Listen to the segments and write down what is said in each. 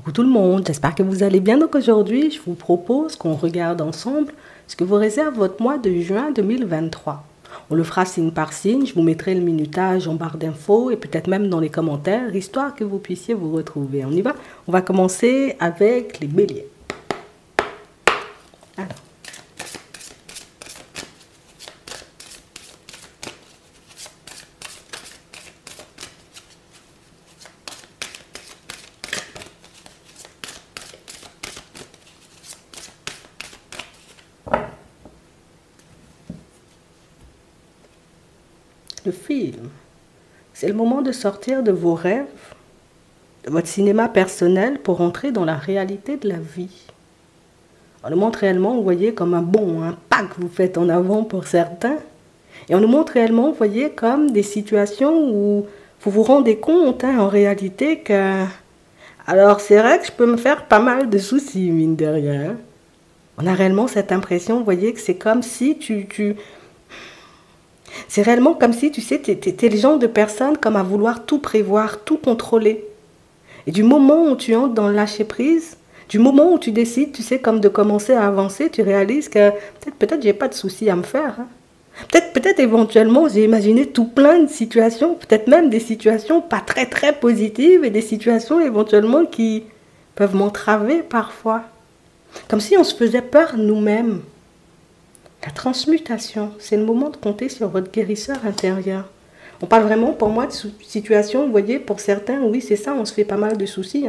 Coucou tout le monde, j'espère que vous allez bien. Donc aujourd'hui, je vous propose qu'on regarde ensemble ce que vous réserve votre mois de juin 2023. On le fera signe par signe, je vous mettrai le minutage en barre d'infos et peut-être même dans les commentaires, histoire que vous puissiez vous retrouver. On y va? On va commencer avec les béliers. Alors. Le film, c'est le moment de sortir de vos rêves, de votre cinéma personnel pour entrer dans la réalité de la vie. On nous montre réellement, vous voyez, comme un pas que vous faites en avant pour certains. Et on nous montre réellement, vous voyez, comme des situations où vous vous rendez compte, en réalité, que... Alors, c'est vrai que je peux me faire pas mal de soucis, mine de rien. On a réellement cette impression, vous voyez, que c'est comme si C'est réellement comme si, tu sais, tu es le genre de personne comme à vouloir tout prévoir, tout contrôler. Et du moment où tu entres dans le lâcher-prise, du moment où tu décides, tu sais, comme de commencer à avancer, tu réalises que peut-être j'ai pas de soucis à me faire. Peut-être éventuellement, j'ai imaginé tout plein de situations, peut-être même des situations pas très très positives et des situations éventuellement qui peuvent m'entraver parfois. Comme si on se faisait peur nous-mêmes. La transmutation, c'est le moment de compter sur votre guérisseur intérieur. On parle vraiment pour moi de situation, vous voyez, pour certains, oui c'est ça, on se fait pas mal de soucis.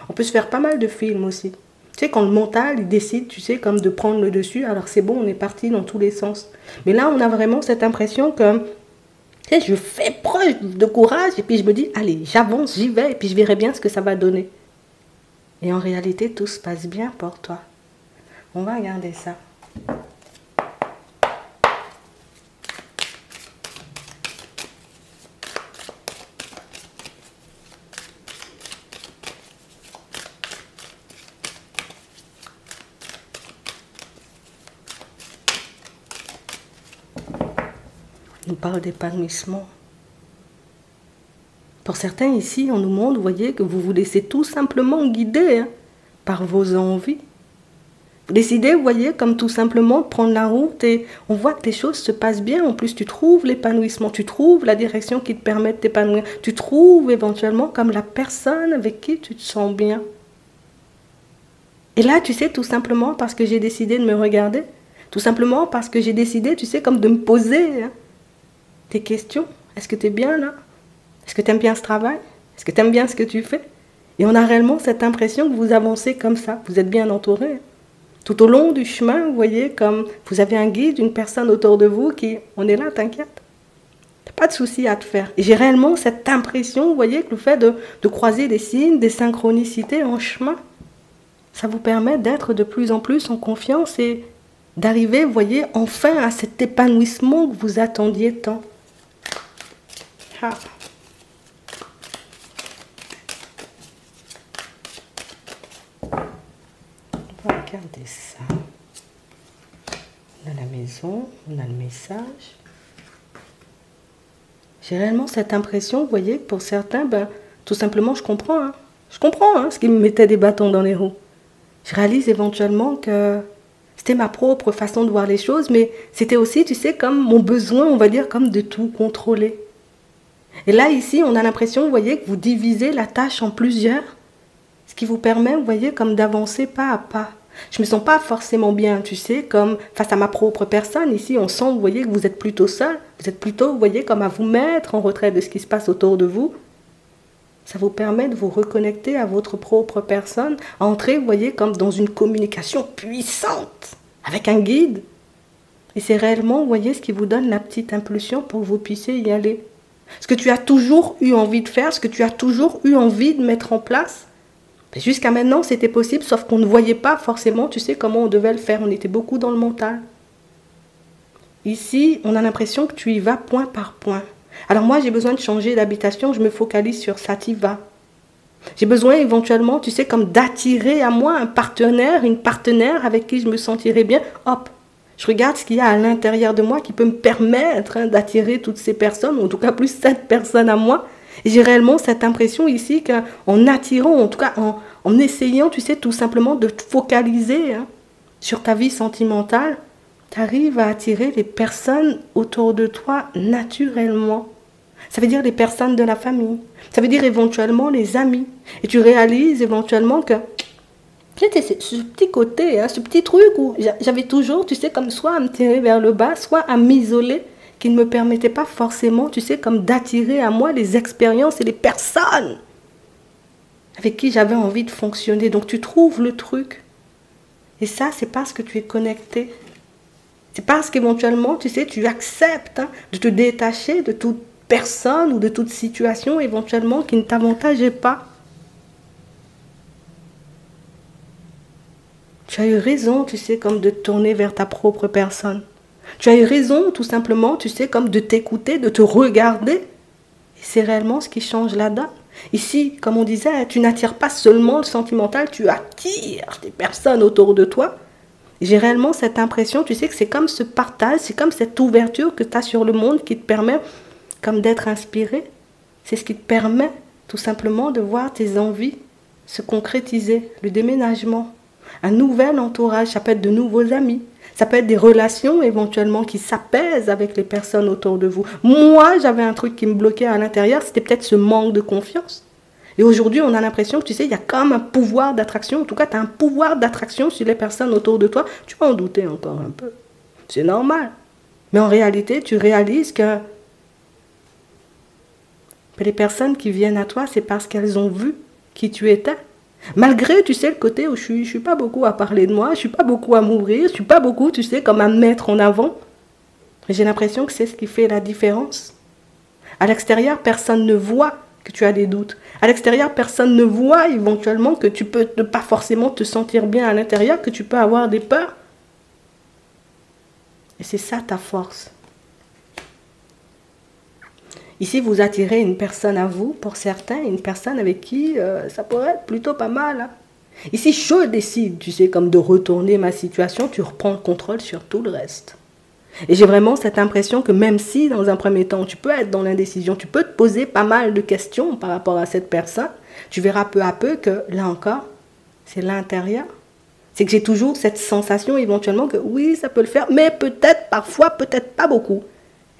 On peut se faire pas mal de films aussi. Tu sais, quand le mental, il décide, tu sais, comme de prendre le dessus, alors c'est bon, on est parti dans tous les sens. Mais là, on a vraiment cette impression que, tu sais, je fais preuve de courage et puis je me dis, allez, j'avance, j'y vais et puis je verrai bien ce que ça va donner. Et en réalité, tout se passe bien pour toi. On va regarder ça. On parle d'épanouissement. Pour certains ici, on nous montre, vous voyez, que vous vous laissez tout simplement guider par vos envies. Vous décidez, vous voyez, comme tout simplement de prendre la route et on voit que les choses se passent bien. En plus, tu trouves l'épanouissement, tu trouves la direction qui te permet de t'épanouir. Tu trouves éventuellement comme la personne avec qui tu te sens bien. Et là, tu sais, tout simplement parce que j'ai décidé de me regarder, tout simplement parce que j'ai décidé, tu sais, comme de me poser tes questions. Est-ce que tu es bien là? Est-ce que tu aimes bien ce travail? Est-ce que tu aimes bien ce que tu fais? Et on a réellement cette impression que vous avancez comme ça. Vous êtes bien entouré. Tout au long du chemin, vous voyez, comme vous avez un guide, une personne autour de vous qui, on est là, t'inquiète. T'as pas de souci à te faire. Et j'ai réellement cette impression, vous voyez, que le fait de croiser des signes, des synchronicités en chemin, ça vous permet d'être de plus en plus en confiance et d'arriver, vous voyez, enfin à cet épanouissement que vous attendiez tant. Ah. On va regarder ça. On a la maison, on a le message. J'ai réellement cette impression, vous voyez, que pour certains, tout simplement, je comprends. Je comprends ce qui me mettait des bâtons dans les roues. Je réalise éventuellement que c'était ma propre façon de voir les choses, mais c'était aussi, tu sais, comme mon besoin, on va dire, comme de tout contrôler. Et là, ici, on a l'impression, vous voyez, que vous divisez la tâche en plusieurs, ce qui vous permet, vous voyez, comme d'avancer pas à pas. Je me sens pas forcément bien, tu sais, comme face à ma propre personne. Ici, on sent, vous voyez, que vous êtes plutôt seul. Vous êtes plutôt, vous voyez, comme à vous mettre en retrait de ce qui se passe autour de vous. Ça vous permet de vous reconnecter à votre propre personne, à entrer, vous voyez, comme dans une communication puissante, avec un guide. Et c'est réellement, vous voyez, ce qui vous donne la petite impulsion pour que vous puissiez y aller. Ce que tu as toujours eu envie de faire, ce que tu as toujours eu envie de mettre en place. Jusqu'à maintenant, c'était possible, sauf qu'on ne voyait pas forcément, tu sais, comment on devait le faire. On était beaucoup dans le mental. Ici, on a l'impression que tu y vas point par point. Alors moi, j'ai besoin de changer d'habitation, je me focalise sur ça, tu y vas. J'ai besoin éventuellement, tu sais, comme d'attirer à moi un partenaire, une partenaire avec qui je me sentirais bien. Hop, je regarde ce qu'il y a à l'intérieur de moi qui peut me permettre d'attirer toutes ces personnes, ou en tout cas plus cette personne à moi. Et j'ai réellement cette impression ici qu'en attirant, en tout cas en essayant, tu sais, tout simplement de te focaliser sur ta vie sentimentale, tu arrives à attirer les personnes autour de toi naturellement. Ça veut dire les personnes de la famille. Ça veut dire éventuellement les amis. Et tu réalises éventuellement que c'était ce petit côté, ce petit truc où j'avais toujours, tu sais, comme soit à me tirer vers le bas, soit à m'isoler, qui ne me permettait pas forcément, tu sais, comme d'attirer à moi les expériences et les personnes avec qui j'avais envie de fonctionner. Donc tu trouves le truc. Et ça, c'est parce que tu es connecté. C'est parce qu'éventuellement, tu sais, tu acceptes de te détacher de toute personne ou de toute situation éventuellement qui ne t'avantageait pas. Tu as eu raison, tu sais, comme de te tourner vers ta propre personne. Tu as eu raison, tout simplement, tu sais, comme de t'écouter, de te regarder. Et c'est réellement ce qui change la donne. Ici, comme on disait, tu n'attires pas seulement le sentimental, tu attires des personnes autour de toi. J'ai réellement cette impression, tu sais, que c'est comme ce partage, c'est comme cette ouverture que tu as sur le monde qui te permet comme d'être inspiré. C'est ce qui te permet tout simplement de voir tes envies se concrétiser, le déménagement, un nouvel entourage, ça peut être de nouveaux amis, ça peut être des relations éventuellement qui s'apaisent avec les personnes autour de vous. Moi, j'avais un truc qui me bloquait à l'intérieur, c'était peut-être ce manque de confiance. Et aujourd'hui, on a l'impression que, tu sais, il y a comme un pouvoir d'attraction. En tout cas, tu as un pouvoir d'attraction sur les personnes autour de toi. Tu vas en douter encore un peu. C'est normal. Mais en réalité, tu réalises que les personnes qui viennent à toi, c'est parce qu'elles ont vu qui tu étais. Malgré, tu sais, le côté où je suis pas beaucoup à parler de moi, je suis pas beaucoup à m'ouvrir, je suis pas beaucoup, tu sais, comme à me mettre en avant. J'ai l'impression que c'est ce qui fait la différence. À l'extérieur, personne ne voit que tu as des doutes. À l'extérieur, personne ne voit éventuellement que tu peux ne pas forcément te sentir bien à l'intérieur, que tu peux avoir des peurs. Et c'est ça ta force. Ici, vous attirez une personne à vous, pour certains, une personne avec qui ça pourrait être plutôt pas mal. Ici, je décide, tu sais, comme de retourner ma situation, tu reprends le contrôle sur tout le reste. Et j'ai vraiment cette impression que même si, dans un premier temps, tu peux être dans l'indécision, tu peux te poser pas mal de questions par rapport à cette personne, tu verras peu à peu que, là encore, c'est l'intérieur. C'est que j'ai toujours cette sensation éventuellement que oui, ça peut le faire, mais peut-être, parfois, peut-être pas beaucoup.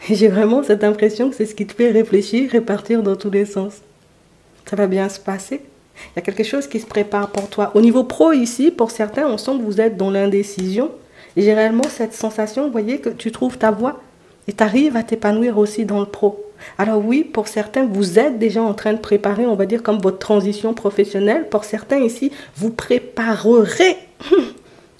Et j'ai vraiment cette impression que c'est ce qui te fait réfléchir et partir dans tous les sens. Ça va bien se passer. Il y a quelque chose qui se prépare pour toi. Au niveau pro ici, pour certains, on sent que vous êtes dans l'indécision. Et j'ai réellement cette sensation, vous voyez, que tu trouves ta voie et tu arrives à t'épanouir aussi dans le pro. Alors oui, pour certains, vous êtes déjà en train de préparer, on va dire, comme votre transition professionnelle. Pour certains ici, vous préparerez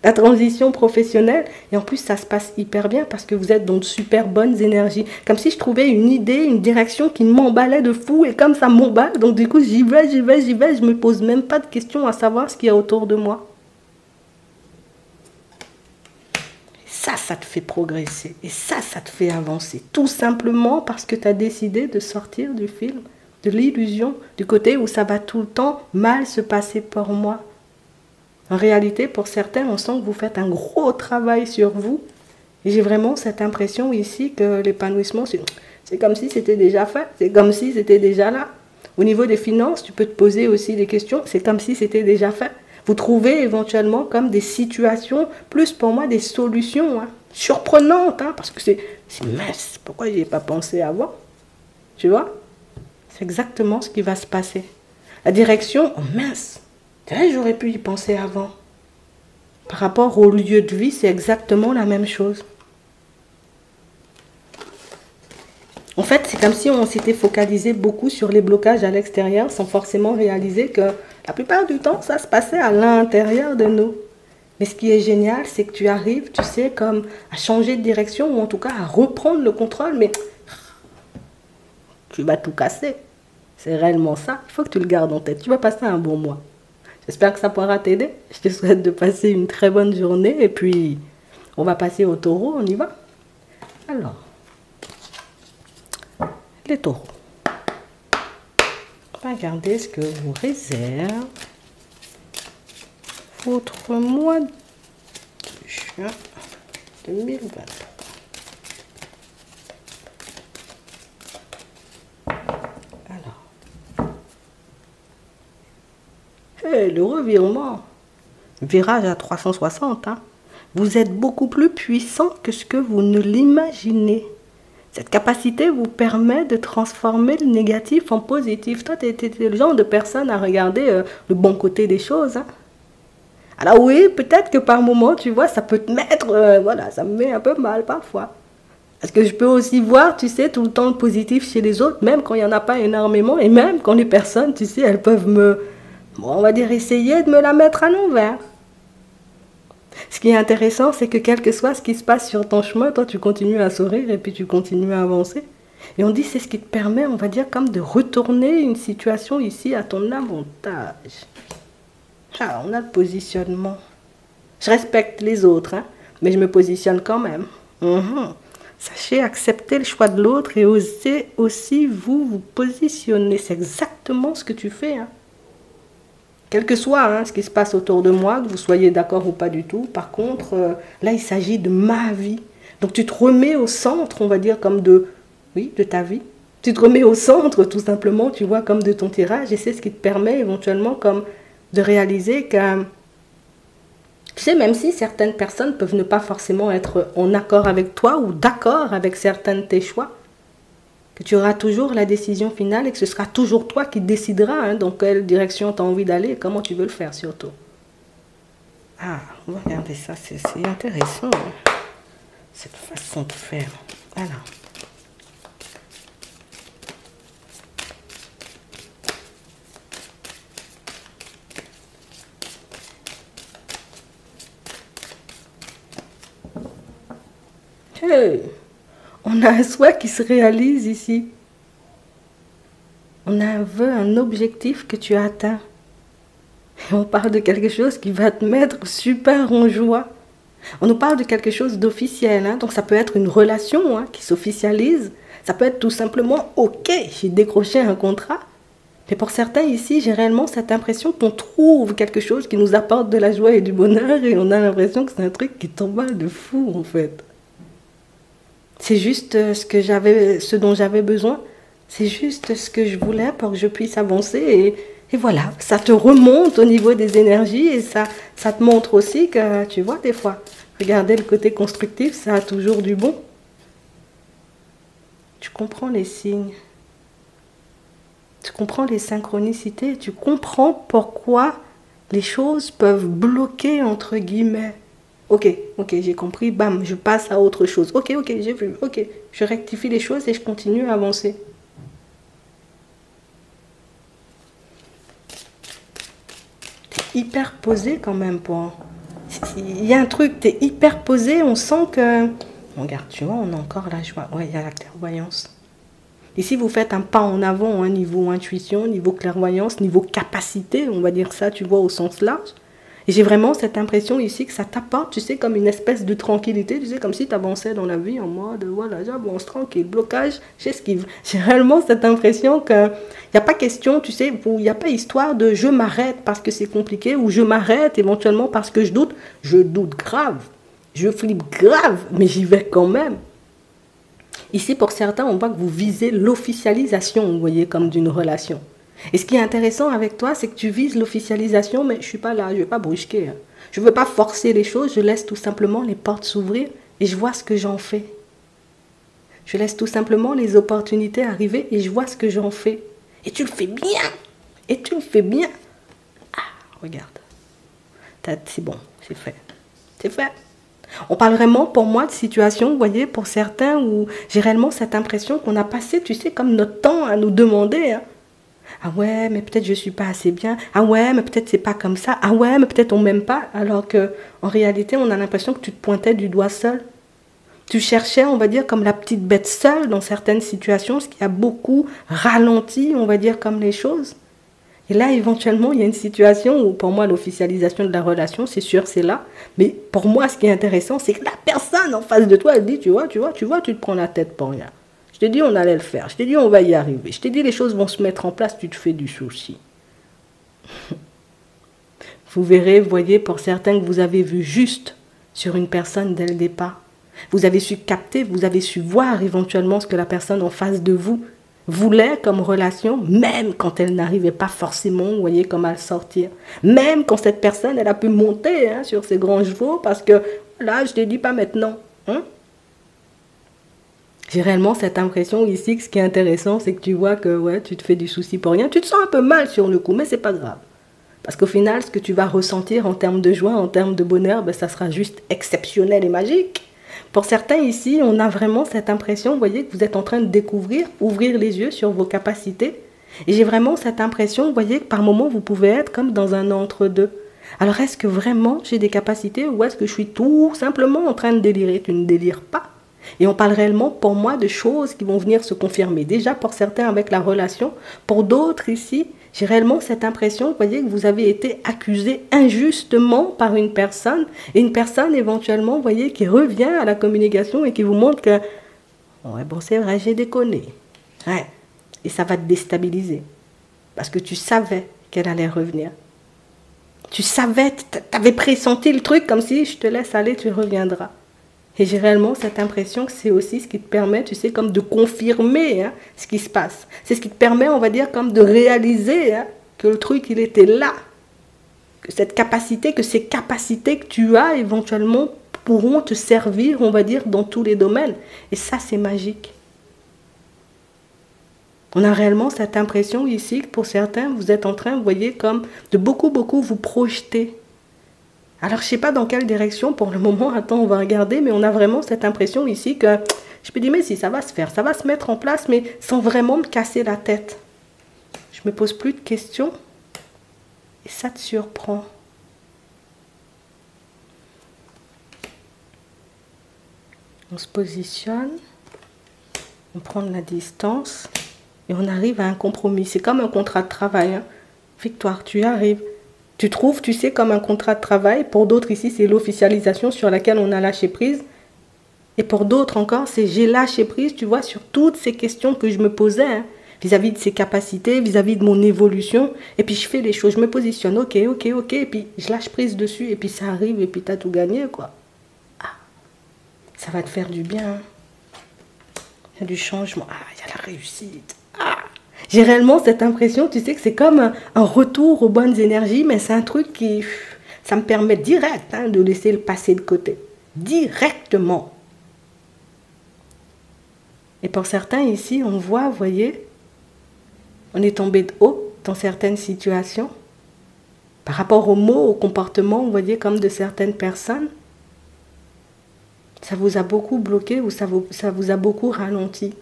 la transition professionnelle. Et en plus, ça se passe hyper bien parce que vous êtes dans de super bonnes énergies. Comme si je trouvais une idée, une direction qui m'emballait de fou. Et comme ça m'emballe, donc du coup, j'y vais. Je me pose même pas de questions à savoir ce qu'il y a autour de moi. Ça te fait progresser. Et ça te fait avancer. Tout simplement parce que tu as décidé de sortir du film, de l'illusion, du côté où ça va tout le temps mal se passer pour moi. En réalité, pour certains, on sent que vous faites un gros travail sur vous. Et j'ai vraiment cette impression ici que l'épanouissement, c'est comme si c'était déjà fait. C'est comme si c'était déjà là. Au niveau des finances, tu peux te poser aussi des questions. C'est comme si c'était déjà fait. Vous trouvez éventuellement comme des situations, plus pour moi des solutions surprenantes. Parce que c'est mince. Pourquoi je n'y ai pas pensé avant? Tu vois? C'est exactement ce qui va se passer. La direction, oh mince. J'aurais pu y penser avant. Par rapport au lieu de vie, c'est exactement la même chose. En fait, c'est comme si on s'était focalisé beaucoup sur les blocages à l'extérieur sans forcément réaliser que la plupart du temps, ça se passait à l'intérieur de nous. Mais ce qui est génial, c'est que tu arrives, tu sais, comme à changer de direction ou en tout cas à reprendre le contrôle, mais tu vas tout casser. C'est réellement ça. Il faut que tu le gardes en tête. Tu vas passer un bon mois. J'espère que ça pourra t'aider. Je te souhaite de passer une très bonne journée. Et puis, on va passer au taureau. On y va? Alors, les taureaux. On va regarder ce que vous réserve votre mois de juin 2023. Alors, Hey, le revirement. Virage à 360. Hein. Vous êtes beaucoup plus puissant que ce que vous ne l'imaginez. Cette capacité vous permet de transformer le négatif en positif. Toi, tu es le genre de personne à regarder le bon côté des choses. Hein. Alors oui, peut-être que par moment, tu vois, ça peut te mettre... voilà, ça me met un peu mal parfois. Parce que je peux aussi voir, tu sais, tout le temps le positif chez les autres, même quand il n'y en a pas énormément, et même quand les personnes, tu sais, elles peuvent bon, on va dire, essayer de me la mettre à l'envers. Ce qui est intéressant, c'est que quel que soit ce qui se passe sur ton chemin, toi, tu continues à sourire et puis tu continues à avancer. Et on dit, c'est ce qui te permet, on va dire, comme de retourner une situation ici à ton avantage. Ah, on a le positionnement. Je respecte les autres, hein, mais je me positionne quand même. Sachez accepter le choix de l'autre et osez aussi vous positionner. C'est exactement ce que tu fais. Hein. Quel que soit ce qui se passe autour de moi, que vous soyez d'accord ou pas du tout. Par contre, là, il s'agit de ma vie. Donc, tu te remets au centre, on va dire, comme de ta vie. Tu te remets au centre, tout simplement, tu vois, comme de ton tirage. Et c'est ce qui te permet éventuellement comme de réaliser que... Tu sais, même si certaines personnes peuvent ne pas forcément être en accord avec toi ou d'accord avec certains de tes choix, que tu auras toujours la décision finale et que ce sera toujours toi qui décideras dans quelle direction tu as envie d'aller et comment tu veux le faire surtout. Ah, regardez ça, c'est intéressant, cette façon de faire. Voilà. Hey, on a un souhait qui se réalise ici. On a un vœu, un objectif que tu as atteint. Et on parle de quelque chose qui va te mettre super en joie. On nous parle de quelque chose d'officiel. Hein, donc ça peut être une relation qui s'officialise. Ça peut être tout simplement, ok, j'ai décroché un contrat. Mais pour certains ici, j'ai réellement cette impression qu'on trouve quelque chose qui nous apporte de la joie et du bonheur. Et on a l'impression que c'est un truc qui t'emballe de fou en fait. C'est juste ce dont j'avais besoin. C'est juste ce que je voulais pour que je puisse avancer. Et voilà, ça te remonte au niveau des énergies et ça te montre aussi que, tu vois, des fois, regardez le côté constructif, ça a toujours du bon. Tu comprends les signes. Tu comprends les synchronicités. Tu comprends pourquoi les choses peuvent bloquer, entre guillemets. Ok, j'ai compris, bam, je passe à autre chose. Ok, j'ai vu, ok, je rectifie les choses et je continue à avancer. T'es hyper posé quand même, pour... Il y a un truc, t'es hyper posé, on sent que... Regarde, tu vois, on a encore la joie. Ouais, il y a la clairvoyance. Ici, vous faites un pas en avant, niveau intuition, niveau clairvoyance, niveau capacité, on va dire ça, tu vois, au sens large. Et j'ai vraiment cette impression ici que ça t'apporte, tu sais, comme une espèce de tranquillité, tu sais, comme si tu avançais dans la vie en mode, voilà, j'avance tranquille, blocage, j'esquive. J'ai réellement cette impression qu'il n'y a pas question, tu sais, il n'y a pas histoire de je m'arrête parce que c'est compliqué ou je m'arrête éventuellement parce que je doute grave, je flippe grave, mais j'y vais quand même. Ici, pour certains, on voit que vous visez l'officialisation, vous voyez, comme d'une relation. Et ce qui est intéressant avec toi, c'est que tu vises l'officialisation, mais je ne suis pas là, je ne vais pas brusquer. Hein. Je ne veux pas forcer les choses, je laisse tout simplement les portes s'ouvrir et je vois ce que j'en fais. Je laisse tout simplement les opportunités arriver et je vois ce que j'en fais. Et tu le fais bien. Et tu le fais bien. Ah, regarde. C'est bon, c'est fait. C'est fait. On parle vraiment pour moi de situations, vous voyez, pour certains où j'ai réellement cette impression qu'on a passé, tu sais, comme notre temps à nous demander. Hein. Ah ouais, mais peut-être je suis pas assez bien. Ah ouais, mais peut-être c'est pas comme ça. Ah ouais, mais peut-être on m'aime pas. Alors que en réalité, on a l'impression que tu te pointais du doigt seul. Tu cherchais, on va dire, comme la petite bête seule dans certaines situations, ce qui a beaucoup ralenti, on va dire, comme les choses. Et là, éventuellement, il y a une situation où, pour moi, l'officialisation de la relation, c'est sûr, c'est là. Mais pour moi, ce qui est intéressant, c'est que la personne en face de toi, elle dit, tu vois, tu te prends la tête pour rien. Je t'ai dit, on allait le faire. Je t'ai dit, on va y arriver. Je t'ai dit, les choses vont se mettre en place, tu te fais du souci. Vous verrez, vous voyez, pour certains que vous avez vu juste sur une personne dès le départ. Vous avez su capter, vous avez su voir éventuellement ce que la personne en face de vous voulait comme relation, même quand elle n'arrivait pas forcément, vous voyez, comme à le sortir. Même quand cette personne, elle a pu monter hein, sur ses grands chevaux parce que, là, je ne te dis pas maintenant. Hein? J'ai réellement cette impression ici que ce qui est intéressant, c'est que tu vois que ouais, tu te fais du souci pour rien. Tu te sens un peu mal sur le coup, mais c'est pas grave. Parce qu'au final, ce que tu vas ressentir en termes de joie, en termes de bonheur, ben, ça sera juste exceptionnel et magique. Pour certains ici, on a vraiment cette impression, vous voyez, que vous êtes en train de découvrir, ouvrir les yeux sur vos capacités. Et j'ai vraiment cette impression, vous voyez, que par moments, vous pouvez être comme dans un entre-deux. Alors, est-ce que vraiment j'ai des capacités ou est-ce que je suis tout simplement en train de délirer? Tu ne délires pas. Et on parle réellement, pour moi, de choses qui vont venir se confirmer. Déjà, pour certains, avec la relation. Pour d'autres ici, j'ai réellement cette impression, vous voyez, que vous avez été accusé injustement par une personne. Et une personne, éventuellement, vous voyez, qui revient à la communication et qui vous montre que, ouais, bon, c'est vrai, j'ai déconné. Ouais. Et ça va te déstabiliser. Parce que tu savais qu'elle allait revenir. Tu savais, tu avais pressenti le truc comme si je te laisse aller, tu reviendras. Et j'ai réellement cette impression que c'est aussi ce qui te permet, tu sais, comme de confirmer hein, ce qui se passe. C'est ce qui te permet, on va dire, comme de réaliser hein, que le truc, il était là. Que cette capacité, que ces capacités que tu as, éventuellement, pourront te servir, on va dire, dans tous les domaines. Et ça, c'est magique. On a réellement cette impression ici que pour certains, vous être en train, vous voyez, comme de beaucoup vous projeter. Alors, je ne sais pas dans quelle direction pour le moment, attends, on va regarder, mais on a vraiment cette impression ici que, je me dis, mais si, ça va se faire, ça va se mettre en place, mais sans vraiment me casser la tête. Je ne me pose plus de questions et ça te surprend. On se positionne, on prend de la distance et on arrive à un compromis. C'est comme un contrat de travail. Hein. Victoire, tu y arrives. Tu trouves, tu sais, comme un contrat de travail. Pour d'autres, ici, c'est l'officialisation sur laquelle on a lâché prise. Et pour d'autres encore, c'est j'ai lâché prise, tu vois, sur toutes ces questions que je me posais, hein, vis-à-vis de ses capacités, vis-à-vis de mon évolution. Et puis, je fais les choses, je me positionne, ok. Et puis, je lâche prise dessus. Et puis, ça arrive, et puis, tu as tout gagné, quoi. Ah, ça va te faire du bien. Il y a du changement. Ah, il y a la réussite. Ah. J'ai réellement cette impression, tu sais, que c'est comme un retour aux bonnes énergies, mais c'est un truc qui, ça me permet direct hein, de laisser le passé de côté. Directement. Et pour certains ici, on voit, vous voyez, on est tombé de haut dans certaines situations. Par rapport aux mots, au comportement, vous voyez, comme de certaines personnes. Ça vous a beaucoup bloqué ou ça vous a beaucoup ralenti.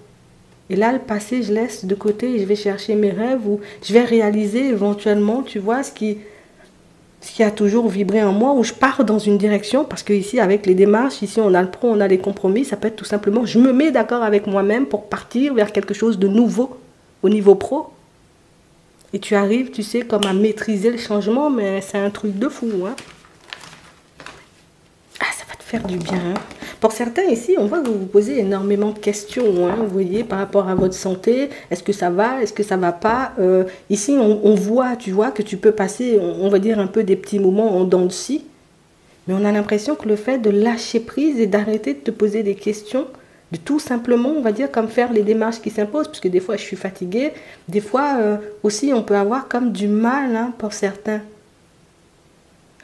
Et là, le passé, je laisse de côté et je vais chercher mes rêves ou je vais réaliser éventuellement, tu vois, ce qui a toujours vibré en moi, où je pars dans une direction, parce que ici, avec les démarches, ici, on a le pro, on a les compromis, ça peut être tout simplement, je me mets d'accord avec moi-même pour partir vers quelque chose de nouveau au niveau pro. Et tu arrives, tu sais, comme à maîtriser le changement, mais c'est un truc de fou, hein. Ah, ça va te faire du bien, hein. Pour certains ici, on voit que vous vous posez énormément de questions, hein, vous voyez, par rapport à votre santé. Est-ce que ça va? Est-ce que ça ne va pas? Ici, on voit, tu vois, que tu peux passer, on va dire, un peu des petits moments en dents de scie. Mais on a l'impression que le fait de lâcher prise et d'arrêter de te poser des questions, de tout simplement, on va dire, comme faire les démarches qui s'imposent, parce que des fois, je suis fatiguée. Des fois, aussi, on peut avoir comme du mal, hein, pour certains.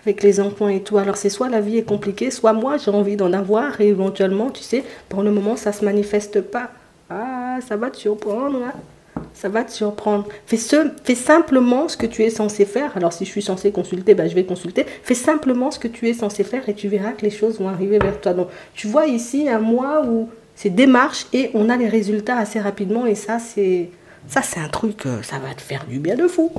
Avec les enfants et tout. Alors c'est soit la vie est compliquée, soit moi j'ai envie d'en avoir et éventuellement, tu sais, pour le moment ça se manifeste pas. Ah, ça va te surprendre, hein. Ça va te surprendre. Fais simplement ce que tu es censé faire. Alors si je suis censé consulter, ben, je vais consulter. Fais simplement ce que tu es censé faire et tu verras que les choses vont arriver vers toi. Donc tu vois ici un mois où c'est démarche et on a les résultats assez rapidement et ça c'est un truc, ça va te faire du bien de fou.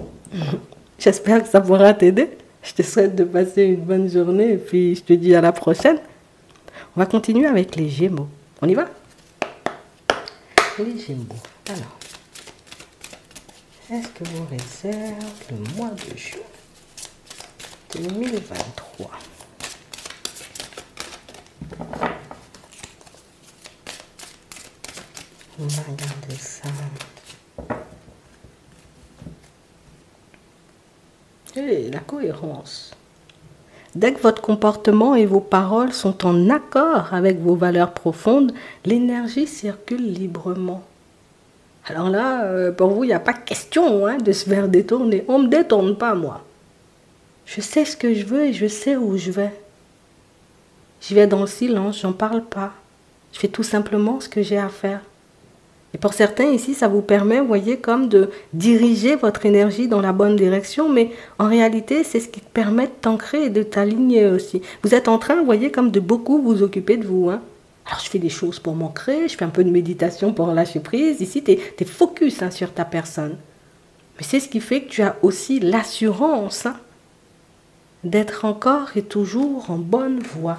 J'espère que ça pourra t'aider. Je te souhaite de passer une bonne journée et puis je te dis à la prochaine. On va continuer avec les Gémeaux. On y va? Les Gémeaux. Alors, est-ce que vous réservez le mois de juin 2023? On va regarder ça. Et la cohérence. Dès que votre comportement et vos paroles sont en accord avec vos valeurs profondes, l'énergie circule librement. Alors là, pour vous, il n'y a pas question hein, de se faire détourner. On ne me détourne pas, moi. Je sais ce que je veux et je sais où je vais. J'y vais dans le silence, j'en parle pas. Je fais tout simplement ce que j'ai à faire. Et pour certains ici, ça vous permet, vous voyez, comme de diriger votre énergie dans la bonne direction, mais en réalité, c'est ce qui te permet de t'ancrer et de t'aligner aussi. Vous êtes en train, vous voyez, comme de beaucoup vous occuper de vous. Hein. Alors, je fais des choses pour m'ancrer, je fais un peu de méditation pour lâcher prise. Ici, tu es focus hein, sur ta personne. Mais c'est ce qui fait que tu as aussi l'assurance hein, d'être encore et toujours en bonne voie.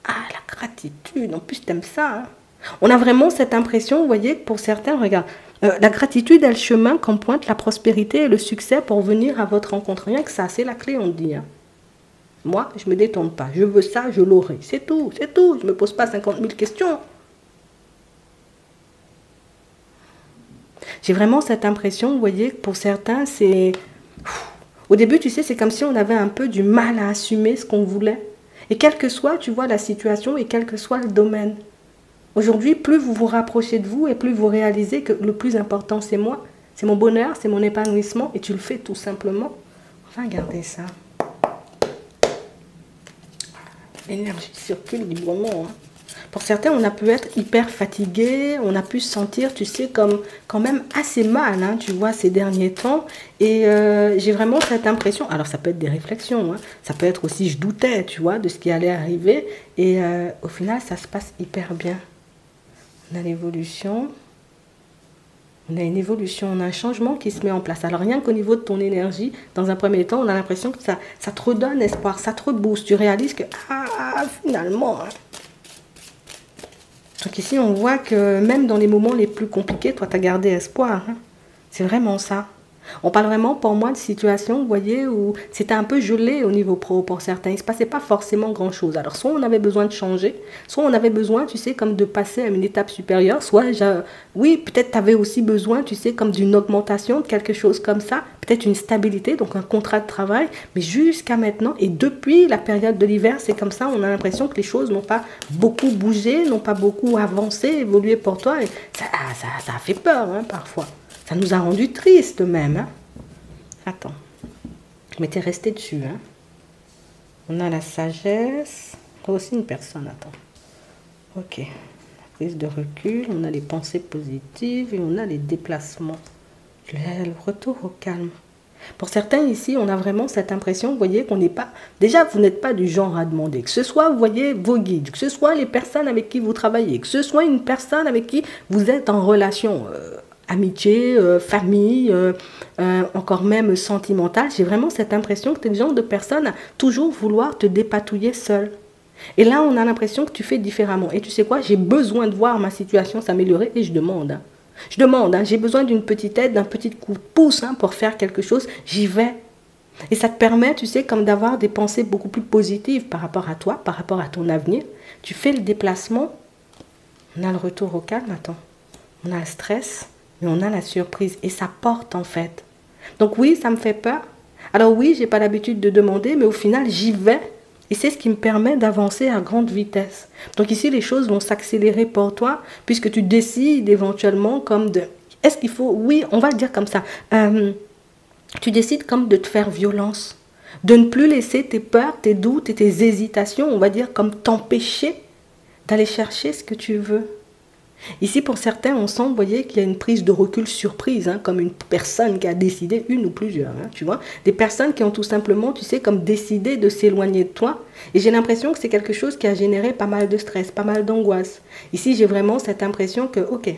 Ah, la gratitude, en plus, t'aimes ça, hein. On a vraiment cette impression, vous voyez, que pour certains, regarde, la gratitude est le chemin qu'empointe la prospérité et le succès pour venir à votre rencontre. Rien que ça, c'est la clé, on dit. Hein. Moi, je ne me détourne pas. Je veux ça, je l'aurai. C'est tout, c'est tout. Je ne me pose pas 50 000 questions. J'ai vraiment cette impression, vous voyez, que pour certains, c'est... Au début, tu sais, c'est comme si on avait un peu du mal à assumer ce qu'on voulait. Et quelle que soit, tu vois, la situation et quel que soit le domaine. Aujourd'hui, plus vous vous rapprochez de vous et plus vous réalisez que le plus important, c'est moi. C'est mon bonheur, c'est mon épanouissement et tu le fais tout simplement. On va regarder ça. L'énergie circule librement. Hein. Pour certains, on a pu être hyper fatigué, on a pu se sentir, tu sais, comme quand même assez mal, hein, tu vois, ces derniers temps. Et j'ai vraiment cette impression, alors ça peut être des réflexions, hein, ça peut être aussi, je doutais, tu vois, de ce qui allait arriver. Et au final, ça se passe hyper bien. On a l'évolution, on a une évolution, on a un changement qui se met en place. Alors rien qu'au niveau de ton énergie, dans un premier temps, on a l'impression que ça te redonne espoir, ça te rebooste. Tu réalises que, finalement... Hein. Donc ici, on voit que même dans les moments les plus compliqués, toi, tu as gardé espoir. Hein. C'est vraiment ça. On parle vraiment pour moi de situations, vous voyez, où c'était un peu gelé au niveau pro pour certains. Il ne se passait pas forcément grand-chose. Alors, soit on avait besoin de changer, soit on avait besoin, tu sais, comme de passer à une étape supérieure, soit, oui, peut-être tu avais aussi besoin, tu sais, comme d'une augmentation, de quelque chose comme ça, peut-être une stabilité, donc un contrat de travail, mais jusqu'à maintenant, et depuis la période de l'hiver, c'est comme ça, on a l'impression que les choses n'ont pas beaucoup bougé, n'ont pas beaucoup avancé, évolué pour toi, et ça a fait peur, hein, parfois. Ça nous a rendu tristes même. Hein. Attends. Mais t'es resté dessus. Hein. On a la sagesse. Aussi une personne. Attends. Ok. Prise de recul. On a les pensées positives. Et on a les déplacements. Le retour au calme. Pour certains ici, on a vraiment cette impression, vous voyez, qu'on n'est pas... Déjà, vous n'êtes pas du genre à demander. Que ce soit, vous voyez, vos guides. Que ce soit les personnes avec qui vous travaillez. Que ce soit une personne avec qui vous êtes en relation... amitié, famille, encore même sentimentale. J'ai vraiment cette impression que tu es le genre de personne à toujours vouloir te dépatouiller seule. Et là, on a l'impression que tu fais différemment. Et tu sais quoi, j'ai besoin de voir ma situation s'améliorer et je demande. Hein. Je demande, hein, j'ai besoin d'une petite aide, d'un petit coup de pouce hein, pour faire quelque chose. J'y vais. Et ça te permet, tu sais, comme d'avoir des pensées beaucoup plus positives par rapport à toi, par rapport à ton avenir. Tu fais le déplacement. On a le retour au calme, attends. On a le stress. Mais on a la surprise et ça porte en fait. Donc oui, ça me fait peur. Alors oui, j'ai pas l'habitude de demander, mais au final, j'y vais. Et c'est ce qui me permet d'avancer à grande vitesse. Donc ici, les choses vont s'accélérer pour toi, puisque tu décides éventuellement comme de... Est-ce qu'il faut... Oui, on va le dire comme ça. Tu décides comme de te faire violence. De ne plus laisser tes peurs, tes doutes et tes hésitations, on va dire, comme t'empêcher d'aller chercher ce que tu veux. Ici, pour certains, on sent, vous voyez, qu'il y a une prise de recul surprise, hein, comme une personne qui a décidé, une ou plusieurs, hein, tu vois, des personnes qui ont tout simplement, tu sais, comme décidé de s'éloigner de toi. Et j'ai l'impression que c'est quelque chose qui a généré pas mal de stress, pas mal d'angoisse. Ici, j'ai vraiment cette impression que, ok,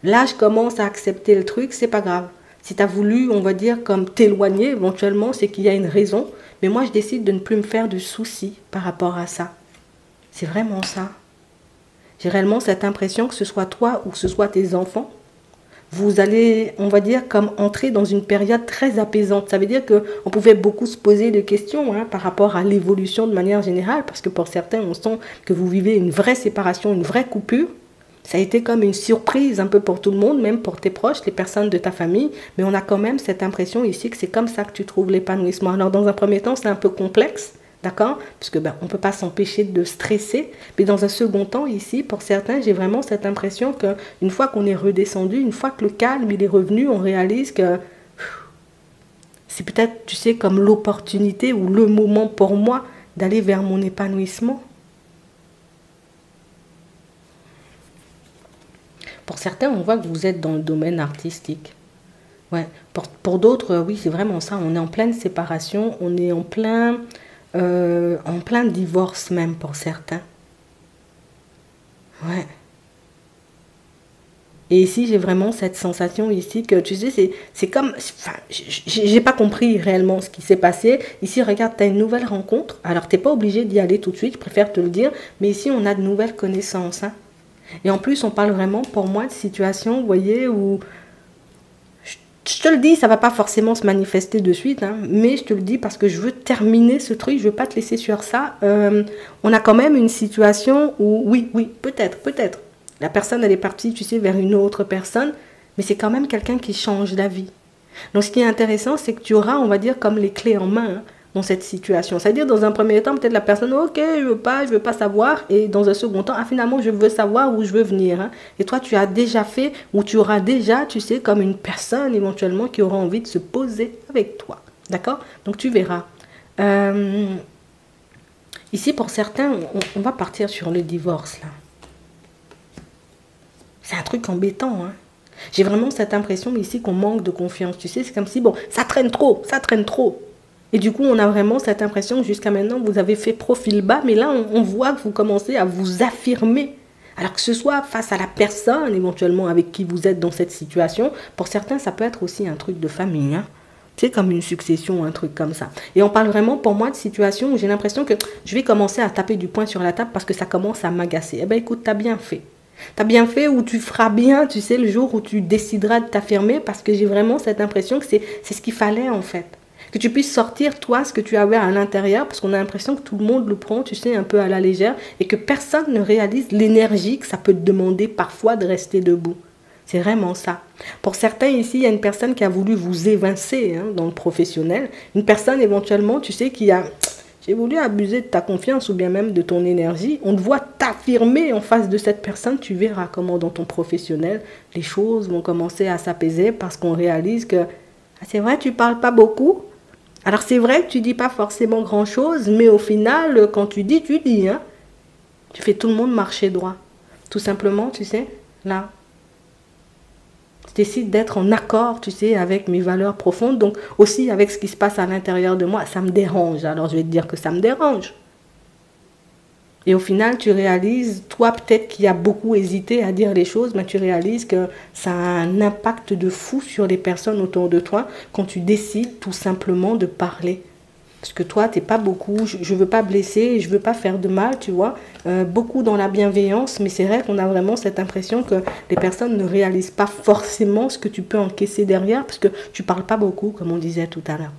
là, je commence à accepter le truc, c'est pas grave. Si tu as voulu, on va dire, comme t'éloigner, éventuellement, c'est qu'il y a une raison. Mais moi, je décide de ne plus me faire de soucis par rapport à ça. C'est vraiment ça. J'ai réellement cette impression que ce soit toi ou que ce soit tes enfants, vous allez, on va dire, comme entrer dans une période très apaisante. Ça veut dire qu'on pouvait beaucoup se poser de questions hein, par rapport à l'évolution de manière générale, parce que pour certains, on sent que vous vivez une vraie séparation, une vraie coupure. Ça a été comme une surprise un peu pour tout le monde, même pour tes proches, les personnes de ta famille, mais on a quand même cette impression ici que c'est comme ça que tu trouves l'épanouissement. Alors dans un premier temps, c'est un peu complexe, D'accord? Parce que ben, on ne peut pas s'empêcher de stresser. Mais dans un second temps, ici, pour certains, j'ai vraiment cette impression qu'une fois qu'on est redescendu, une fois que le calme il est revenu, on réalise que c'est peut-être, tu sais, comme l'opportunité ou le moment pour moi d'aller vers mon épanouissement. Pour certains, on voit que vous êtes dans le domaine artistique. Ouais. Pour d'autres, oui, c'est vraiment ça. On est en pleine séparation, on est en plein divorce même pour certains. Ouais. Et ici, j'ai vraiment cette sensation ici que, tu sais, c'est comme... Enfin, j'ai pas compris réellement ce qui s'est passé. Ici, regarde, tu as une nouvelle rencontre. Alors, t'es pas obligé d'y aller tout de suite, je préfère te le dire. Mais ici, on a de nouvelles connaissances. Hein. Et en plus, on parle vraiment, pour moi, de situations, vous voyez, où... Je te le dis, ça va pas forcément se manifester de suite, hein, mais je te le dis parce que je veux terminer ce truc, je veux pas te laisser sur ça. On a quand même une situation où, oui, peut-être. La personne, elle est partie, tu sais, vers une autre personne, mais c'est quand même quelqu'un qui change d'avis. Donc, ce qui est intéressant, c'est que tu auras, on va dire, comme les clés en main hein, dans cette situation. C'est-à-dire, dans un premier temps, peut-être la personne, ok, je veux pas savoir. Et dans un second temps, ah, finalement, je veux savoir où je veux venir. Hein. Et toi, tu as déjà fait, ou tu auras déjà, tu sais, comme une personne éventuellement qui aura envie de se poser avec toi. D'accord? Donc, tu verras. Ici, pour certains, on va partir sur le divorce, là. C'est un truc embêtant, hein. J'ai vraiment cette impression ici qu'on manque de confiance. Tu sais, c'est comme si, bon, ça traîne trop. Et du coup, on a vraiment cette impression que jusqu'à maintenant, vous avez fait profil bas, mais là, on voit que vous commencez à vous affirmer. Alors que ce soit face à la personne, éventuellement, avec qui vous êtes dans cette situation, pour certains, ça peut être aussi un truc de famille, hein. C'est comme une succession, un truc comme ça. Et on parle vraiment, pour moi, de situation où j'ai l'impression que je vais commencer à taper du poing sur la table parce que ça commence à m'agacer. Eh bien, écoute, t'as bien fait. T'as bien fait ou tu feras bien, tu sais, le jour où tu décideras de t'affirmer parce que j'ai vraiment cette impression que c'est ce qu'il fallait en fait. Que tu puisses sortir, toi, ce que tu avais à l'intérieur parce qu'on a l'impression que tout le monde le prend, tu sais, un peu à la légère et que personne ne réalise l'énergie que ça peut te demander parfois de rester debout. C'est vraiment ça. Pour certains ici, il y a une personne qui a voulu vous évincer hein, dans le professionnel. Une personne éventuellement, tu sais, qui a... J'ai voulu abuser de ta confiance ou bien même de ton énergie. On te voit t'affirmer en face de cette personne. Tu verras comment dans ton professionnel, les choses vont commencer à s'apaiser parce qu'on réalise que ah, c'est vrai, tu parles pas beaucoup. Alors c'est vrai que tu dis pas forcément grand-chose, mais au final, quand tu dis, hein, tu fais tout le monde marcher droit. Tout simplement, tu sais, là. Je décide d'être en accord, tu sais, avec mes valeurs profondes, donc aussi avec ce qui se passe à l'intérieur de moi, ça me dérange. Alors je vais te dire que ça me dérange. Et au final, tu réalises, toi peut-être qui as beaucoup hésité à dire les choses, mais tu réalises que ça a un impact de fou sur les personnes autour de toi quand tu décides tout simplement de parler. Parce que toi, t'es pas beaucoup, je veux pas blesser, je veux pas faire de mal, tu vois. Beaucoup dans la bienveillance, mais c'est vrai qu'on a vraiment cette impression que les personnes ne réalisent pas forcément ce que tu peux encaisser derrière, parce que tu parles pas beaucoup, comme on disait tout à l'heure.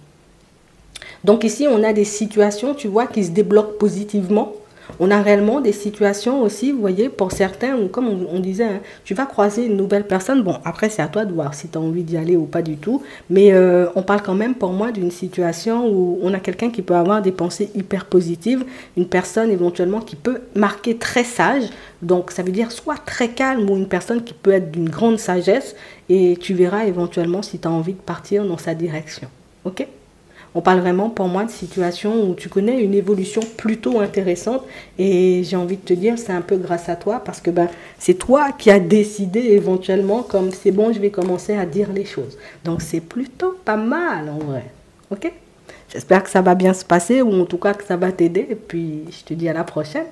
Donc ici, on a des situations, tu vois, qui se débloquent positivement. On a réellement des situations aussi, vous voyez, pour certains, où, comme on disait, hein, tu vas croiser une nouvelle personne. Bon, après, c'est à toi de voir si tu as envie d'y aller ou pas du tout. Mais on parle quand même, pour moi, d'une situation où on a quelqu'un qui peut avoir des pensées hyper positives. Une personne, éventuellement, qui peut marquer très sage. Donc, ça veut dire soit très calme ou une personne qui peut être d'une grande sagesse. Et tu verras éventuellement si tu as envie de partir dans sa direction. OK ? On parle vraiment pour moi de situations où tu connais une évolution plutôt intéressante et j'ai envie de te dire c'est un peu grâce à toi parce que ben, c'est toi qui as décidé éventuellement comme c'est bon je vais commencer à dire les choses. Donc c'est plutôt pas mal en vrai. Ok? J'espère que ça va bien se passer ou en tout cas que ça va t'aider et puis je te dis à la prochaine.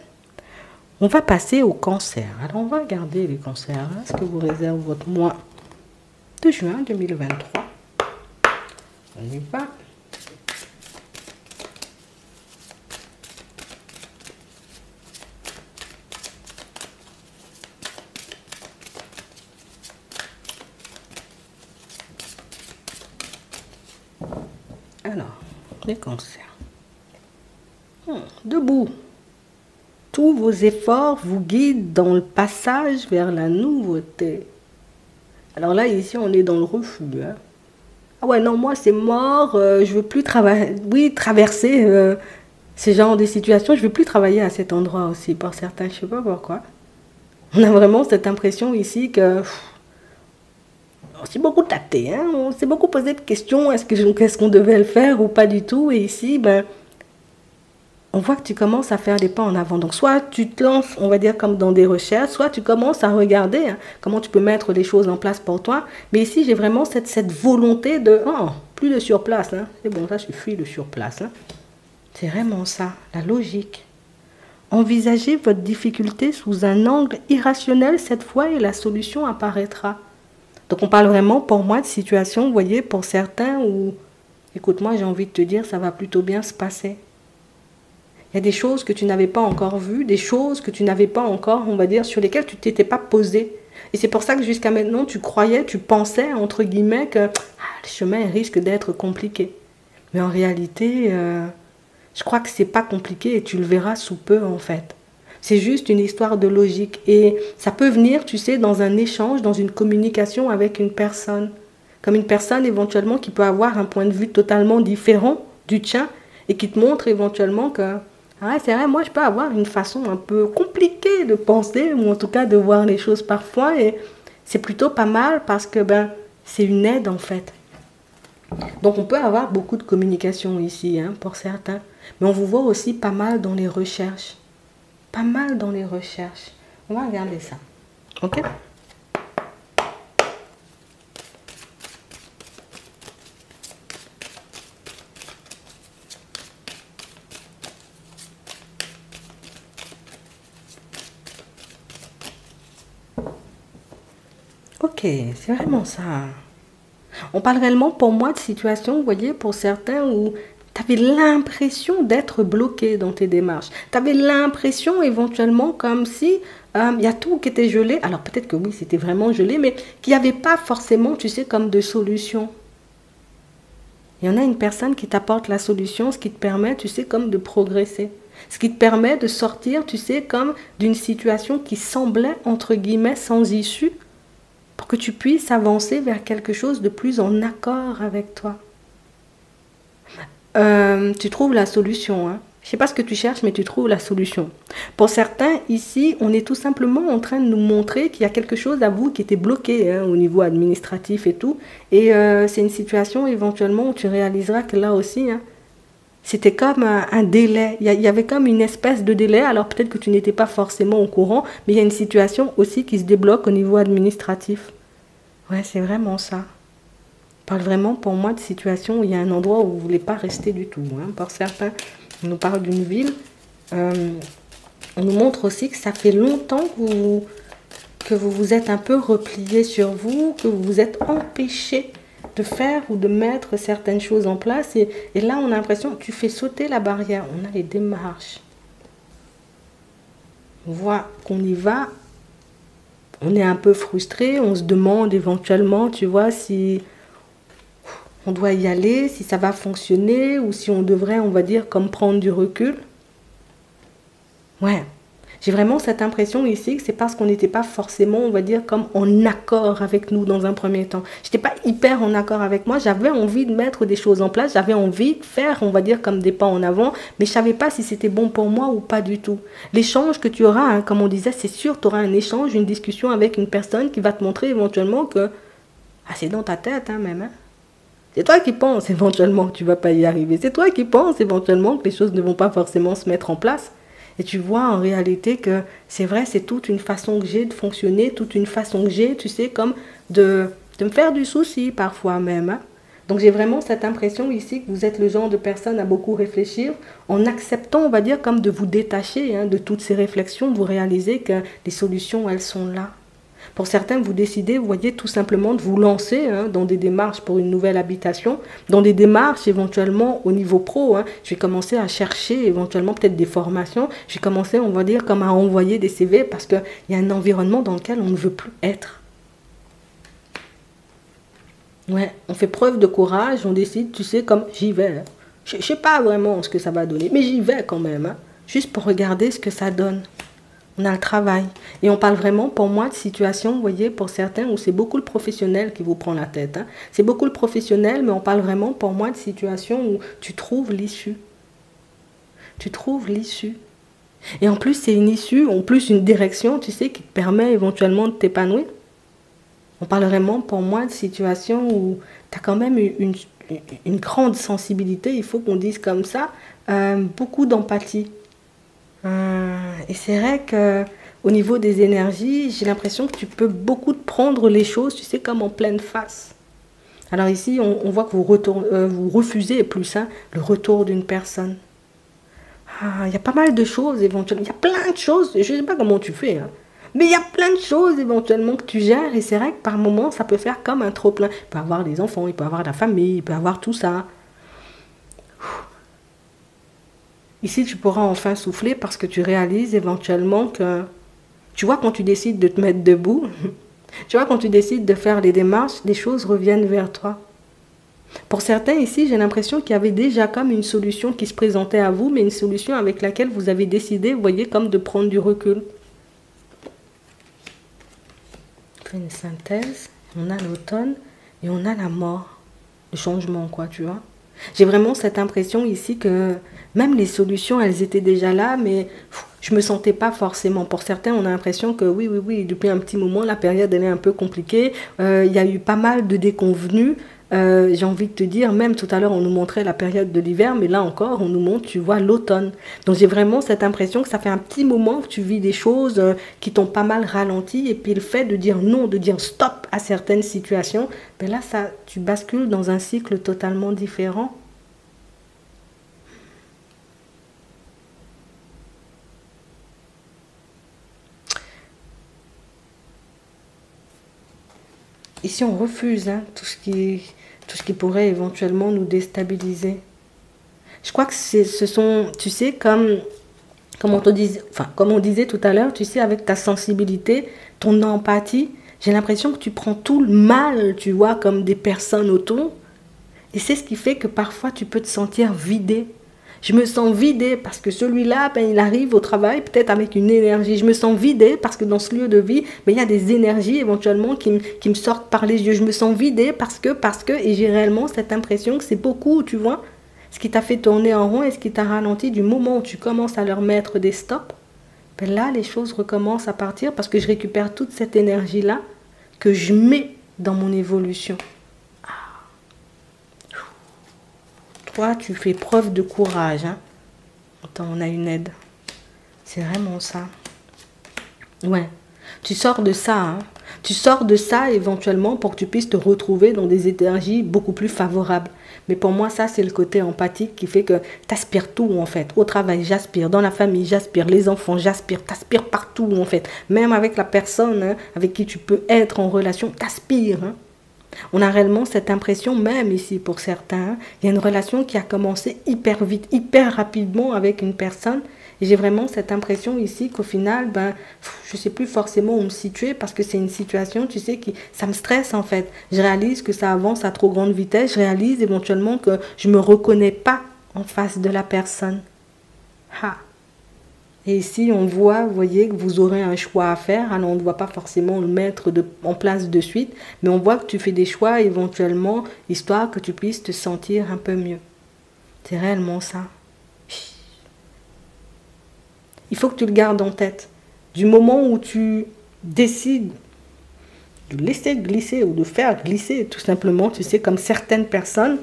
On va passer au cancer. Alors on va regarder les cancers. Est-ce que vous réservez votre mois de juin 2023? On y va. Alors, les cancers. Debout. Tous vos efforts vous guident dans le passage vers la nouveauté. Alors là, ici, on est dans le refus. Hein. Ah ouais, non, moi, c'est mort. Je veux plus traverser Ce genre de situation, je ne veux plus travailler à cet endroit aussi, pour certains, je ne sais pas pourquoi. On a vraiment cette impression ici que on s'est beaucoup tâté, hein? On s'est beaucoup posé de questions, est-ce qu'on devait le faire ou pas du tout. Et ici, ben, on voit que tu commences à faire des pas en avant. Donc, soit tu te lances, on va dire, comme dans des recherches, soit tu commences à regarder comment tu peux mettre les choses en place pour toi. Mais ici, j'ai vraiment cette volonté de, oh, plus de surplace. Hein. C'est bon, ça suffit le surplace. Hein. C'est vraiment ça, la logique. Envisagez votre difficulté sous un angle irrationnel cette fois et la solution apparaîtra. Donc, on parle vraiment, pour moi, de situation, vous voyez, pour certains où, écoute, moi, j'ai envie de te dire, ça va plutôt bien se passer. Il y a des choses que tu n'avais pas encore vues, des choses que tu n'avais pas encore, on va dire, sur lesquelles tu ne t'étais pas posé. Et c'est pour ça que jusqu'à maintenant, tu croyais, tu pensais, entre guillemets, que le chemin risque d'être compliqué. Mais en réalité, je crois que c'est pas compliqué et tu le verras sous peu, en fait. C'est juste une histoire de logique. Et ça peut venir, tu sais, dans un échange, dans une communication avec une personne. Comme une personne, éventuellement, qui peut avoir un point de vue totalement différent du tien et qui te montre éventuellement que ah, c'est vrai, moi je peux avoir une façon un peu compliquée de penser ou en tout cas de voir les choses parfois et c'est plutôt pas mal parce que ben, c'est une aide en fait. Donc on peut avoir beaucoup de communication ici hein, pour certains, mais on vous voit aussi pas mal dans les recherches. Pas mal dans les recherches. On va regarder ça. Ok ? Ok, c'est vraiment ça. On parle réellement pour moi de situations, vous voyez, pour certains où tu avais l'impression d'être bloqué dans tes démarches. Tu avais l'impression éventuellement comme si il y a tout qui était gelé. Alors peut-être que oui, c'était vraiment gelé, mais qu'il n'y avait pas forcément, tu sais, comme de solution. Il y en a une personne qui t'apporte la solution, ce qui te permet, tu sais, comme de progresser. Ce qui te permet de sortir, tu sais, comme d'une situation qui semblait, entre guillemets, sans issue, pour que tu puisses avancer vers quelque chose de plus en accord avec toi. Tu trouves la solution. Hein. Je ne sais pas ce que tu cherches, mais tu trouves la solution. Pour certains, ici, on est tout simplement en train de nous montrer qu'il y a quelque chose à vous qui était bloqué hein, au niveau administratif et tout. Et c'est une situation éventuellement où tu réaliseras que là aussi, hein, c'était comme un délai. Il y avait comme une espèce de délai. Alors peut-être que tu n'étais pas forcément au courant, mais il y a une situation aussi qui se débloque au niveau administratif. Ouais, c'est vraiment ça. On parle vraiment pour moi de situation où il y a un endroit où vous ne voulez pas rester du tout. Hein. Pour certains, on nous parle d'une ville. On nous montre aussi que ça fait longtemps que vous vous êtes un peu replié sur vous, que vous vous êtes empêché de faire ou de mettre certaines choses en place. Et là, on a l'impression que tu fais sauter la barrière. On a les démarches. On voit qu'on y va. On est un peu frustré. On se demande éventuellement, tu vois, si on doit y aller, si ça va fonctionner ou si on devrait, on va dire, comme prendre du recul. Ouais. J'ai vraiment cette impression ici que c'est parce qu'on n'était pas forcément, on va dire, comme en accord avec nous dans un premier temps. Je n'étais pas hyper en accord avec moi. J'avais envie de mettre des choses en place. J'avais envie de faire, on va dire, comme des pas en avant. Mais je ne savais pas si c'était bon pour moi ou pas du tout. L'échange que tu auras, hein, comme on disait, c'est sûr, tu auras un échange, une discussion avec une personne qui va te montrer éventuellement que c'est dans ta tête hein, même. Hein. C'est toi qui penses éventuellement que tu ne vas pas y arriver. C'est toi qui penses éventuellement que les choses ne vont pas forcément se mettre en place. Et tu vois en réalité que c'est vrai, c'est toute une façon que j'ai de fonctionner, toute une façon que j'ai, tu sais, comme de me faire du souci parfois même. Hein. Donc j'ai vraiment cette impression ici que vous êtes le genre de personne à beaucoup réfléchir, en acceptant, on va dire, comme de vous détacher hein, de toutes ces réflexions, vous réalisez que les solutions, elles sont là. Pour certains, vous décidez, vous voyez, tout simplement de vous lancer hein, dans des démarches pour une nouvelle habitation, dans des démarches éventuellement au niveau pro. Hein. Je vais commencer à chercher éventuellement peut-être des formations. Je vais commencer, on va dire, comme à envoyer des CV parce qu'il y a un environnement dans lequel on ne veut plus être. Ouais, on fait preuve de courage, on décide, tu sais, comme j'y vais. Hein. Je ne sais pas vraiment ce que ça va donner, mais j'y vais quand même, hein, juste pour regarder ce que ça donne. On a le travail. Et on parle vraiment, pour moi, de situation, vous voyez, pour certains, où c'est beaucoup le professionnel qui vous prend la tête. Hein. C'est beaucoup le professionnel, mais on parle vraiment, pour moi, de situation où tu trouves l'issue. Tu trouves l'issue. Et en plus, c'est une issue, en plus une direction, tu sais, qui te permet éventuellement de t'épanouir. On parle vraiment pour moi de situations où tu as quand même une grande sensibilité, il faut qu'on dise comme ça, beaucoup d'empathie. Et c'est vrai que au niveau des énergies, j'ai l'impression que tu peux beaucoup te prendre les choses, tu sais, comme en pleine face. Alors ici, on voit que vous refusez plus hein, le retour d'une personne. Il y a pas mal de choses éventuellement. Il y a plein de choses, je ne sais pas comment tu fais, hein, mais il y a plein de choses éventuellement que tu gères et c'est vrai que par moments, ça peut faire comme un trop-plein. Il peut avoir des enfants, il peut avoir la famille, il peut avoir tout ça. Ici, tu pourras enfin souffler parce que tu réalises éventuellement que, tu vois, quand tu décides de te mettre debout, tu vois, quand tu décides de faire les démarches, les choses reviennent vers toi. Pour certains ici, j'ai l'impression qu'il y avait déjà comme une solution qui se présentait à vous, mais une solution avec laquelle vous avez décidé, vous voyez, comme de prendre du recul. On fait une synthèse, on a l'automne et on a la mort, le changement, quoi, tu vois. J'ai vraiment cette impression ici que même les solutions, elles étaient déjà là, mais je me sentais pas forcément. Pour certains, on a l'impression que oui, depuis un petit moment, la période, elle est un peu compliquée. Il y a eu pas mal de déconvenues. J'ai envie de te dire, même tout à l'heure, on nous montrait la période de l'hiver, mais là encore, on nous montre, tu vois, l'automne. Donc j'ai vraiment cette impression que ça fait un petit moment que tu vis des choses qui t'ont pas mal ralenti, et puis le fait de dire non, de dire stop à certaines situations, ben là, ça, tu bascules dans un cycle totalement différent. Ici, on refuse hein, tout ce qui pourrait éventuellement nous déstabiliser. Je crois que ce sont, tu sais, comme on te disait, enfin, comme on disait tout à l'heure, tu sais, avec ta sensibilité, ton empathie, j'ai l'impression que tu prends tout le mal, tu vois, comme des personnes autour. Et c'est ce qui fait que parfois tu peux te sentir vidé. Je me sens vidé parce que celui-là, ben, il arrive au travail peut-être avec une énergie. Je me sens vidé parce que dans ce lieu de vie, ben, il y a des énergies éventuellement qui me sortent par les yeux. Je me sens vidé parce que, et j'ai réellement cette impression que c'est beaucoup, tu vois. Ce qui t'a fait tourner en rond et ce qui t'a ralenti du moment où tu commences à leur mettre des stops, ben là, les choses recommencent à partir parce que je récupère toute cette énergie-là que je mets dans mon évolution. Toi, tu fais preuve de courage. Hein. Attends, on a une aide. C'est vraiment ça. Ouais. Tu sors de ça. Hein. Tu sors de ça éventuellement pour que tu puisses te retrouver dans des énergies beaucoup plus favorables. Mais pour moi, ça, c'est le côté empathique qui fait que tu aspires tout, en fait. Au travail, j'aspire. Dans la famille, j'aspire. Les enfants, j'aspire. Tu aspires partout, en fait. Même avec la personne hein, avec qui tu peux être en relation, tu aspires. Hein. On a réellement cette impression, même ici pour certains, il y a une relation qui a commencé hyper vite, hyper rapidement avec une personne. Et j'ai vraiment cette impression ici qu'au final, ben, je ne sais plus forcément où me situer parce que c'est une situation, tu sais, ça me stresse en fait. Je réalise que ça avance à trop grande vitesse. Je réalise éventuellement que je ne me reconnais pas en face de la personne. Ha! Et ici, on voit, vous voyez, que vous aurez un choix à faire. Alors, on ne doit pas forcément le mettre en place de suite, mais on voit que tu fais des choix éventuellement, histoire que tu puisses te sentir un peu mieux. C'est réellement ça. Il faut que tu le gardes en tête. Du moment où tu décides de laisser glisser ou de faire glisser, tout simplement, tu sais, comme certaines personnes,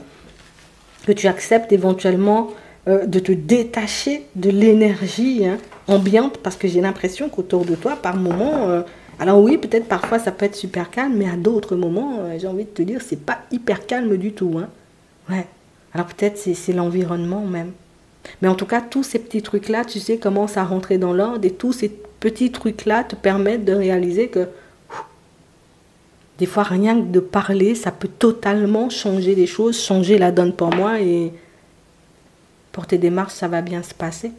que tu acceptes éventuellement de te détacher de l'énergie hein, ambiante, parce que j'ai l'impression qu'autour de toi, par moments, alors oui, peut-être parfois ça peut être super calme, mais à d'autres moments, j'ai envie de te dire, c'est pas hyper calme du tout. Hein. Ouais. Alors peut-être c'est l'environnement même. Mais en tout cas, tous ces petits trucs-là, tu sais, commencent à rentrer dans l'ordre et tous ces petits trucs-là te permettent de réaliser que des fois, rien que de parler, ça peut totalement changer les choses, changer la donne pour moi et pour tes démarches, ça va bien se passer.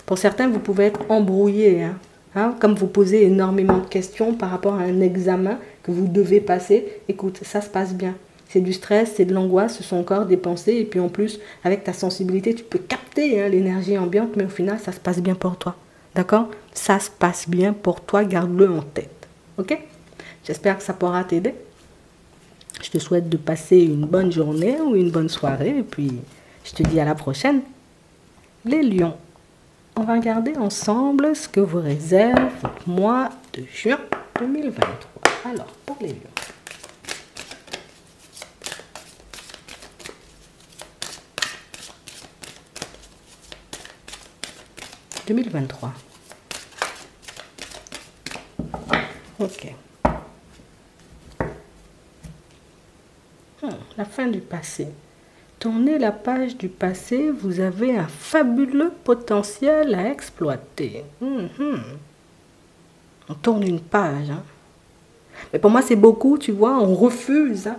Pour certains, vous pouvez être embrouillés, hein, comme vous posez énormément de questions par rapport à un examen que vous devez passer. Écoute, ça se passe bien. C'est du stress, c'est de l'angoisse, ce sont encore des pensées. Et puis en plus, avec ta sensibilité, tu peux capter hein, l'énergie ambiante, mais au final, ça se passe bien pour toi. D'accord? Ça se passe bien pour toi, garde-le en tête. Ok? J'espère que ça pourra t'aider. Je te souhaite de passer une bonne journée ou une bonne soirée. Et puis, je te dis à la prochaine. Les lions, on va regarder ensemble ce que vous réserve votre mois de juin 2023. Alors, pour les lions. « 2023. Ok. La fin du passé. Tournez la page du passé, vous avez un fabuleux potentiel à exploiter. On tourne une page. Hein. Mais pour moi, c'est beaucoup, tu vois, on refuse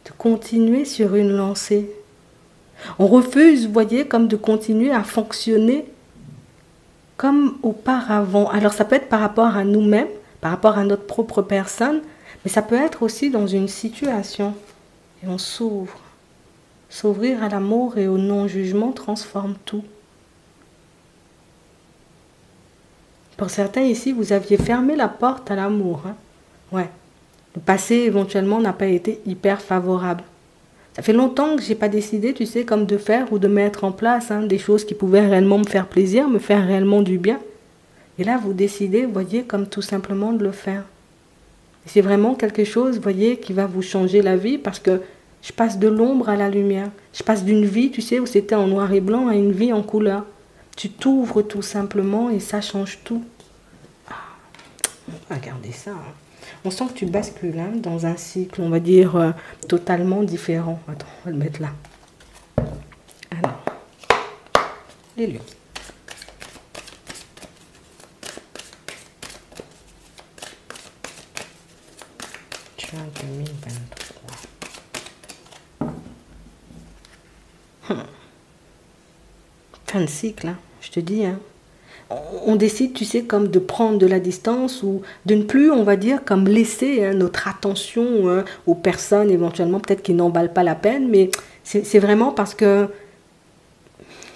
de continuer sur une lancée. On refuse, vous voyez, comme de continuer à fonctionner comme auparavant. Alors, ça peut être par rapport à nous-mêmes, par rapport à notre propre personne, mais ça peut être aussi dans une situation. Et on s'ouvre. S'ouvrir à l'amour et au non-jugement transforme tout. Pour certains ici, vous aviez fermé la porte à l'amour. Hein? Ouais. Le passé, éventuellement, n'a pas été hyper favorable. Ça fait longtemps que je n'ai pas décidé, tu sais, comme de faire ou de mettre en place des choses qui pouvaient réellement me faire plaisir, me faire réellement du bien. Et là, vous décidez, vous voyez, comme tout simplement de le faire. C'est vraiment quelque chose, vous voyez, qui va vous changer la vie parce que je passe de l'ombre à la lumière. Je passe d'une vie, tu sais, où c'était en noir et blanc à une vie en couleur. Tu t'ouvres tout simplement et ça change tout. Regardez ça. Hein. On sent que tu bascules dans un cycle, on va dire, totalement différent. Attends, on va le mettre là. Alors, les lions. Juin 2023. Fin de cycle, hein, je te dis, hein. On décide, tu sais, comme de prendre de la distance ou de ne plus, on va dire, comme laisser notre attention aux personnes éventuellement, peut-être qui n'en valent pas la peine, mais c'est vraiment parce que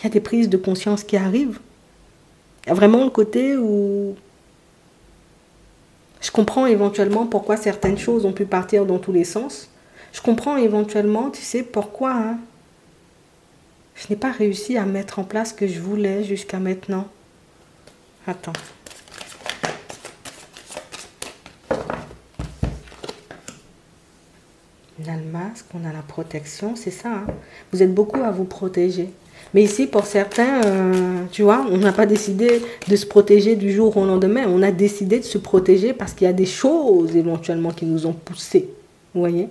il y a des prises de conscience qui arrivent. Il y a vraiment le côté où je comprends éventuellement pourquoi certaines choses ont pu partir dans tous les sens. Je comprends éventuellement, tu sais, pourquoi je n'ai pas réussi à mettre en place ce que je voulais jusqu'à maintenant. Attends. On a le masque, on a la protection, c'est ça. Hein. Vous êtes beaucoup à vous protéger. Mais ici, pour certains, tu vois, on n'a pas décidé de se protéger du jour au lendemain. On a décidé de se protéger parce qu'il y a des choses éventuellement qui nous ont poussés. Vous voyez?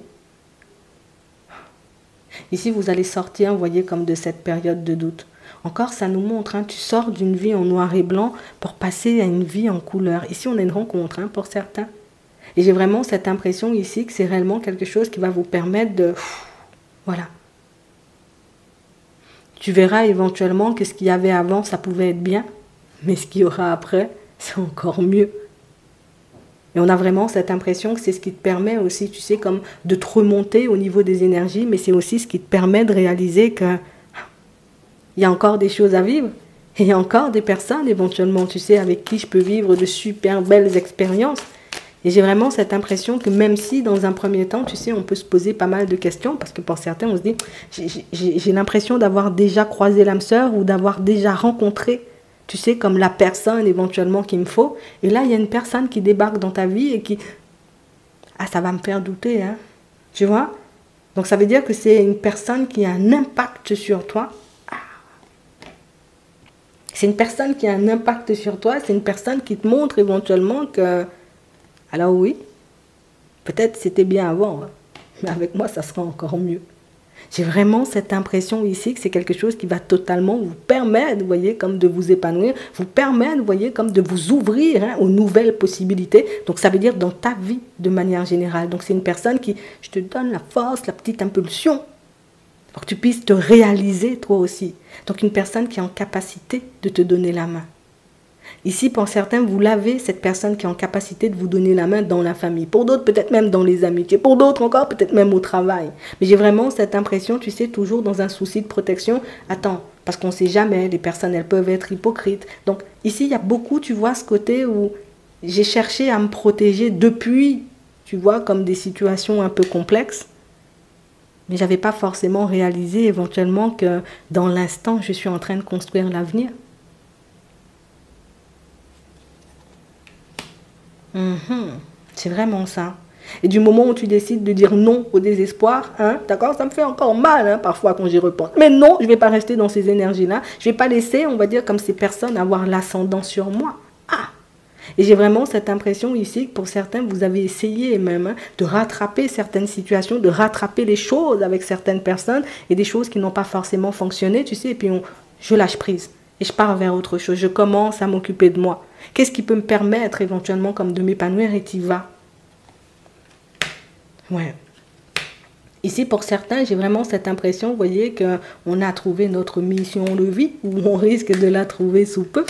Ici, vous allez sortir, vous voyez, comme de cette période de doute. Encore, ça nous montre, tu sors d'une vie en noir et blanc pour passer à une vie en couleur. Ici, on a une rencontre pour certains. Et j'ai vraiment cette impression ici que c'est réellement quelque chose qui va vous permettre de... Voilà. Tu verras éventuellement que ce qu'il y avait avant, ça pouvait être bien. Mais ce qu'il y aura après, c'est encore mieux. Et on a vraiment cette impression que c'est ce qui te permet aussi, tu sais, comme de te remonter au niveau des énergies, mais c'est aussi ce qui te permet de réaliser que il y a encore des choses à vivre. Et il y a encore des personnes, éventuellement, tu sais, avec qui je peux vivre de super belles expériences. Et j'ai vraiment cette impression que même si, dans un premier temps, tu sais, on peut se poser pas mal de questions, parce que pour certains, on se dit, j'ai l'impression d'avoir déjà croisé l'âme sœur ou d'avoir déjà rencontré, tu sais, comme la personne éventuellement qu'il me faut. Et là, il y a une personne qui débarque dans ta vie et qui... Ah, ça va me faire douter, hein. Tu vois? Donc, ça veut dire que c'est une personne qui a un impact sur toi. C'est une personne qui a un impact sur toi, c'est une personne qui te montre éventuellement que, alors oui, peut-être c'était bien avant, mais avec moi, ça sera encore mieux. J'ai vraiment cette impression ici que c'est quelque chose qui va totalement vous permettre, vous voyez, comme de vous épanouir, vous permettre, vous voyez, comme de vous ouvrir aux nouvelles possibilités. Donc, ça veut dire dans ta vie de manière générale. Donc, c'est une personne qui, je te donne la force, la petite impulsion, pour que tu puisses te réaliser toi aussi. Donc une personne qui est en capacité de te donner la main. Ici, pour certains, vous l'avez, cette personne qui est en capacité de vous donner la main dans la famille. Pour d'autres, peut-être même dans les amitiés. Pour d'autres encore, peut-être même au travail. Mais j'ai vraiment cette impression, tu sais, toujours dans un souci de protection. Attends, parce qu'on ne sait jamais, les personnes, elles peuvent être hypocrites. Donc ici, il y a beaucoup, tu vois, ce côté où j'ai cherché à me protéger depuis, tu vois, comme des situations un peu complexes. Mais je n'avais pas forcément réalisé éventuellement que dans l'instant, je suis en train de construire l'avenir. C'est vraiment ça. Et du moment où tu décides de dire non au désespoir, hein, d'accord, ça me fait encore mal hein, parfois quand j'y repense. Mais non, je ne vais pas rester dans ces énergies-là. Je ne vais pas laisser, on va dire, comme ces personnes avoir l'ascendant sur moi. Ah! Et j'ai vraiment cette impression ici que pour certains, vous avez essayé même hein, de rattraper certaines situations, de rattraper les choses avec certaines personnes et des choses qui n'ont pas forcément fonctionné, tu sais, et puis je lâche prise et je pars vers autre chose. Je commence à m'occuper de moi. Qu'est-ce qui peut me permettre éventuellement comme de m'épanouir et t'y vas? Ouais. Ici, pour certains, j'ai vraiment cette impression, vous voyez, qu'on a trouvé notre mission de vie, ou on risque de la trouver sous peu.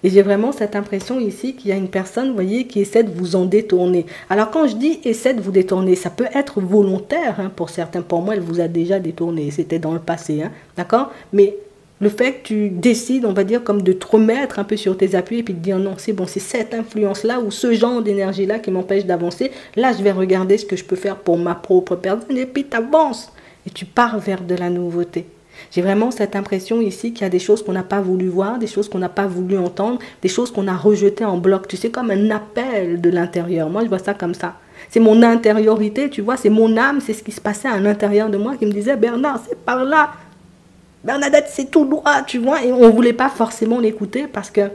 Et j'ai vraiment cette impression ici qu'il y a une personne, vous voyez, qui essaie de vous en détourner. Alors quand je dis essaie de vous détourner, ça peut être volontaire hein, pour certains. Pour moi, elle vous a déjà détourné. C'était dans le passé, hein, d'accord? Mais le fait que tu décides, on va dire, comme de te remettre un peu sur tes appuis et puis de dire non, c'est bon, c'est cette influence-là ou ce genre d'énergie-là qui m'empêche d'avancer. Là, je vais regarder ce que je peux faire pour ma propre personne et puis tu avances. Et tu pars vers de la nouveauté. J'ai vraiment cette impression ici qu'il y a des choses qu'on n'a pas voulu voir, des choses qu'on n'a pas voulu entendre, des choses qu'on a rejetées en bloc. Tu sais, comme un appel de l'intérieur. Moi, je vois ça comme ça. C'est mon intériorité, tu vois, c'est mon âme, c'est ce qui se passait à l'intérieur de moi qui me disait, Bernard, c'est par là. Bernadette, c'est tout droit, tu vois. Et on ne voulait pas forcément l'écouter parce que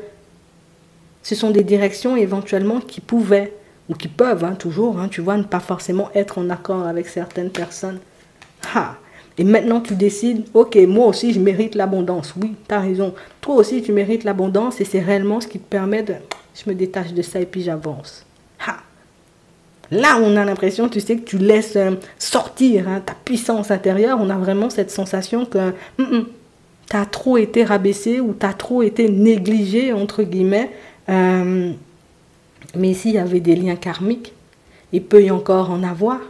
ce sont des directions éventuellement qui pouvaient, ou qui peuvent, hein, toujours, hein, tu vois, ne pas forcément être en accord avec certaines personnes. Ah. Et maintenant, tu décides, ok, moi aussi, je mérite l'abondance. Oui, tu as raison. Toi aussi, tu mérites l'abondance et c'est réellement ce qui te permet de... Je me détache de ça et puis j'avance. Ah. Là, on a l'impression, tu sais, que tu laisses sortir hein, ta puissance intérieure. On a vraiment cette sensation que tu as trop été rabaissé ou tu as trop été négligé, entre guillemets. Mais ici, il y avait des liens karmiques. Il peut y encore en avoir.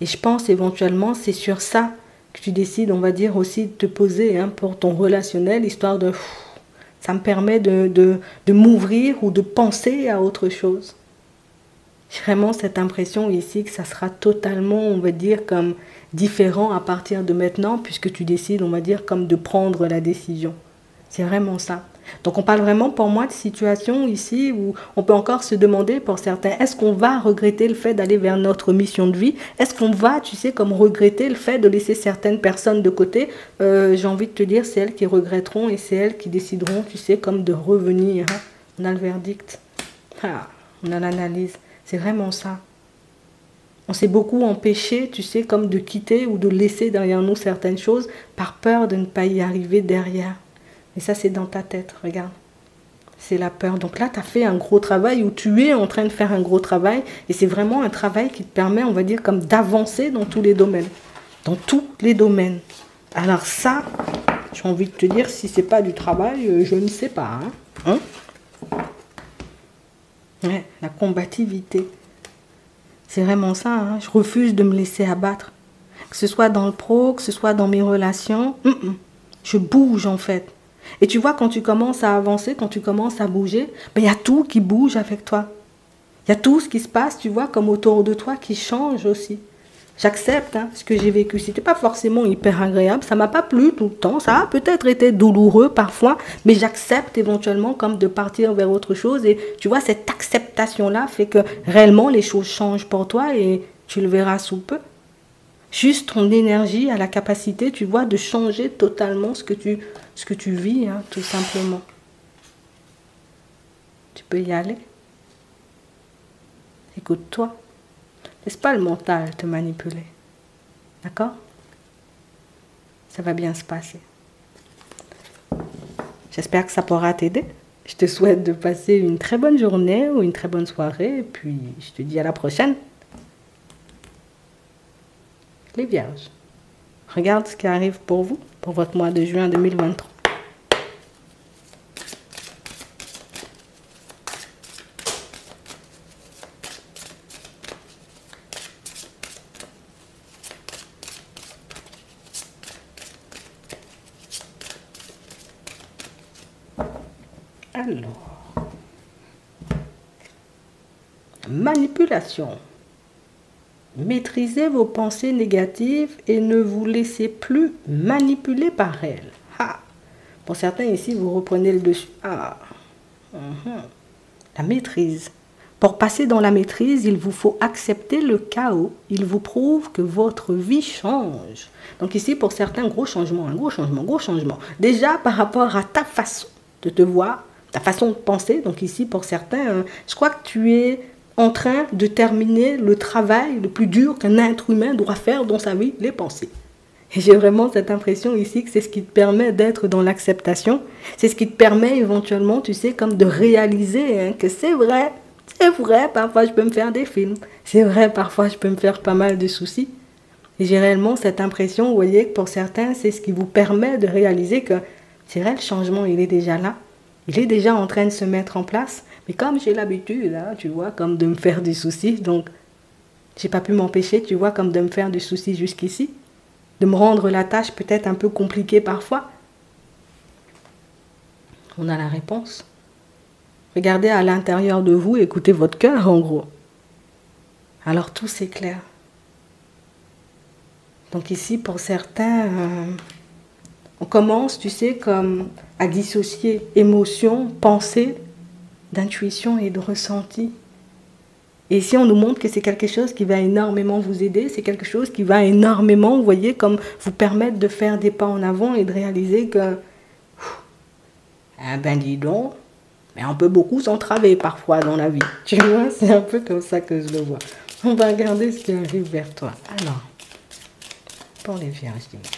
Et je pense éventuellement, c'est sur ça que tu décides, on va dire, aussi de te poser hein, pour ton relationnel, histoire de... Ça me permet de m'ouvrir ou de penser à autre chose. J'ai vraiment cette impression ici que ça sera totalement, on va dire, comme différent à partir de maintenant, puisque tu décides, on va dire, comme de prendre la décision. C'est vraiment ça. Donc on parle vraiment pour moi de situations ici où on peut encore se demander pour certains, est-ce qu'on va regretter le fait d'aller vers notre mission de vie? Est-ce qu'on va, tu sais, comme regretter le fait de laisser certaines personnes de côté? J'ai envie de te dire, c'est elles qui regretteront et c'est elles qui décideront, tu sais, comme de revenir. Hein. On a le verdict. Ah, on a l'analyse. C'est vraiment ça. On s'est beaucoup empêché, tu sais, comme de quitter ou de laisser derrière nous certaines choses par peur de ne pas y arriver derrière. Et ça, c'est dans ta tête, regarde. C'est la peur. Donc là, tu as fait un gros travail ou tu es en train de faire un gros travail. Et c'est vraiment un travail qui te permet, on va dire, comme d'avancer dans tous les domaines. Dans tous les domaines. Alors ça, j'ai envie de te dire, si c'est pas du travail, je ne sais pas. Hein? Ouais, la combativité. C'est vraiment ça. Hein? Je refuse de me laisser abattre. Que ce soit dans le pro, que ce soit dans mes relations. Je bouge en fait. Et tu vois, quand tu commences à avancer, quand tu commences à bouger, ben, y a tout qui bouge avec toi. Il y a tout ce qui se passe, tu vois, comme autour de toi qui change aussi. J'accepte hein, ce que j'ai vécu. C'était pas forcément hyper agréable. Ça m'a pas plu tout le temps. Ça a peut-être été douloureux parfois. Mais j'accepte éventuellement comme de partir vers autre chose. Et tu vois, cette acceptation-là fait que réellement les choses changent pour toi. Et tu le verras sous peu. Juste ton énergie a la capacité, tu vois, de changer totalement ce que tu vis, hein, tout simplement. Tu peux y aller. Écoute-toi. Laisse pas le mental te manipuler. D'accord? Ça va bien se passer. J'espère que ça pourra t'aider. Je te souhaite de passer une très bonne journée ou une très bonne soirée. Et puis, je te dis à la prochaine. Les Vierges, regarde ce qui arrive pour vous, pour votre mois de juin 2023. Alors, manipulation. Maîtrisez vos pensées négatives et ne vous laissez plus manipuler par elles. Ah. Pour certains ici, vous reprenez le dessus. Ah. La maîtrise. Pour passer dans la maîtrise, il vous faut accepter le chaos. Il vous prouve que votre vie change. Donc ici, pour certains, gros changement, gros changement, gros changement. Déjà, par rapport à ta façon de te voir, ta façon de penser. Donc ici, pour certains, je crois que tu es en train de terminer le travail le plus dur qu'un être humain doit faire dans sa vie, les pensées. Et j'ai vraiment cette impression ici que c'est ce qui te permet d'être dans l'acceptation. C'est ce qui te permet éventuellement, tu sais, comme de réaliser que c'est vrai, parfois je peux me faire des films. C'est vrai, parfois je peux me faire pas mal de soucis. Et j'ai réellement cette impression, vous voyez, que pour certains, c'est ce qui vous permet de réaliser que c'est vrai, le changement, il est déjà là. Il est déjà en train de se mettre en place. Mais comme j'ai l'habitude, hein, tu vois, comme de me faire du souci, donc j'ai pas pu m'empêcher, tu vois, comme de me faire du souci jusqu'ici, de me rendre la tâche peut-être un peu compliquée parfois. On a la réponse. Regardez à l'intérieur de vous, écoutez votre cœur en gros. Alors tout s'éclaire. Donc ici, pour certains, on commence, tu sais, comme à dissocier émotion, pensée, d'intuition et de ressenti. Et ici, on nous montre que c'est quelque chose qui va énormément vous aider, c'est quelque chose qui va énormément, vous voyez, comme vous permettre de faire des pas en avant et de réaliser que, ah ben dis donc, mais on peut beaucoup s'entraver parfois dans la vie. Tu vois, c'est un peu comme ça que je le vois. On va regarder ce qui arrive vers toi. Alors, pour les vierges, dis-moi.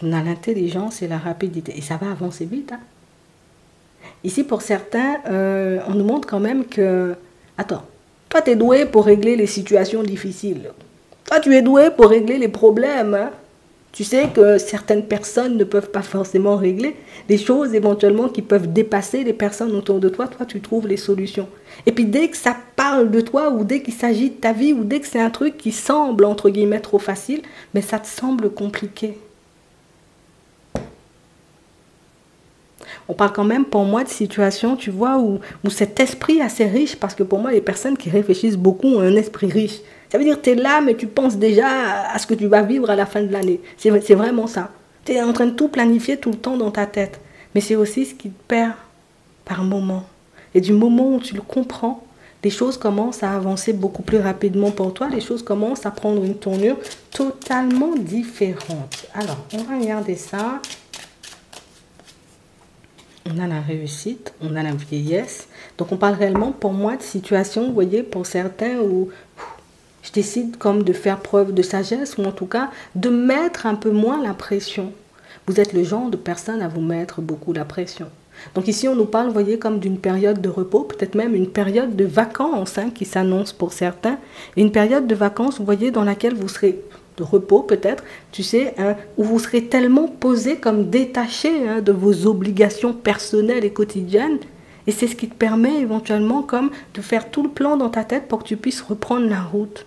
On a l'intelligence et la rapidité. Et ça va avancer vite. Hein. Ici, pour certains, on nous montre quand même que... Attends, toi, tu es doué pour régler les situations difficiles. Toi, tu es doué pour régler les problèmes. Hein. Tu sais que certaines personnes ne peuvent pas forcément régler des choses éventuellement qui peuvent dépasser les personnes autour de toi. Toi, tu trouves les solutions. Et puis, dès que ça parle de toi ou dès qu'il s'agit de ta vie ou dès que c'est un truc qui semble, entre guillemets, trop facile, mais ça te semble compliqué. On parle quand même pour moi de situations, tu vois, où cet esprit assez riche, parce que pour moi, les personnes qui réfléchissent beaucoup ont un esprit riche. Ça veut dire que tu es là, mais tu penses déjà à ce que tu vas vivre à la fin de l'année. C'est vraiment ça. Tu es en train de tout planifier tout le temps dans ta tête. Mais c'est aussi ce qui te perd par moment. Et du moment où tu le comprends, les choses commencent à avancer beaucoup plus rapidement pour toi. Les choses commencent à prendre une tournure totalement différente. Alors, on va regarder ça. On a la réussite, on a la vieillesse. Donc on parle réellement pour moi de situations, vous voyez, pour certains où je décide comme de faire preuve de sagesse ou en tout cas de mettre un peu moins la pression. Vous êtes le genre de personne à vous mettre beaucoup la pression. Donc ici on nous parle, vous voyez, comme d'une période de repos, peut-être même une période de vacances qui s'annonce pour certains. Et une période de vacances, vous voyez, dans laquelle vous serez... de repos peut-être, tu sais, où vous serez tellement posé comme détaché de vos obligations personnelles et quotidiennes. Et c'est ce qui te permet éventuellement comme de faire tout le plan dans ta tête pour que tu puisses reprendre la route.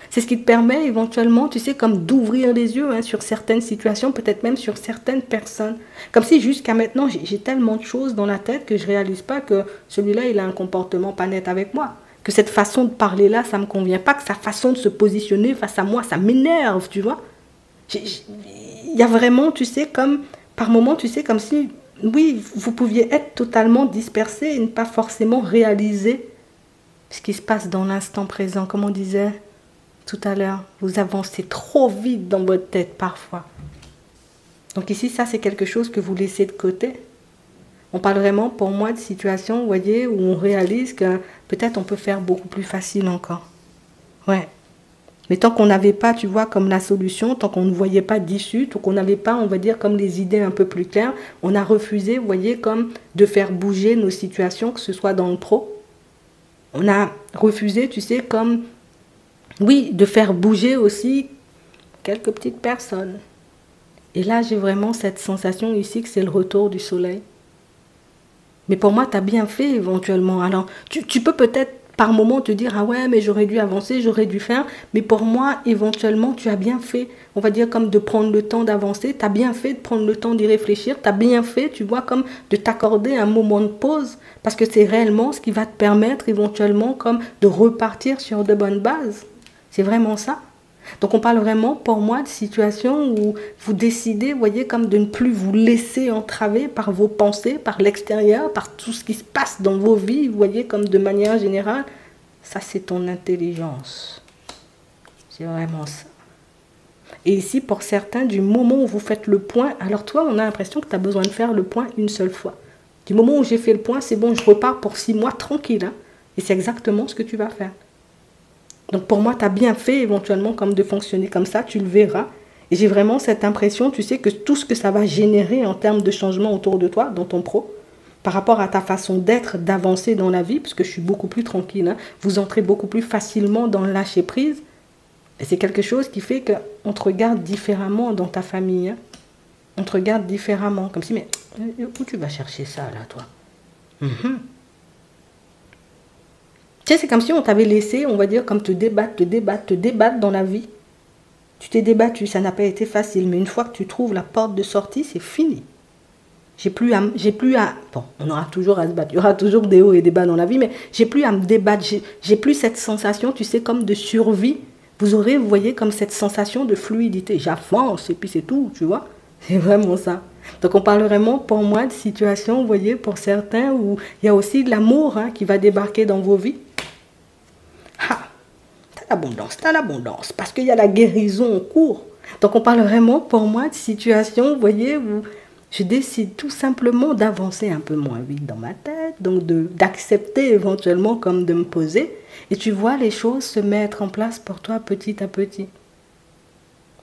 C'est ce qui te permet éventuellement, tu sais, comme d'ouvrir les yeux sur certaines situations, peut-être même sur certaines personnes. Comme si jusqu'à maintenant, j'ai tellement de choses dans la tête que je ne réalise pas que celui-là, il a un comportement pas net avec moi. Que cette façon de parler là, ça ne me convient pas, que sa façon de se positionner face à moi, ça m'énerve, tu vois. Il y a vraiment, tu sais, comme, par moments, tu sais, comme si, oui, vous pouviez être totalement dispersé et ne pas forcément réaliser ce qui se passe dans l'instant présent. Comme on disait tout à l'heure, vous avancez trop vite dans votre tête parfois. Donc ici, ça, c'est quelque chose que vous laissez de côté. On parle vraiment, pour moi, de situations, vous voyez, où on réalise que peut-être on peut faire beaucoup plus facile encore. Ouais. Mais tant qu'on n'avait pas, tu vois, comme la solution, tant qu'on ne voyait pas d'issue, tant qu'on n'avait pas, on va dire, comme les idées un peu plus claires, on a refusé, vous voyez, comme de faire bouger nos situations, que ce soit dans le pro. On a refusé, tu sais, comme, oui, de faire bouger aussi quelques petites personnes. Et là, j'ai vraiment cette sensation ici que c'est le retour du soleil. Mais pour moi, tu as bien fait éventuellement. Alors, tu peux peut-être par moment te dire, ah ouais, mais j'aurais dû avancer, j'aurais dû faire. Mais pour moi, éventuellement, tu as bien fait, on va dire comme de prendre le temps d'avancer, tu as bien fait de prendre le temps d'y réfléchir, tu as bien fait, tu vois, comme de t'accorder un moment de pause, parce que c'est réellement ce qui va te permettre éventuellement comme de repartir sur de bonnes bases. C'est vraiment ça. Donc on parle vraiment pour moi de situations où vous décidez, vous voyez, comme de ne plus vous laisser entraver par vos pensées, par l'extérieur, par tout ce qui se passe dans vos vies, vous voyez, comme de manière générale. Ça, c'est ton intelligence. C'est vraiment ça. Et ici, pour certains, du moment où vous faites le point, alors toi, on a l'impression que tu as besoin de faire le point une seule fois. Du moment où j'ai fait le point, c'est bon, je repars pour 6 mois tranquille. Hein, et c'est exactement ce que tu vas faire. Donc pour moi, tu as bien fait éventuellement comme de fonctionner comme ça, tu le verras. Et j'ai vraiment cette impression, tu sais, que tout ce que ça va générer en termes de changement autour de toi, dans ton pro, par rapport à ta façon d'être, d'avancer dans la vie, parce que je suis beaucoup plus tranquille, hein, vous entrez beaucoup plus facilement dans le lâcher-prise. Et c'est quelque chose qui fait qu'on te regarde différemment dans ta famille. Hein. On te regarde différemment, comme si, mais où tu vas chercher ça là, toi? Tu sais, c'est comme si on t'avait laissé, on va dire, comme te débattre dans la vie. Tu t'es débattu, ça n'a pas été facile, mais une fois que tu trouves la porte de sortie, c'est fini. J'ai plus à... Bon, on aura toujours à se battre, il y aura toujours des hauts et des bas dans la vie, mais j'ai plus à me débattre, j'ai plus cette sensation, tu sais, comme de survie. Vous aurez, vous voyez, comme cette sensation de fluidité. J'avance et puis c'est tout, tu vois. C'est vraiment ça. Donc on parle vraiment pour moi de situations, vous voyez, pour certains, où il y a aussi de l'amour hein, qui va débarquer dans vos vies. Ah, t'as l'abondance, parce qu'il y a la guérison en cours. Donc on parle vraiment pour moi de situations, vous voyez, où je décide tout simplement d'avancer un peu moins vite dans ma tête, donc d'accepter éventuellement comme de me poser, et tu vois les choses se mettre en place pour toi petit à petit.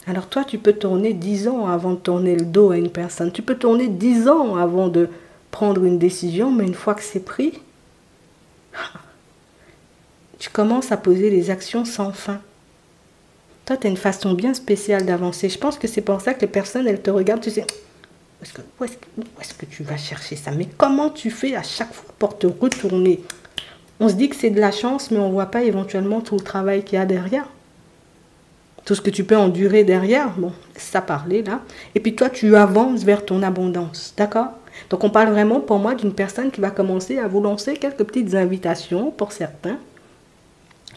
Alors toi, tu peux tourner 10 ans avant de tourner le dos à une personne, tu peux tourner 10 ans avant de prendre une décision, mais une fois que c'est pris, tu commences à poser des actions sans fin. Toi, tu as une façon bien spéciale d'avancer. Je pense que c'est pour ça que les personnes, elles te regardent, tu sais, où est-ce que tu vas chercher ça? Mais comment tu fais à chaque fois pour te retourner? On se dit que c'est de la chance, mais on ne voit pas éventuellement tout le travail qu'il y a derrière. Tout ce que tu peux endurer derrière, bon, ça parler là. Et puis toi, tu avances vers ton abondance, d'accord? Donc on parle vraiment pour moi d'une personne qui va commencer à vous lancer quelques petites invitations pour certains.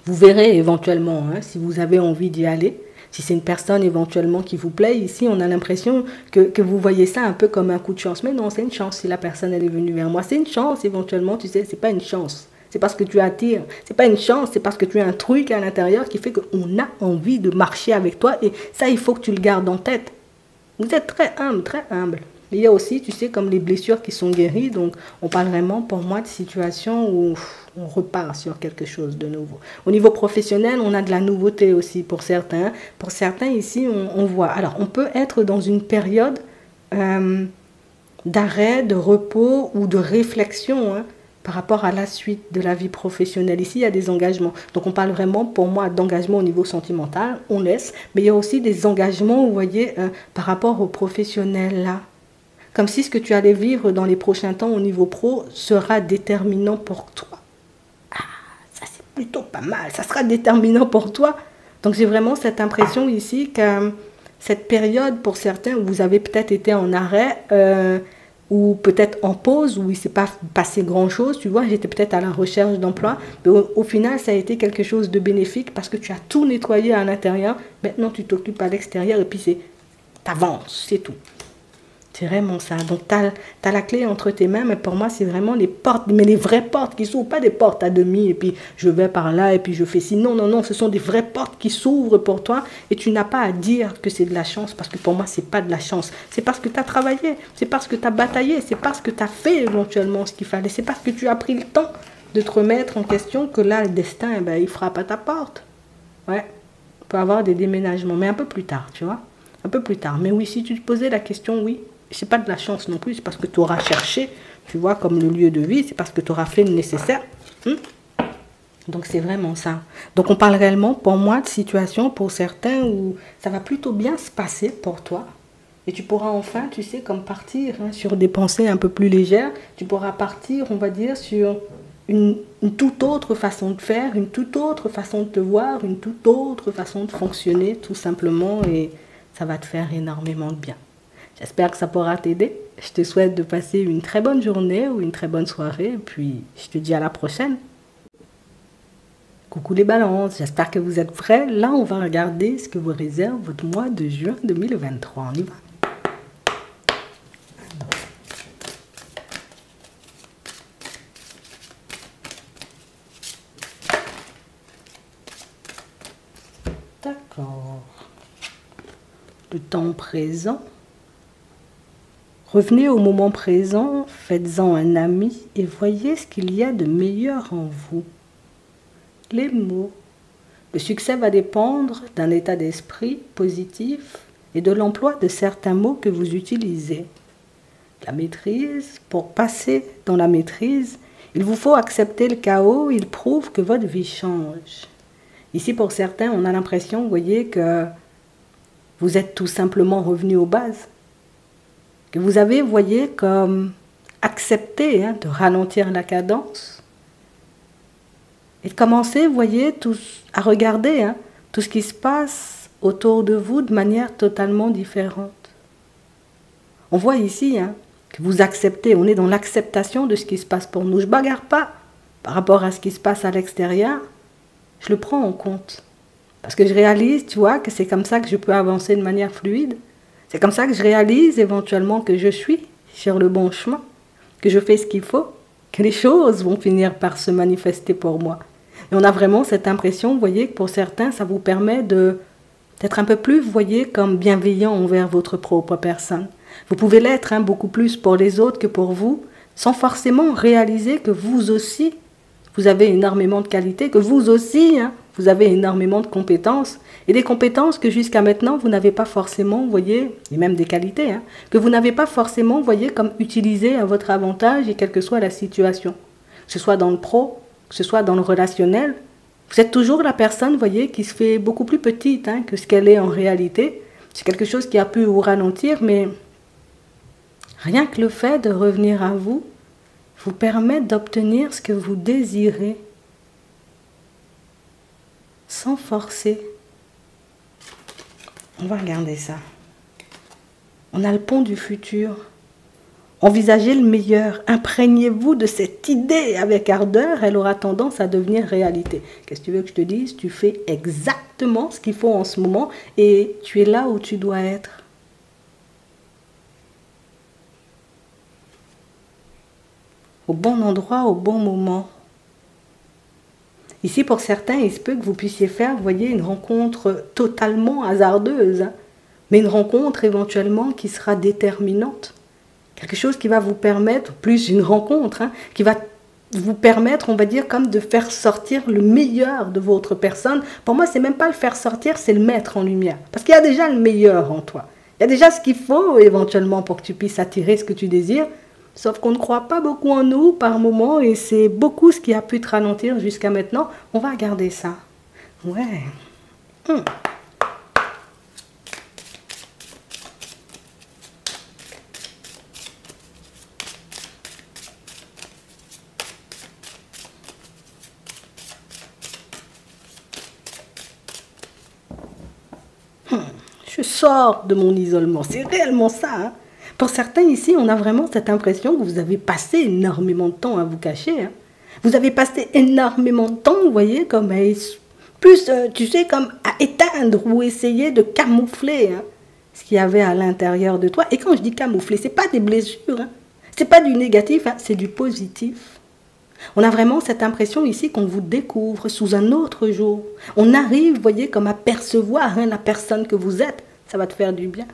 Vous verrez éventuellement hein, si vous avez envie d'y aller. Si c'est une personne éventuellement qui vous plaît, ici on a l'impression que vous voyez ça un peu comme un coup de chance. Mais non, c'est une chance si la personne elle est venue vers moi. C'est une chance éventuellement, tu sais, c'est pas une chance. C'est parce que tu attires. C'est pas une chance, c'est parce que tu as un truc à l'intérieur qui fait qu'on a envie de marcher avec toi. Et ça, il faut que tu le gardes en tête. Vous êtes très humble, très humble. Mais il y a aussi, tu sais, comme les blessures qui sont guéries. Donc, on parle vraiment, pour moi, de situations où on repart sur quelque chose de nouveau. Au niveau professionnel, on a de la nouveauté aussi pour certains. Pour certains, ici, on voit. Alors, on peut être dans une période d'arrêt, de repos ou de réflexion, hein, par rapport à la suite de la vie professionnelle. Ici, il y a des engagements. Donc, on parle vraiment, pour moi, d'engagement au niveau sentimental. On laisse. Mais il y a aussi des engagements, vous voyez, par rapport aux professionnels, là. Comme si ce que tu allais vivre dans les prochains temps au niveau pro sera déterminant pour toi. Ah, ça c'est plutôt pas mal. Ça sera déterminant pour toi. Donc, j'ai vraiment cette impression ici que cette période, pour certains, où vous avez peut-être été en arrêt, ou peut-être en pause, où il ne s'est pas passé grand-chose, tu vois, j'étais peut-être à la recherche d'emploi, mais au final, ça a été quelque chose de bénéfique parce que tu as tout nettoyé à l'intérieur, maintenant tu t'occupes à l'extérieur et puis t'avances, c'est tout. C'est vraiment ça. Donc, tu as la clé entre tes mains, mais pour moi, c'est vraiment les portes, mais les vraies portes qui s'ouvrent, pas des portes à demi, et puis je vais par là, et puis je fais ci. Non, non, non, ce sont des vraies portes qui s'ouvrent pour toi, et tu n'as pas à dire que c'est de la chance, parce que pour moi, c'est pas de la chance. C'est parce que tu as travaillé, c'est parce que tu as bataillé, c'est parce que tu as fait éventuellement ce qu'il fallait, c'est parce que tu as pris le temps de te remettre en question que là, le destin, eh ben, il frappe à ta porte. Ouais, on peut avoir des déménagements, mais un peu plus tard, tu vois, un peu plus tard. Mais oui, si tu te posais la question, oui, c'est pas de la chance non plus, c'est parce que tu auras cherché, tu vois, comme le lieu de vie, c'est parce que tu auras fait le nécessaire. Donc c'est vraiment ça. Donc on parle réellement, pour moi, de situations pour certains où ça va plutôt bien se passer pour toi. Et tu pourras enfin, tu sais, comme partir hein, sur des pensées un peu plus légères. Tu pourras partir, on va dire, sur une toute autre façon de faire, une toute autre façon de te voir, une toute autre façon de fonctionner, tout simplement, et ça va te faire énormément de bien. J'espère que ça pourra t'aider. Je te souhaite de passer une très bonne journée ou une très bonne soirée, et puis je te dis à la prochaine. Coucou les balances, j'espère que vous êtes prêts. Là, on va regarder ce que vous réserve votre mois de juin 2023. On y va. D'accord. Le temps présent. Revenez au moment présent, faites-en un ami et voyez ce qu'il y a de meilleur en vous. Les mots. Le succès va dépendre d'un état d'esprit positif et de l'emploi de certains mots que vous utilisez. La maîtrise. Pour passer dans la maîtrise, il vous faut accepter le chaos, il prouve que votre vie change. Ici, pour certains, on a l'impression, vous voyez, que vous êtes tout simplement revenu aux bases. Que vous avez, vous voyez, comme accepté de ralentir la cadence et de commencer, vous voyez, à regarder tout ce qui se passe autour de vous de manière totalement différente. On voit ici que vous acceptez, on est dans l'acceptation de ce qui se passe pour nous. Je ne bagarre pas par rapport à ce qui se passe à l'extérieur, je le prends en compte. Parce que je réalise, tu vois, que c'est comme ça que je peux avancer de manière fluide. C'est comme ça que je réalise éventuellement que je suis sur le bon chemin, que je fais ce qu'il faut, que les choses vont finir par se manifester pour moi. Et on a vraiment cette impression, vous voyez, que pour certains, ça vous permet d'être un peu plus, vous voyez, comme bienveillant envers votre propre personne. Vous pouvez l'être beaucoup plus pour les autres que pour vous, sans forcément réaliser que vous aussi, vous avez énormément de qualités, que vous aussi, vous avez énormément de compétences, et des compétences que jusqu'à maintenant, vous n'avez pas forcément, vous voyez, et même des qualités, que vous n'avez pas forcément, vous voyez, comme utilisées à votre avantage, et quelle que soit la situation. Que ce soit dans le pro, que ce soit dans le relationnel, vous êtes toujours la personne, vous voyez, qui se fait beaucoup plus petite que ce qu'elle est en réalité. C'est quelque chose qui a pu vous ralentir, mais rien que le fait de revenir à vous permet d'obtenir ce que vous désirez sans forcer. On va regarder ça. On a le pont du futur. Envisagez le meilleur. Imprégnez-vous de cette idée avec ardeur. Elle aura tendance à devenir réalité. Qu'est-ce que tu veux que je te dise? Tu fais exactement ce qu'il faut en ce moment et tu es là où tu dois être. Au bon endroit, au bon moment. Ici, pour certains, il se peut que vous puissiez faire, vous voyez, une rencontre totalement hasardeuse, mais une rencontre éventuellement qui sera déterminante. Quelque chose qui va vous permettre, plus une rencontre, qui va vous permettre, on va dire, comme de faire sortir le meilleur de votre personne. Pour moi, c'est même pas le faire sortir, c'est le mettre en lumière. Parce qu'il y a déjà le meilleur en toi. Il y a déjà ce qu'il faut éventuellement pour que tu puisses attirer ce que tu désires. Sauf qu'on ne croit pas beaucoup en nous par moment et c'est beaucoup ce qui a pu te ralentir jusqu'à maintenant. On va regarder ça. Ouais. Je sors de mon isolement. C'est réellement ça, Pour certains ici, on a vraiment cette impression que vous avez passé énormément de temps à vous cacher. Vous avez passé énormément de temps, vous voyez, comme plus, tu sais, comme à éteindre ou essayer de camoufler ce qu'il y avait à l'intérieur de toi. Et quand je dis camoufler, ce n'est pas des blessures, ce n'est pas du négatif, c'est du positif. On a vraiment cette impression ici qu'on vous découvre sous un autre jour. On arrive, vous voyez, comme à percevoir la personne que vous êtes. Ça va te faire du bien.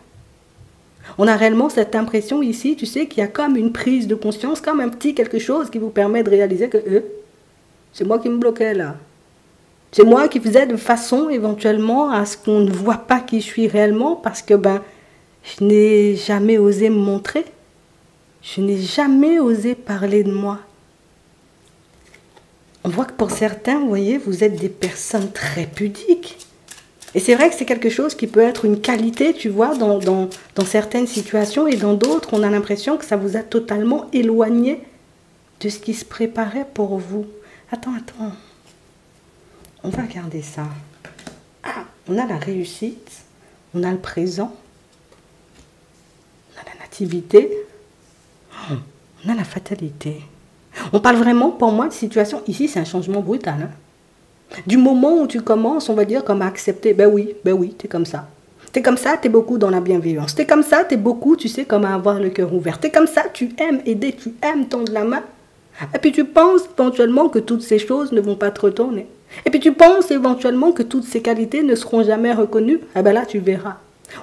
On a réellement cette impression ici, tu sais, qu'il y a comme une prise de conscience, comme un petit quelque chose qui vous permet de réaliser que c'est moi qui me bloquais là. C'est moi qui faisais de façon éventuellement à ce qu'on ne voit pas qui je suis réellement parce que je n'ai jamais osé me montrer. Je n'ai jamais osé parler de moi. On voit que pour certains, vous voyez, vous êtes des personnes très pudiques. Et c'est vrai que c'est quelque chose qui peut être une qualité, tu vois, dans certaines situations. Et dans d'autres, on a l'impression que ça vous a totalement éloigné de ce qui se préparait pour vous. Attends. On va regarder ça. Ah, on a la réussite, on a le présent, on a la nativité, on a la fatalité. On parle vraiment, pour moi, de situation. Ici, c'est un changement brutal. Hein. Du moment où tu commences, on va dire, comme à accepter, ben oui, t'es comme ça. T'es comme ça, t'es beaucoup dans la bienveillance. T'es comme ça, t'es beaucoup, tu sais, comme à avoir le cœur ouvert. T'es comme ça, tu aimes aider, tu aimes tendre la main. Et puis tu penses éventuellement que toutes ces choses ne vont pas te retourner. Et puis tu penses éventuellement que toutes ces qualités ne seront jamais reconnues. Eh bien là, tu verras.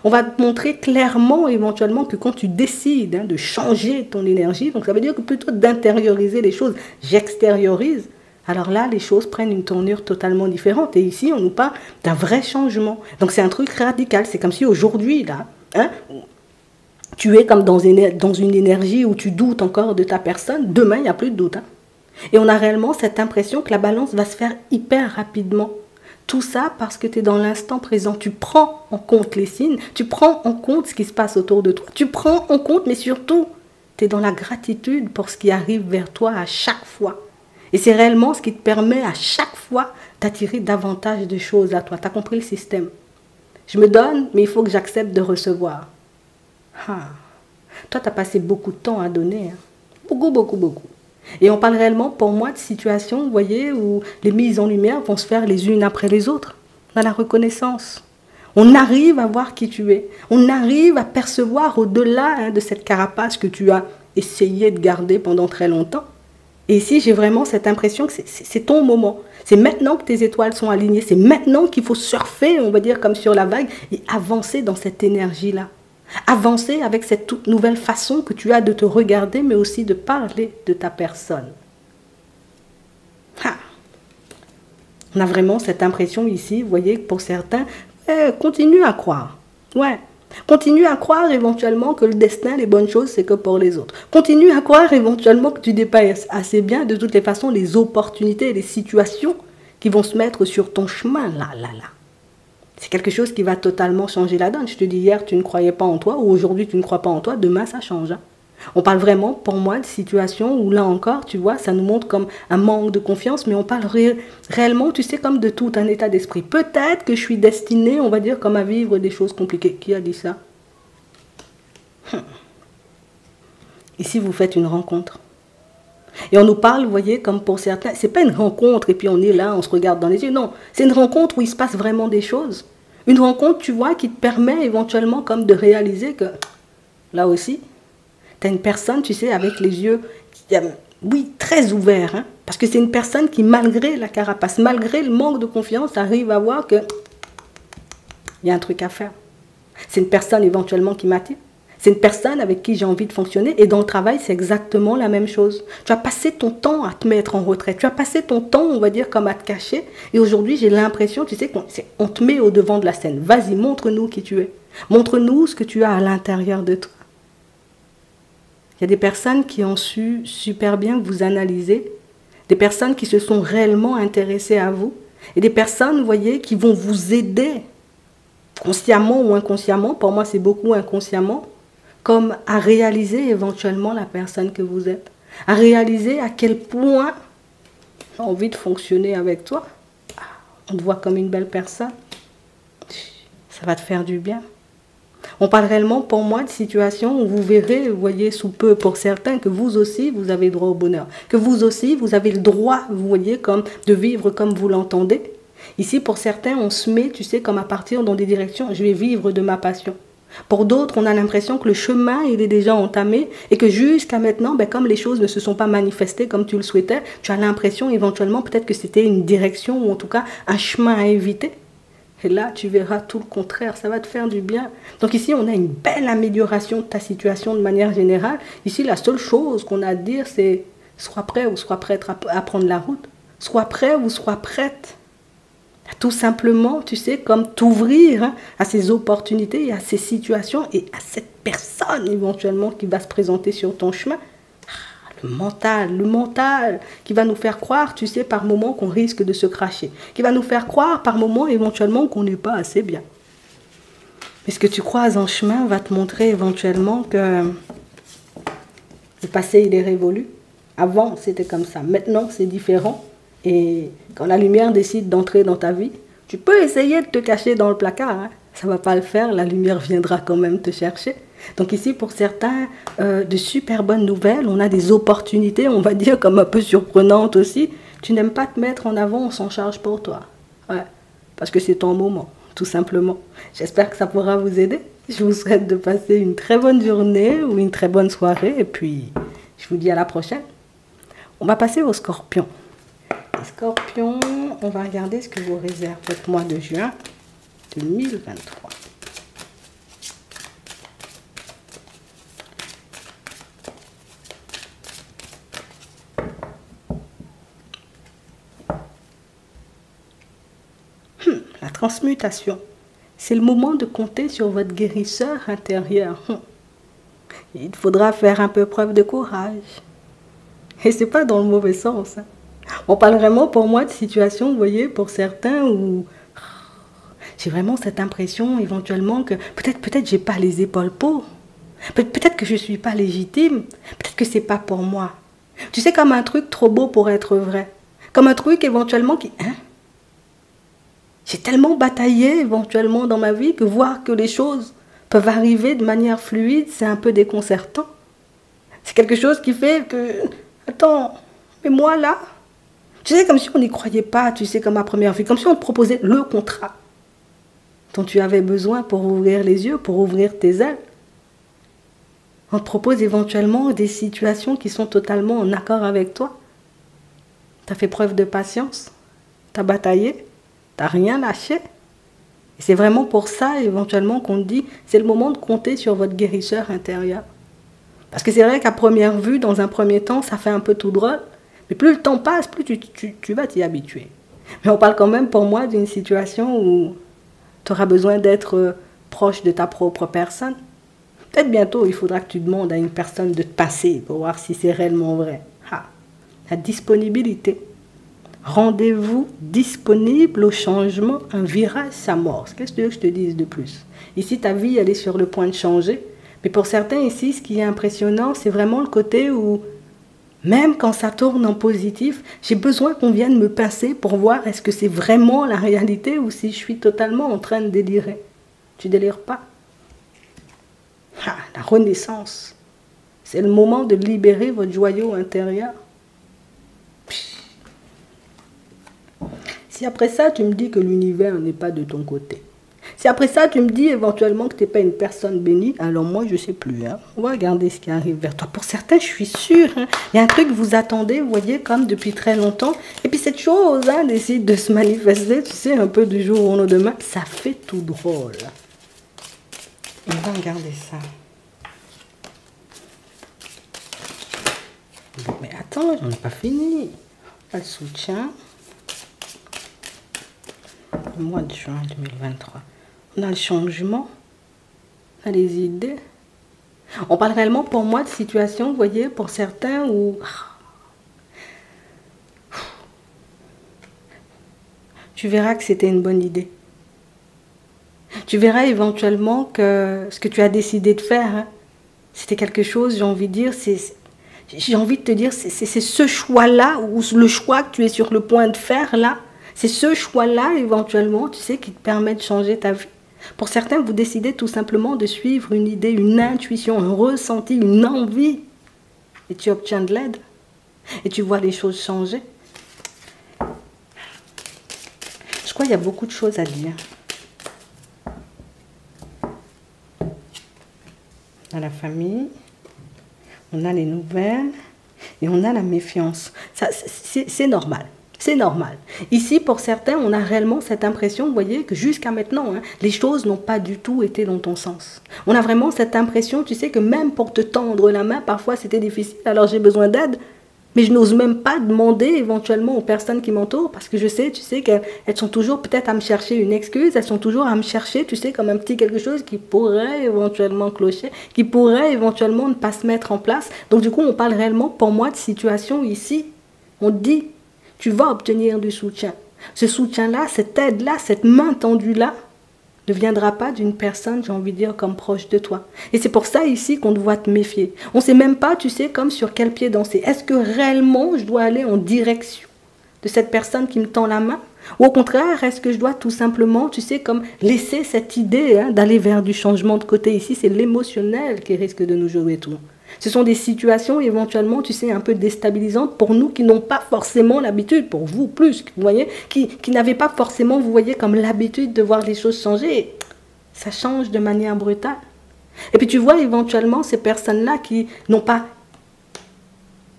On va te montrer clairement éventuellement que quand tu décides de changer ton énergie, donc ça veut dire que plutôt d'intérioriser les choses, j'extériorise. Alors là, les choses prennent une tournure totalement différente. Et ici, on nous parle d'un vrai changement. Donc c'est un truc radical. C'est comme si aujourd'hui, là, tu es comme dans une énergie où tu doutes encore de ta personne. Demain, il n'y a plus de doute. Hein. Et on a réellement cette impression que la balance va se faire hyper rapidement. Tout ça parce que tu es dans l'instant présent. Tu prends en compte les signes, tu prends en compte ce qui se passe autour de toi. Tu prends en compte, mais surtout, tu es dans la gratitude pour ce qui arrive vers toi à chaque fois. Et c'est réellement ce qui te permet à chaque fois d'attirer davantage de choses à toi. Tu as compris le système? Je me donne, mais il faut que j'accepte de recevoir. Ah. Toi, tu as passé beaucoup de temps à donner. Hein. Beaucoup. Et on parle réellement, pour moi, de situations, vous voyez, où les mises en lumière vont se faire les unes après les autres. On a la reconnaissance. On arrive à voir qui tu es. On arrive à percevoir au-delà de cette carapace que tu as essayé de garder pendant très longtemps. Et ici, j'ai vraiment cette impression que c'est ton moment. C'est maintenant que tes étoiles sont alignées. C'est maintenant qu'il faut surfer, on va dire, comme sur la vague, et avancer dans cette énergie-là. Avancer avec cette toute nouvelle façon que tu as de te regarder, mais aussi de parler de ta personne. Ah. On a vraiment cette impression ici, vous voyez, pour certains, continue à croire. Ouais. Continue à croire éventuellement que le destin, les bonnes choses, c'est que pour les autres. Continue à croire éventuellement que tu dépasses assez bien, de toutes les façons, les opportunités et les situations qui vont se mettre sur ton chemin, là. C'est quelque chose qui va totalement changer la donne. Je te dis, hier, tu ne croyais pas en toi, ou aujourd'hui, tu ne crois pas en toi, demain, ça change. Hein. On parle vraiment, pour moi, de situations où, là encore, tu vois, ça nous montre comme un manque de confiance, mais on parle réellement, tu sais, comme de tout un état d'esprit. Peut-être que je suis destinée, on va dire, comme à vivre des choses compliquées. Qui a dit ça? Ici, vous faites une rencontre. Et on nous parle, vous voyez, comme pour certains, c'est pas une rencontre et puis on est là, on se regarde dans les yeux. Non, c'est une rencontre où il se passe vraiment des choses. Une rencontre, tu vois, qui te permet éventuellement comme de réaliser que, là aussi, tu as une personne, tu sais, avec les yeux, oui, très ouverts. Hein, parce que c'est une personne qui, malgré la carapace, malgré le manque de confiance, arrive à voir que il y a un truc à faire. C'est une personne éventuellement qui m'attire. C'est une personne avec qui j'ai envie de fonctionner. Et dans le travail, c'est exactement la même chose. Tu as passé ton temps à te mettre en retraite. Tu as passé ton temps, on va dire, comme à te cacher. Et aujourd'hui, j'ai l'impression, tu sais, qu'on te met au devant de la scène. Vas-y, montre-nous qui tu es. Montre-nous ce que tu as à l'intérieur de toi. Il y a des personnes qui ont su super bien vous analyser. Des personnes qui se sont réellement intéressées à vous. Et des personnes, vous voyez, qui vont vous aider, consciemment ou inconsciemment. Pour moi, c'est beaucoup inconsciemment. Comme à réaliser éventuellement la personne que vous êtes. À réaliser à quel point tu as envie de fonctionner avec toi. On te voit comme une belle personne. Ça va te faire du bien. On parle réellement pour moi de situations où vous verrez, vous voyez, sous peu pour certains, que vous aussi, vous avez droit au bonheur. Que vous aussi, vous avez le droit, vous voyez, comme de vivre comme vous l'entendez. Ici, pour certains, on se met, tu sais, comme à partir dans des directions. Je vais vivre de ma passion. Pour d'autres, on a l'impression que le chemin, il est déjà entamé et que jusqu'à maintenant, comme les choses ne se sont pas manifestées comme tu le souhaitais, tu as l'impression éventuellement peut-être que c'était une direction ou en tout cas un chemin à éviter. Et là, tu verras tout le contraire, ça va te faire du bien. Donc ici, on a une belle amélioration de ta situation de manière générale. Ici, la seule chose qu'on a à dire, c'est sois prêt ou sois prête à prendre la route. Sois prêt ou sois prête. Tout simplement, tu sais, comme t'ouvrir à ces opportunités et à ces situations et à cette personne éventuellement qui va se présenter sur ton chemin. Le mental qui va nous faire croire, tu sais, par moments qu'on risque de se cracher. Qui va nous faire croire par moments éventuellement qu'on n'est pas assez bien. Mais ce que tu croises en chemin va te montrer éventuellement que le passé, il est révolu. Avant, c'était comme ça. Maintenant, c'est différent. Et quand la lumière décide d'entrer dans ta vie, tu peux essayer de te cacher dans le placard. Hein. Ça ne va pas le faire. La lumière viendra quand même te chercher. Donc ici, pour certains, de super bonnes nouvelles. On a des opportunités, on va dire, comme un peu surprenantes aussi. Tu n'aimes pas te mettre en avant, on s'en charge pour toi. Ouais. Parce que c'est ton moment, tout simplement. J'espère que ça pourra vous aider. Je vous souhaite de passer une très bonne journée ou une très bonne soirée. Et puis, je vous dis à la prochaine. On va passer aux scorpions. Les scorpions, on va regarder ce que vous réserve votre mois de juin 2023. La transmutation. C'est le moment de compter sur votre guérisseur intérieur. Il faudra faire un peu preuve de courage. Et c'est pas dans le mauvais sens. Hein. On parle vraiment pour moi de situation, vous voyez, pour certains où j'ai vraiment cette impression éventuellement que peut-être j'ai pas les épaules pour. Peut-être que je suis pas légitime. Peut-être que c'est pas pour moi. Tu sais, comme un truc trop beau pour être vrai. Comme un truc éventuellement qui... Hein? J'ai tellement bataillé éventuellement dans ma vie que voir que les choses peuvent arriver de manière fluide, c'est un peu déconcertant. C'est quelque chose qui fait que... Attends, mais moi là, tu sais, comme si on n'y croyait pas, tu sais, comme à première vue, comme si on te proposait le contrat dont tu avais besoin pour ouvrir les yeux, pour ouvrir tes ailes. On te propose éventuellement des situations qui sont totalement en accord avec toi. Tu as fait preuve de patience, tu as bataillé, tu n'as rien lâché. Et c'est vraiment pour ça, éventuellement, qu'on te dit, c'est le moment de compter sur votre guérisseur intérieur. Parce que c'est vrai qu'à première vue, dans un premier temps, ça fait un peu tout drôle. Mais plus le temps passe, plus tu vas t'y habituer. Mais on parle quand même pour moi d'une situation où tu auras besoin d'être proche de ta propre personne. Peut-être bientôt, il faudra que tu demandes à une personne de te passer pour voir si c'est réellement vrai. Ah, la disponibilité. Rendez-vous disponible au changement, un virage s'amorce. Qu'est-ce que tu veux que je te dise de plus? Ici, ta vie, elle est sur le point de changer. Mais pour certains ici, ce qui est impressionnant, c'est vraiment le côté où, même quand ça tourne en positif, j'ai besoin qu'on vienne me pincer pour voir est-ce que c'est vraiment la réalité ou si je suis totalement en train de délirer. Tu délires pas? Ah, la renaissance. C'est le moment de libérer votre joyau intérieur. Si après ça, tu me dis que l'univers n'est pas de ton côté, si après ça, tu me dis éventuellement que tu n'es pas une personne bénie, alors moi, je ne sais plus. Hein. On va regarder ce qui arrive vers toi. Pour certains, je suis sûre. Hein, il y a un truc que vous attendez, vous voyez, comme depuis très longtemps. Et puis cette chose hein, décide de se manifester, tu sais, un peu du jour au lendemain. Ça fait tout drôle. On va regarder ça. Mais attends, on n'a pas fini. Pas le soutien. Le mois de juin 2023. On a le changement. On a les idées. On parle réellement pour moi de situation, vous voyez, pour certains où... Tu verras que c'était une bonne idée. Tu verras éventuellement que ce que tu as décidé de faire, hein, c'était quelque chose, j'ai envie de dire, j'ai envie de te dire, c'est ce choix-là, ou le choix que tu es sur le point de faire là, c'est ce choix-là, éventuellement, tu sais, qui te permet de changer ta vie. Pour certains, vous décidez tout simplement de suivre une idée, une intuition, un ressenti, une envie. Et tu obtiens de l'aide. Et tu vois les choses changer. Je crois qu'il y a beaucoup de choses à dire. On a la famille, on a les nouvelles et on a la méfiance. C'est normal. C'est normal. Ici, pour certains, on a réellement cette impression, vous voyez, que jusqu'à maintenant, hein, les choses n'ont pas du tout été dans ton sens. On a vraiment cette impression, tu sais, que même pour te tendre la main, parfois c'était difficile, alors j'ai besoin d'aide. Mais je n'ose même pas demander éventuellement aux personnes qui m'entourent, parce que je sais, tu sais, qu'elles sont toujours peut-être à me chercher une excuse, elles sont toujours à me chercher, tu sais, comme un petit quelque chose qui pourrait éventuellement clocher, qui pourrait éventuellement ne pas se mettre en place. Donc du coup, on parle réellement, pour moi, de situation ici. On dit... Tu vas obtenir du soutien. Ce soutien-là, cette aide-là, cette main tendue-là, ne viendra pas d'une personne, j'ai envie de dire, comme proche de toi. Et c'est pour ça ici qu'on doit te méfier. On ne sait même pas, tu sais, comme sur quel pied danser. Est-ce que réellement je dois aller en direction de cette personne qui me tend la main? Ou au contraire, est-ce que je dois tout simplement, tu sais, comme laisser cette idée d'aller vers du changement de côté? Ici, c'est l'émotionnel qui risque de nous jouer tout. Ce sont des situations éventuellement, tu sais, un peu déstabilisantes pour nous qui n'ont pas forcément l'habitude, pour vous plus, vous voyez, qui n'avaient pas forcément, vous voyez, comme l'habitude de voir les choses changer. Ça change de manière brutale. Et puis tu vois éventuellement ces personnes-là qui n'ont pas,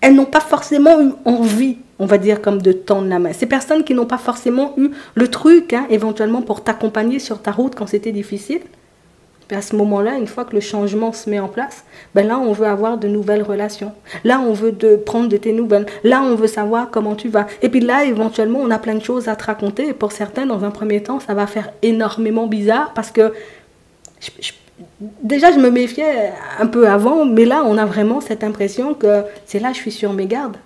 elles n'ont pas forcément eu envie, on va dire, comme de tendre la main. Ces personnes qui n'ont pas forcément eu le truc, éventuellement, pour t'accompagner sur ta route quand c'était difficile. Et à ce moment-là, une fois que le changement se met en place, ben là, on veut avoir de nouvelles relations. Là, on veut prendre de tes nouvelles. Là, on veut savoir comment tu vas. Et puis là, éventuellement, on a plein de choses à te raconter. Et pour certains, dans un premier temps, ça va faire énormément bizarre parce que déjà, je me méfiais un peu avant, mais là, on a vraiment cette impression que c'est là que je suis sur mes gardes.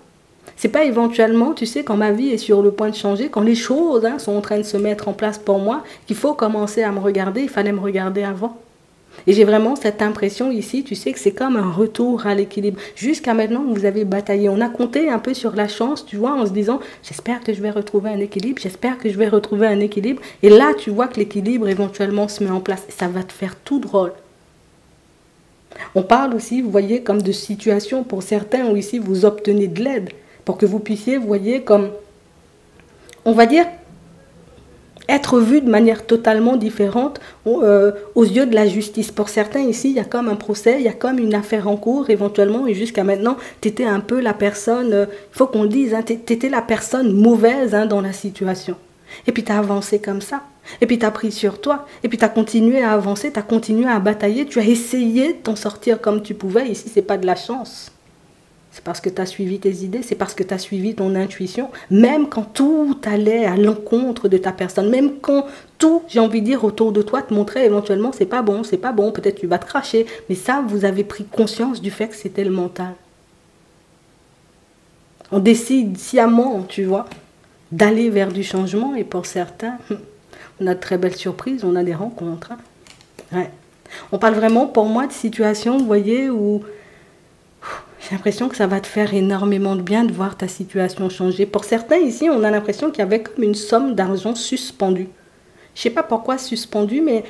C'est pas éventuellement, tu sais, quand ma vie est sur le point de changer, quand les choses sont en train de se mettre en place pour moi, qu'il faut commencer à me regarder. Il fallait me regarder avant. Et j'ai vraiment cette impression ici, tu sais, que c'est comme un retour à l'équilibre. Jusqu'à maintenant, vous avez bataillé. On a compté un peu sur la chance, tu vois, en se disant, j'espère que je vais retrouver un équilibre, j'espère que je vais retrouver un équilibre. Et là, tu vois que l'équilibre éventuellement se met en place. Et ça va te faire tout drôle. On parle aussi, vous voyez, comme de situations pour certains où ici, vous obtenez de l'aide pour que vous puissiez, vous voyez, comme, on va dire, être vu de manière totalement différente aux yeux de la justice. Pour certains ici, il y a comme un procès, il y a comme une affaire en cours éventuellement, et jusqu'à maintenant, tu étais un peu la personne, il faut qu'on le dise, tu étais la personne mauvaise dans la situation. Et puis tu as avancé comme ça, et puis tu as pris sur toi, et puis tu as continué à avancer, tu as continué à batailler, tu as essayé de t'en sortir comme tu pouvais. Ici, ce n'est pas de la chance. C'est parce que tu as suivi tes idées, c'est parce que tu as suivi ton intuition, même quand tout allait à l'encontre de ta personne, même quand tout, j'ai envie de dire, autour de toi te montrait éventuellement c'est pas bon, peut-être tu vas te cracher, mais ça, vous avez pris conscience du fait que c'était le mental. On décide sciemment, tu vois, d'aller vers du changement, et pour certains, on a de très belles surprises, on a des rencontres. Ouais. On parle vraiment, pour moi, de situations, vous voyez, où j'ai l'impression que ça va te faire énormément de bien de voir ta situation changer. Pour certains ici, on a l'impression qu'il y avait comme une somme d'argent suspendue. Je ne sais pas pourquoi suspendue, mais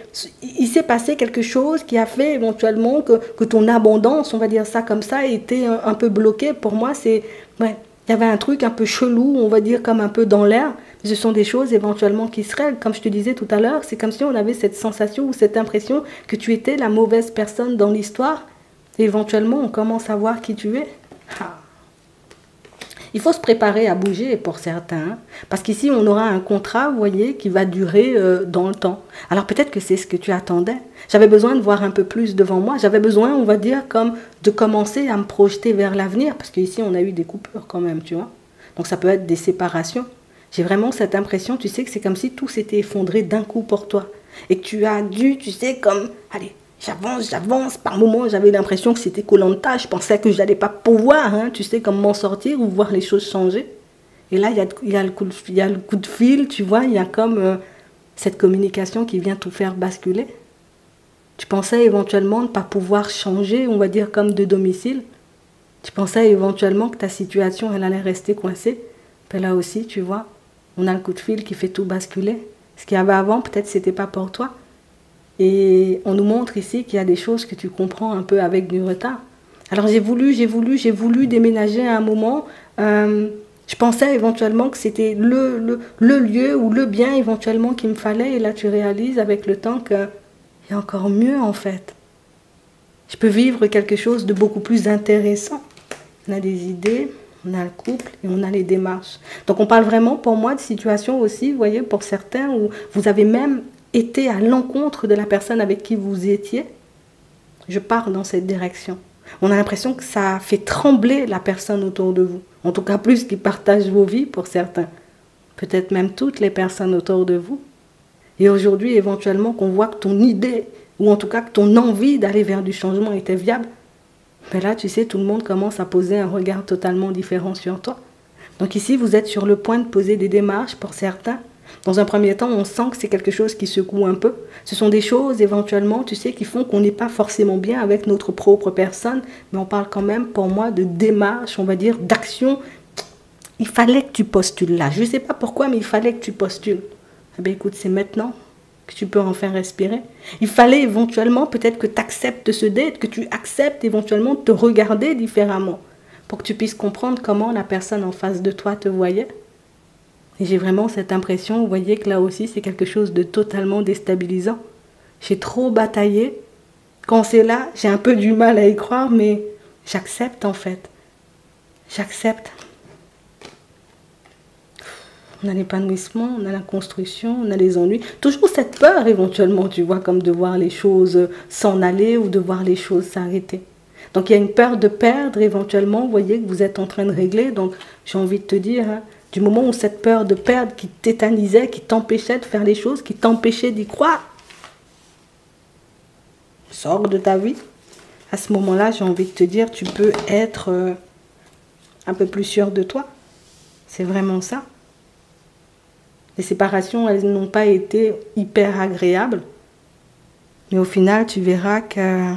il s'est passé quelque chose qui a fait éventuellement que ton abondance, on va dire ça comme ça, était un peu bloquée. Pour moi, il y avait un truc un peu chelou, on va dire comme un peu dans l'air. Ce sont des choses éventuellement qui se règlent. Comme je te disais tout à l'heure, c'est comme si on avait cette sensation ou cette impression que tu étais la mauvaise personne dans l'histoire. Et éventuellement, on commence à voir qui tu es. Il faut se préparer à bouger pour certains. Parce qu'ici, on aura un contrat, vous voyez, qui va durer dans le temps. Alors peut-être que c'est ce que tu attendais. J'avais besoin de voir un peu plus devant moi. J'avais besoin, on va dire, comme de commencer à me projeter vers l'avenir. Parce qu'ici, on a eu des coupures quand même, tu vois. Donc ça peut être des séparations. J'ai vraiment cette impression, tu sais, que c'est comme si tout s'était effondré d'un coup pour toi. Et que tu as dû, tu sais, comme, allez, j'avance. Par moments, j'avais l'impression que c'était Koh-Lanta. Je pensais que je n'allais pas pouvoir, tu sais, comme m'en sortir ou voir les choses changer. Et là, il y a le coup de fil, tu vois, il y a comme cette communication qui vient tout faire basculer. Tu pensais éventuellement ne pas pouvoir changer, on va dire, comme de domicile. Tu pensais éventuellement que ta situation, elle allait rester coincée. Mais là aussi, tu vois, on a le coup de fil qui fait tout basculer. Ce qu'il y avait avant, peut-être c'était pas pour toi. Et on nous montre ici qu'il y a des choses que tu comprends un peu avec du retard. Alors j'ai voulu déménager à un moment. Je pensais éventuellement que c'était le lieu ou le bien éventuellement qu'il me fallait. Et là, tu réalises avec le temps qu'il y a encore mieux en fait. Je peux vivre quelque chose de beaucoup plus intéressant. On a des idées, on a le couple et on a les démarches. Donc on parle vraiment pour moi de situations aussi, vous voyez, pour certains où vous avez même été à l'encontre de la personne avec qui vous étiez. Je pars dans cette direction. On a l'impression que ça fait trembler la personne autour de vous. En tout cas, plus qui partagent vos vies pour certains. Peut-être même toutes les personnes autour de vous. Et aujourd'hui, éventuellement, qu'on voit que ton idée, ou en tout cas que ton envie d'aller vers du changement était viable, mais là, tu sais, tout le monde commence à poser un regard totalement différent sur toi. Donc ici, vous êtes sur le point de poser des démarches pour certains. Dans un premier temps, on sent que c'est quelque chose qui secoue un peu. Ce sont des choses, éventuellement, tu sais, qui font qu'on n'est pas forcément bien avec notre propre personne, mais on parle quand même, pour moi, de démarche, on va dire, d'action. Il fallait que tu postules là. Je ne sais pas pourquoi, mais il fallait que tu postules. Eh bien, écoute, c'est maintenant que tu peux enfin respirer. Il fallait éventuellement, peut-être que tu acceptes ce date, que tu acceptes éventuellement de te regarder différemment, pour que tu puisses comprendre comment la personne en face de toi te voyait. Et j'ai vraiment cette impression, vous voyez que là aussi, c'est quelque chose de totalement déstabilisant. J'ai trop bataillé. Quand c'est là, j'ai un peu du mal à y croire, mais j'accepte en fait. J'accepte. On a l'épanouissement, on a la construction, on a les ennuis. Toujours cette peur éventuellement, tu vois, comme de voir les choses s'en aller ou de voir les choses s'arrêter. Donc il y a une peur de perdre éventuellement, vous voyez que vous êtes en train de régler. Donc j'ai envie de te dire, hein, du moment où cette peur de perdre qui tétanisait, qui t'empêchait de faire les choses, qui t'empêchait d'y croire, sort de ta vie. À ce moment-là, j'ai envie de te dire, tu peux être un peu plus sûr de toi. C'est vraiment ça. Les séparations, elles n'ont pas été hyper agréables. Mais au final, tu verras qu'il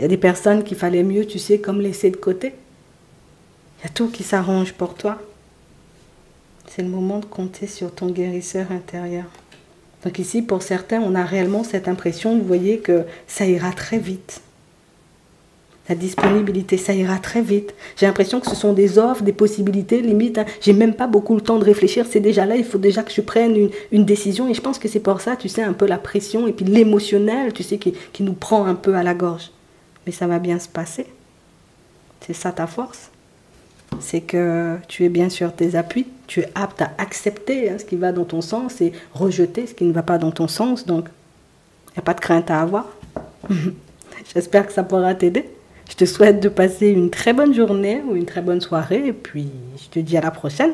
y a des personnes qu'il fallait mieux, tu sais, comme laisser de côté. Il y a tout qui s'arrange pour toi. C'est le moment de compter sur ton guérisseur intérieur. Donc ici, pour certains, on a réellement cette impression, vous voyez, que ça ira très vite. La disponibilité, ça ira très vite. J'ai l'impression que ce sont des offres, des possibilités, limite. Hein, j'ai même pas beaucoup le temps de réfléchir. C'est déjà là, il faut déjà que je prenne une décision. Et je pense que c'est pour ça, tu sais, un peu la pression et puis l'émotionnel, tu sais, qui nous prend un peu à la gorge. Mais ça va bien se passer. C'est ça ta force. C'est que tu es bien sur tes appuis. Tu es apte à accepter hein, ce qui va dans ton sens et rejeter ce qui ne va pas dans ton sens. Donc, il n'y a pas de crainte à avoir. J'espère que ça pourra t'aider. Je te souhaite de passer une très bonne journée ou une très bonne soirée. Et puis, je te dis à la prochaine.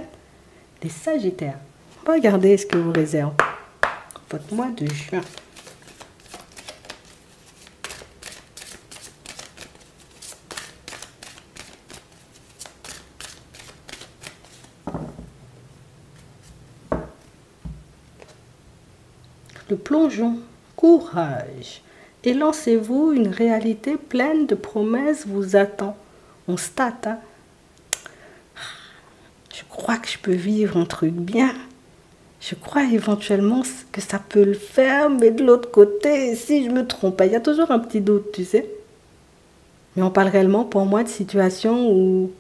Les Sagittaires, regardez ce que vous réserve votre mois de juin. Le plongeon, courage. Et lancez-vous, une réalité pleine de promesses vous attend. On se tâte, hein? Je crois que je peux vivre un truc bien. Je crois éventuellement que ça peut le faire, mais de l'autre côté, si je me trompe, il y a toujours un petit doute, tu sais. Mais on parle réellement pour moi de situations où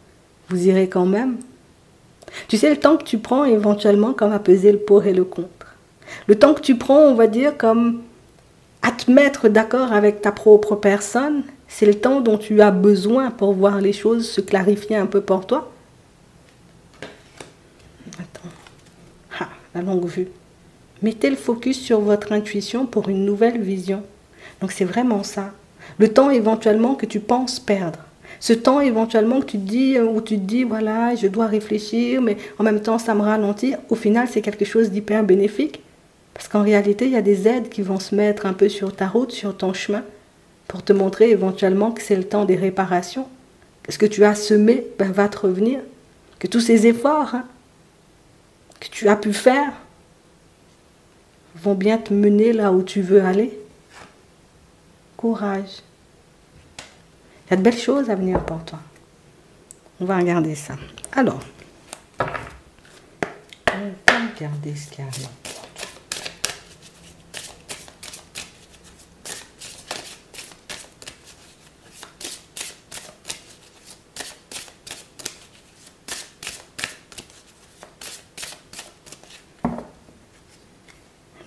vous irez quand même. Tu sais, le temps que tu prends éventuellement comme à peser le pour et le contre. Le temps que tu prends, on va dire, comme à te mettre d'accord avec ta propre personne, c'est le temps dont tu as besoin pour voir les choses se clarifier un peu pour toi. Attends. Ah, la longue vue. Mettez le focus sur votre intuition pour une nouvelle vision. Donc c'est vraiment ça. Le temps éventuellement que tu penses perdre. Ce temps éventuellement que tu te dis, où tu te dis, voilà, je dois réfléchir, mais en même temps ça me ralentit. Au final, c'est quelque chose d'hyper bénéfique. Parce qu'en réalité, il y a des aides qui vont se mettre un peu sur ta route, sur ton chemin, pour te montrer éventuellement que c'est le temps des réparations. Que ce que tu as semé va te revenir. Que tous ces efforts hein, que tu as pu faire vont bien te mener là où tu veux aller. Courage. Il y a de belles choses à venir pour toi. On va regarder ça. Alors, on va regarder ce qui arrive.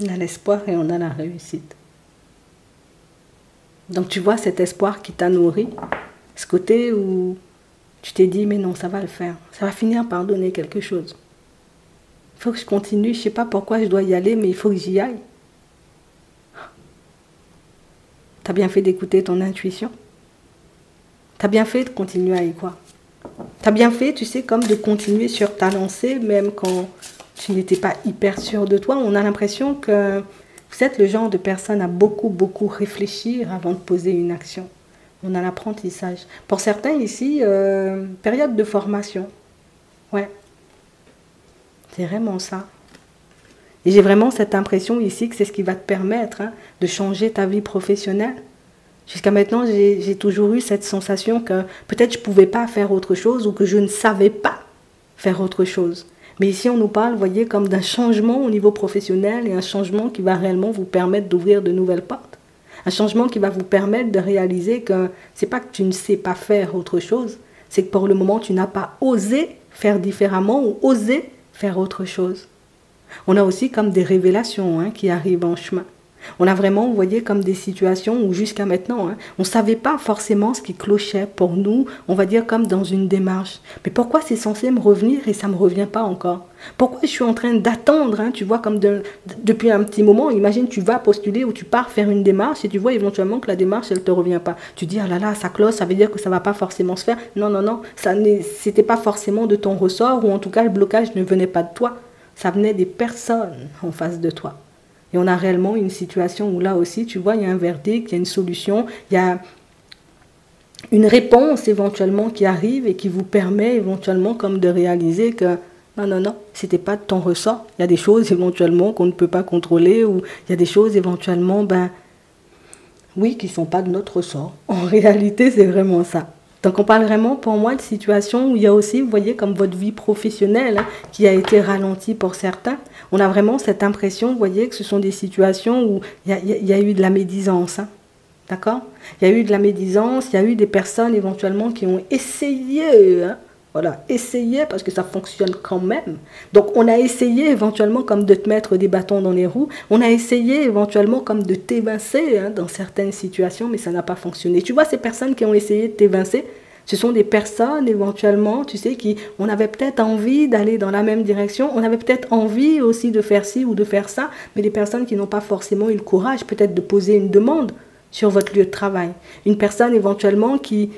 On a l'espoir et on a la réussite. Donc tu vois cet espoir qui t'a nourri, ce côté où tu t'es dit mais non ça va le faire, ça va finir par donner quelque chose. Il faut que je continue, je ne sais pas pourquoi je dois y aller mais il faut que j'y aille. Tu as bien fait d'écouter ton intuition. Tu as bien fait de continuer à y croire. Tu as bien fait, tu sais, comme de continuer sur ta lancée même quand tu n'étais pas hyper sûr de toi. On a l'impression que vous êtes le genre de personne à beaucoup réfléchir avant de poser une action. On a l'apprentissage. Pour certains ici, période de formation. Ouais. C'est vraiment ça. Et j'ai vraiment cette impression ici que c'est ce qui va te permettre de changer ta vie professionnelle. Jusqu'à maintenant, j'ai toujours eu cette sensation que peut-être je ne pouvais pas faire autre chose ou que je ne savais pas faire autre chose. Mais ici, on nous parle, vous voyez, comme d'un changement au niveau professionnel et un changement qui va réellement vous permettre d'ouvrir de nouvelles portes. Un changement qui va vous permettre de réaliser que ce n'est pas que tu ne sais pas faire autre chose, c'est que pour le moment, tu n'as pas osé faire différemment ou osé faire autre chose. On a aussi comme des révélations qui arrivent en chemin. On a vraiment, vous voyez, comme des situations où jusqu'à maintenant, on ne savait pas forcément ce qui clochait pour nous, on va dire comme dans une démarche. Mais pourquoi c'est censé me revenir et ça ne me revient pas encore? Pourquoi je suis en train d'attendre, tu vois, comme depuis un petit moment, imagine tu vas postuler ou tu pars faire une démarche et tu vois éventuellement que la démarche, elle ne te revient pas. Tu dis, ah là là, ça cloche, ça veut dire que ça ne va pas forcément se faire. Non, non, non, ce n'était pas forcément de ton ressort ou en tout cas le blocage ne venait pas de toi. Ça venait des personnes en face de toi. Et on a réellement une situation où là aussi, tu vois, il y a un verdict, il y a une solution, il y a une réponse éventuellement qui arrive et qui vous permet éventuellement comme de réaliser que non, non, non, c'était pas de ton ressort. Il y a des choses éventuellement qu'on ne peut pas contrôler ou il y a des choses éventuellement, oui, qui ne sont pas de notre ressort. En réalité, c'est vraiment ça. Donc on parle vraiment pour moi de situations où il y a aussi, vous voyez, comme votre vie professionnelle qui a été ralentie pour certains. On a vraiment cette impression, vous voyez, que ce sont des situations où il y a eu de la médisance. D'accord? Il y a eu de la médisance, il y a eu des personnes éventuellement qui ont essayé, voilà, essayé parce que ça fonctionne quand même. Donc on a essayé éventuellement comme de te mettre des bâtons dans les roues, on a essayé éventuellement comme de t'évincer dans certaines situations, mais ça n'a pas fonctionné. Tu vois, ces personnes qui ont essayé de t'évincer, ce sont des personnes éventuellement, tu sais, on avait peut-être envie d'aller dans la même direction, on avait peut-être envie aussi de faire ci ou de faire ça, mais des personnes qui n'ont pas forcément eu le courage peut-être de poser une demande sur votre lieu de travail. Une personne éventuellement qui,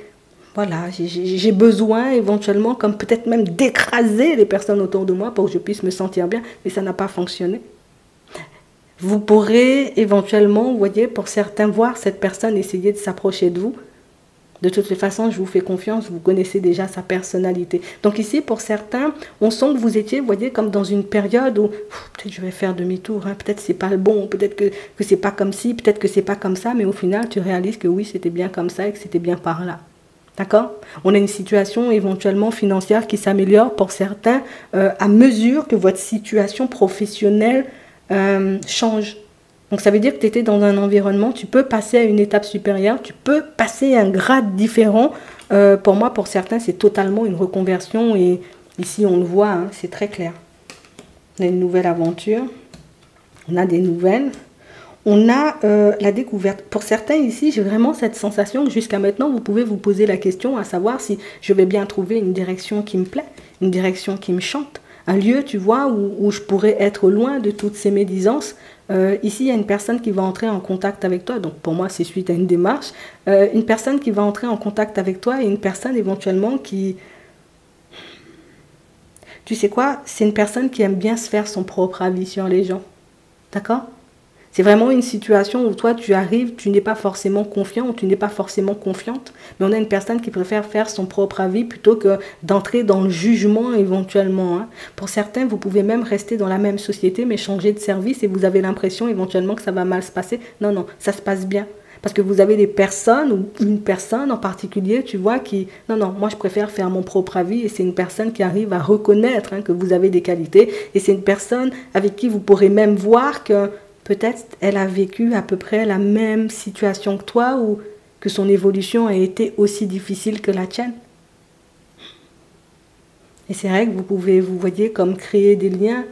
voilà, j'ai besoin éventuellement comme peut-être même d'écraser les personnes autour de moi pour que je puisse me sentir bien, mais ça n'a pas fonctionné. Vous pourrez éventuellement, vous voyez, pour certains, voir cette personne essayer de s'approcher de vous. De toutes les façons, je vous fais confiance, vous connaissez déjà sa personnalité. Donc ici, pour certains, on sent que vous étiez, vous voyez, comme dans une période où peut-être je vais faire demi-tour, peut-être c'est pas le bon, peut-être que c'est pas comme ci, peut-être que c'est pas comme ça, mais au final, tu réalises que oui, c'était bien comme ça et que c'était bien par là. D'accord? On a une situation éventuellement financière qui s'améliore pour certains à mesure que votre situation professionnelle change. Donc ça veut dire que tu étais dans un environnement, tu peux passer à une étape supérieure, tu peux passer à un grade différent. Pour moi, pour certains, c'est totalement une reconversion et ici on le voit, c'est très clair. On a une nouvelle aventure, on a des nouvelles, on a la découverte. Pour certains ici, j'ai vraiment cette sensation que jusqu'à maintenant, vous pouvez vous poser la question à savoir si je vais bien trouver une direction qui me plaît, une direction qui me chante. Un lieu, tu vois, où je pourrais être loin de toutes ces médisances. Ici, il y a une personne qui va entrer en contact avec toi. Donc, pour moi, c'est suite à une démarche. Une personne qui va entrer en contact avec toi et une personne éventuellement qui... Tu sais quoi? C'est une personne qui aime bien se faire son propre avis sur les gens. D'accord? C'est vraiment une situation où toi, tu arrives, tu n'es pas forcément confiant ou tu n'es pas forcément confiante, mais on a une personne qui préfère faire son propre avis plutôt que d'entrer dans le jugement éventuellement. Pour certains, vous pouvez même rester dans la même société, mais changer de service et vous avez l'impression éventuellement que ça va mal se passer. Non, non, ça se passe bien. Parce que vous avez des personnes, ou une personne en particulier, tu vois, qui... Non, non, moi je préfère faire mon propre avis et c'est une personne qui arrive à reconnaître que vous avez des qualités et c'est une personne avec qui vous pourrez même voir que peut-être elle a vécu à peu près la même situation que toi ou que son évolution a été aussi difficile que la tienne. Et c'est vrai que vous pouvez, vous voyez, comme créer des liens,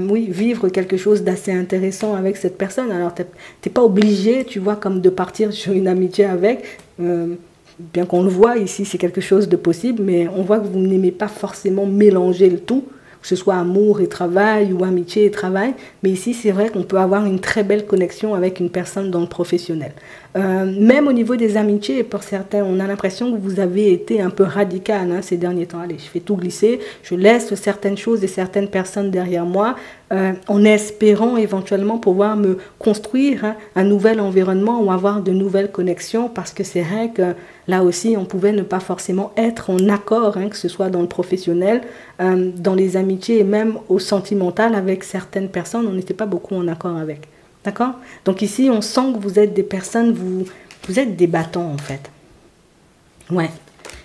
oui, vivre quelque chose d'assez intéressant avec cette personne. Alors, t'es pas obligé, tu vois, comme de partir sur une amitié avec, bien qu'on le voit ici, c'est quelque chose de possible, mais on voit que vous n'aimez pas forcément mélanger le tout, que ce soit amour et travail ou amitié et travail, mais ici c'est vrai qu'on peut avoir une très belle connexion avec une personne dans le professionnel. Même au niveau des amitiés, pour certains, on a l'impression que vous avez été un peu radical ces derniers temps. Allez, je fais tout glisser, je laisse certaines choses et certaines personnes derrière moi. en espérant éventuellement pouvoir me construire un nouvel environnement ou avoir de nouvelles connexions, parce que c'est vrai que là aussi on pouvait ne pas forcément être en accord, que ce soit dans le professionnel, dans les amitiés et même au sentimental avec certaines personnes, on n'était pas beaucoup en accord avec. D'accord? Donc ici on sent que vous êtes des personnes, vous êtes des battants en fait. Ouais.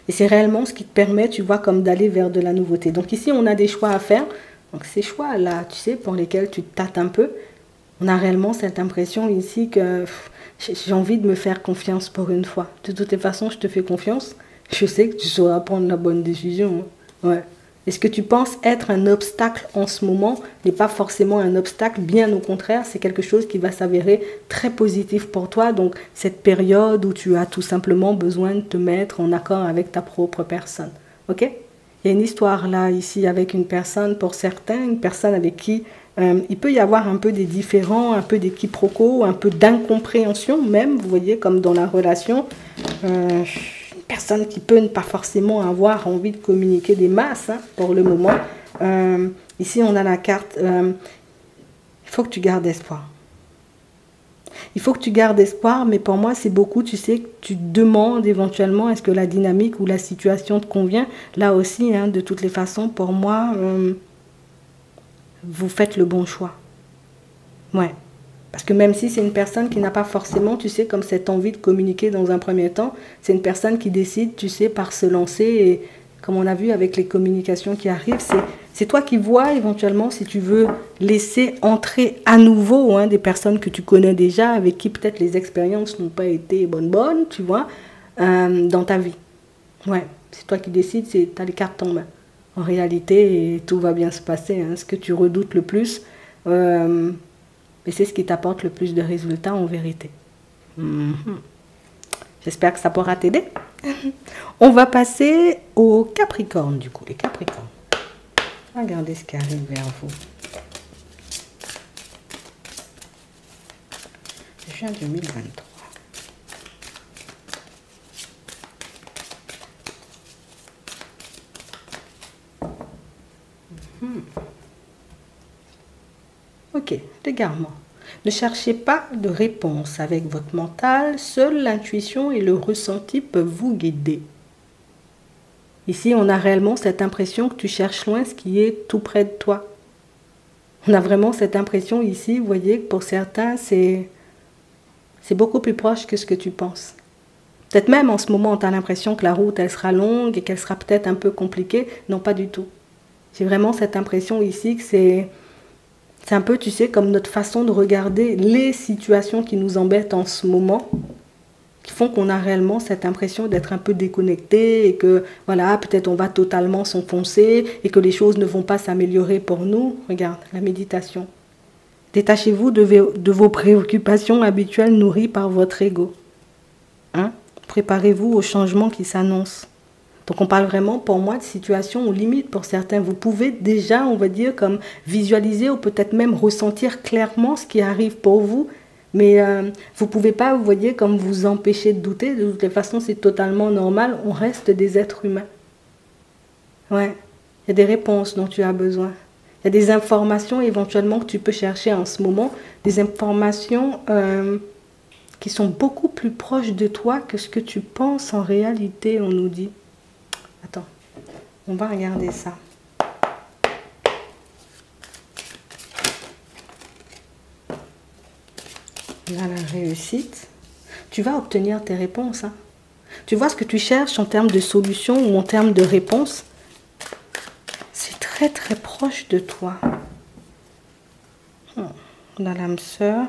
Et c'est réellement ce qui te permet, tu vois, comme d'aller vers de la nouveauté. Donc ici on a des choix à faire. Donc ces choix-là, tu sais, pour lesquels tu te tâtes un peu, on a réellement cette impression ici que j'ai envie de me faire confiance pour une fois. De toutes les façons, je te fais confiance. Je sais que tu sauras prendre la bonne décision. Ouais. Et ce que tu penses être un obstacle en ce moment n'est pas forcément un obstacle, bien au contraire, c'est quelque chose qui va s'avérer très positif pour toi. Donc cette période où tu as tout simplement besoin de te mettre en accord avec ta propre personne. Ok ? Il y a une histoire là, ici, avec une personne, pour certains, une personne avec qui il peut y avoir un peu des différends, un peu des quiproquos, un peu d'incompréhension même, vous voyez, comme dans la relation. Une personne qui peut ne pas forcément avoir envie de communiquer des masses, pour le moment. Ici, on a la carte, il faut que tu gardes espoir. Il faut que tu gardes espoir, mais pour moi, c'est beaucoup, tu sais, que tu demandes éventuellement, est-ce que la dynamique ou la situation te convient? Là aussi, de toutes les façons, pour moi, vous faites le bon choix. Ouais. Parce que même si c'est une personne qui n'a pas forcément, tu sais, comme cette envie de communiquer dans un premier temps, c'est une personne qui décide, tu sais, par se lancer. Et comme on a vu avec les communications qui arrivent, c'est toi qui vois éventuellement si tu veux laisser entrer à nouveau des personnes que tu connais déjà, avec qui peut-être les expériences n'ont pas été bonnes, tu vois, dans ta vie. Ouais, c'est toi qui décides, tu as les cartes en main. En réalité, et tout va bien se passer. Ce que tu redoutes le plus, et c'est ce qui t'apporte le plus de résultats en vérité. J'espère que ça pourra t'aider. On va passer aux Capricornes, du coup, les Capricornes. Regardez ce qui arrive vers vous. Juin 2023. Ok, l'égarement. Ne cherchez pas de réponse avec votre mental, seule l'intuition et le ressenti peuvent vous guider. Ici, on a réellement cette impression que tu cherches loin ce qui est tout près de toi. On a vraiment cette impression ici, vous voyez, que pour certains, c'est beaucoup plus proche que ce que tu penses. Peut-être même en ce moment, tu as l'impression que la route, elle sera longue et qu'elle sera peut-être un peu compliquée. Non, pas du tout. J'ai vraiment cette impression ici que c'est un peu, tu sais, comme notre façon de regarder les situations qui nous embêtent en ce moment, qui font qu'on a réellement cette impression d'être un peu déconnecté et que, voilà, peut-être on va totalement s'enfoncer et que les choses ne vont pas s'améliorer pour nous. Regarde, la méditation. Détachez-vous de vos préoccupations habituelles nourries par votre ego. Préparez-vous au changement qui s'annonce. Donc on parle vraiment pour moi de situations aux limites pour certains. Vous pouvez déjà, on va dire, comme visualiser ou peut-être même ressentir clairement ce qui arrive pour vous. Mais vous ne pouvez pas, vous voyez, comme vous empêcher de douter. De toutes les façons, c'est totalement normal. On reste des êtres humains. Ouais, il y a des réponses dont tu as besoin. Il y a des informations éventuellement que tu peux chercher en ce moment. Des informations qui sont beaucoup plus proches de toi que ce que tu penses en réalité, on nous dit. Attends, on va regarder ça. Là, la réussite. Tu vas obtenir tes réponses. Tu vois ce que tu cherches en termes de solutions ou en termes de réponses. C'est très très proche de toi. On a l'âme sœur.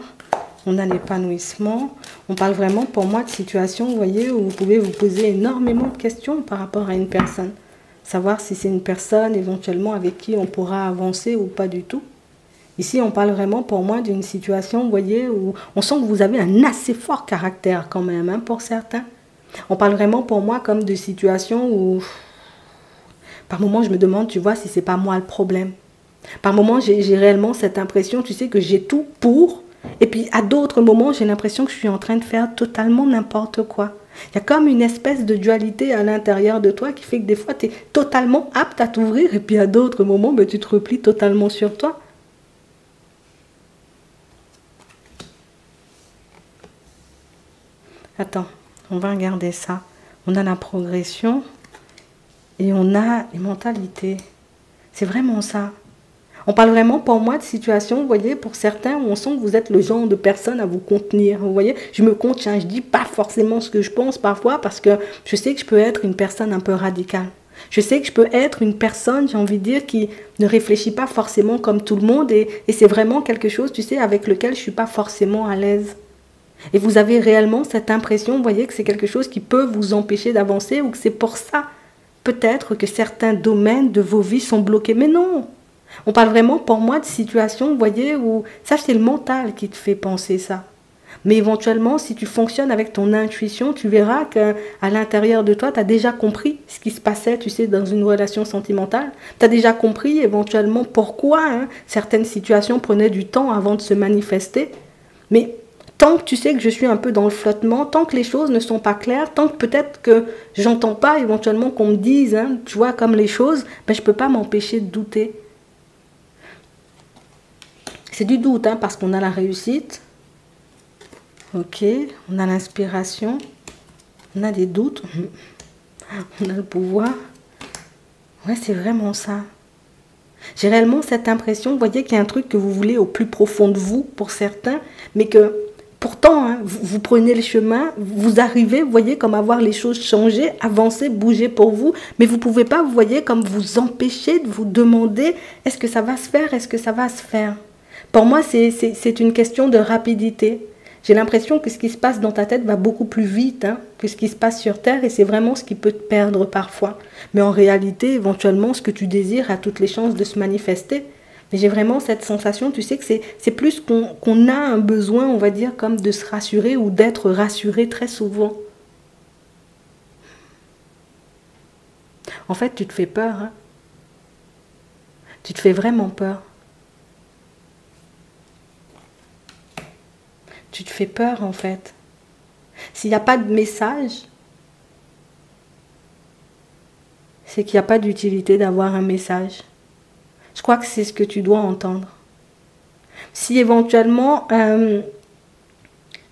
On a l'épanouissement. On parle vraiment pour moi de situations, vous voyez, où vous pouvez vous poser énormément de questions par rapport à une personne. Savoir si c'est une personne éventuellement avec qui on pourra avancer ou pas du tout. Ici, on parle vraiment pour moi d'une situation, vous voyez, où on sent que vous avez un assez fort caractère quand même, pour certains. On parle vraiment pour moi comme de situations où, par moments, je me demande, tu vois, si c'est pas moi le problème. Par moments, j'ai réellement cette impression, tu sais, que j'ai tout pour. Et puis, à d'autres moments, j'ai l'impression que je suis en train de faire totalement n'importe quoi. Il y a comme une espèce de dualité à l'intérieur de toi qui fait que des fois, tu es totalement apte à t'ouvrir. Et puis, à d'autres moments, tu te replies totalement sur toi. Attends, on va regarder ça. On a la progression et on a les mentalités. C'est vraiment ça. On parle vraiment, pour moi, de situations, vous voyez, pour certains, où on sent que vous êtes le genre de personne à vous contenir. Vous voyez, je me contiens, je dis pas forcément ce que je pense parfois parce que je sais que je peux être une personne un peu radicale. Je sais que je peux être une personne, j'ai envie de dire, qui ne réfléchit pas forcément comme tout le monde et c'est vraiment quelque chose, tu sais, avec lequel je suis pas forcément à l'aise. Et vous avez réellement cette impression, vous voyez, que c'est quelque chose qui peut vous empêcher d'avancer ou que c'est pour ça, peut-être, que certains domaines de vos vies sont bloqués. Mais non! On parle vraiment, pour moi, de situations, vous voyez, où ça, c'est le mental qui te fait penser ça. Mais éventuellement, si tu fonctionnes avec ton intuition, tu verras qu'à l'intérieur de toi, tu as déjà compris ce qui se passait, tu sais, dans une relation sentimentale. Tu as déjà compris éventuellement pourquoi certaines situations prenaient du temps avant de se manifester. Mais tant que tu sais que je suis un peu dans le flottement, tant que les choses ne sont pas claires, tant que peut-être que j'entends pas éventuellement qu'on me dise, tu vois, comme les choses, ben, je ne peux pas m'empêcher de douter. C'est du doute, parce qu'on a la réussite. Ok, on a l'inspiration. On a des doutes. On a le pouvoir. Ouais, c'est vraiment ça. J'ai réellement cette impression, vous voyez, qu'il y a un truc que vous voulez au plus profond de vous, pour certains, mais que pourtant, vous prenez le chemin, vous arrivez, vous voyez, comme à voir les choses changer, avancer, bouger pour vous, mais vous ne pouvez pas, vous voyez, comme vous empêcher de vous demander, est-ce que ça va se faire, est-ce que ça va se faire? Pour moi, c'est une question de rapidité. J'ai l'impression que ce qui se passe dans ta tête va beaucoup plus vite que ce qui se passe sur Terre et c'est vraiment ce qui peut te perdre parfois. Mais en réalité, éventuellement, ce que tu désires a toutes les chances de se manifester. Mais j'ai vraiment cette sensation, tu sais, que c'est plus qu'on a un besoin, on va dire, comme de se rassurer ou d'être rassuré très souvent. En fait, tu te fais peur. Tu te fais vraiment peur. Tu te fais peur, en fait. S'il n'y a pas de message, c'est qu'il n'y a pas d'utilité d'avoir un message. Je crois que c'est ce que tu dois entendre. Si éventuellement,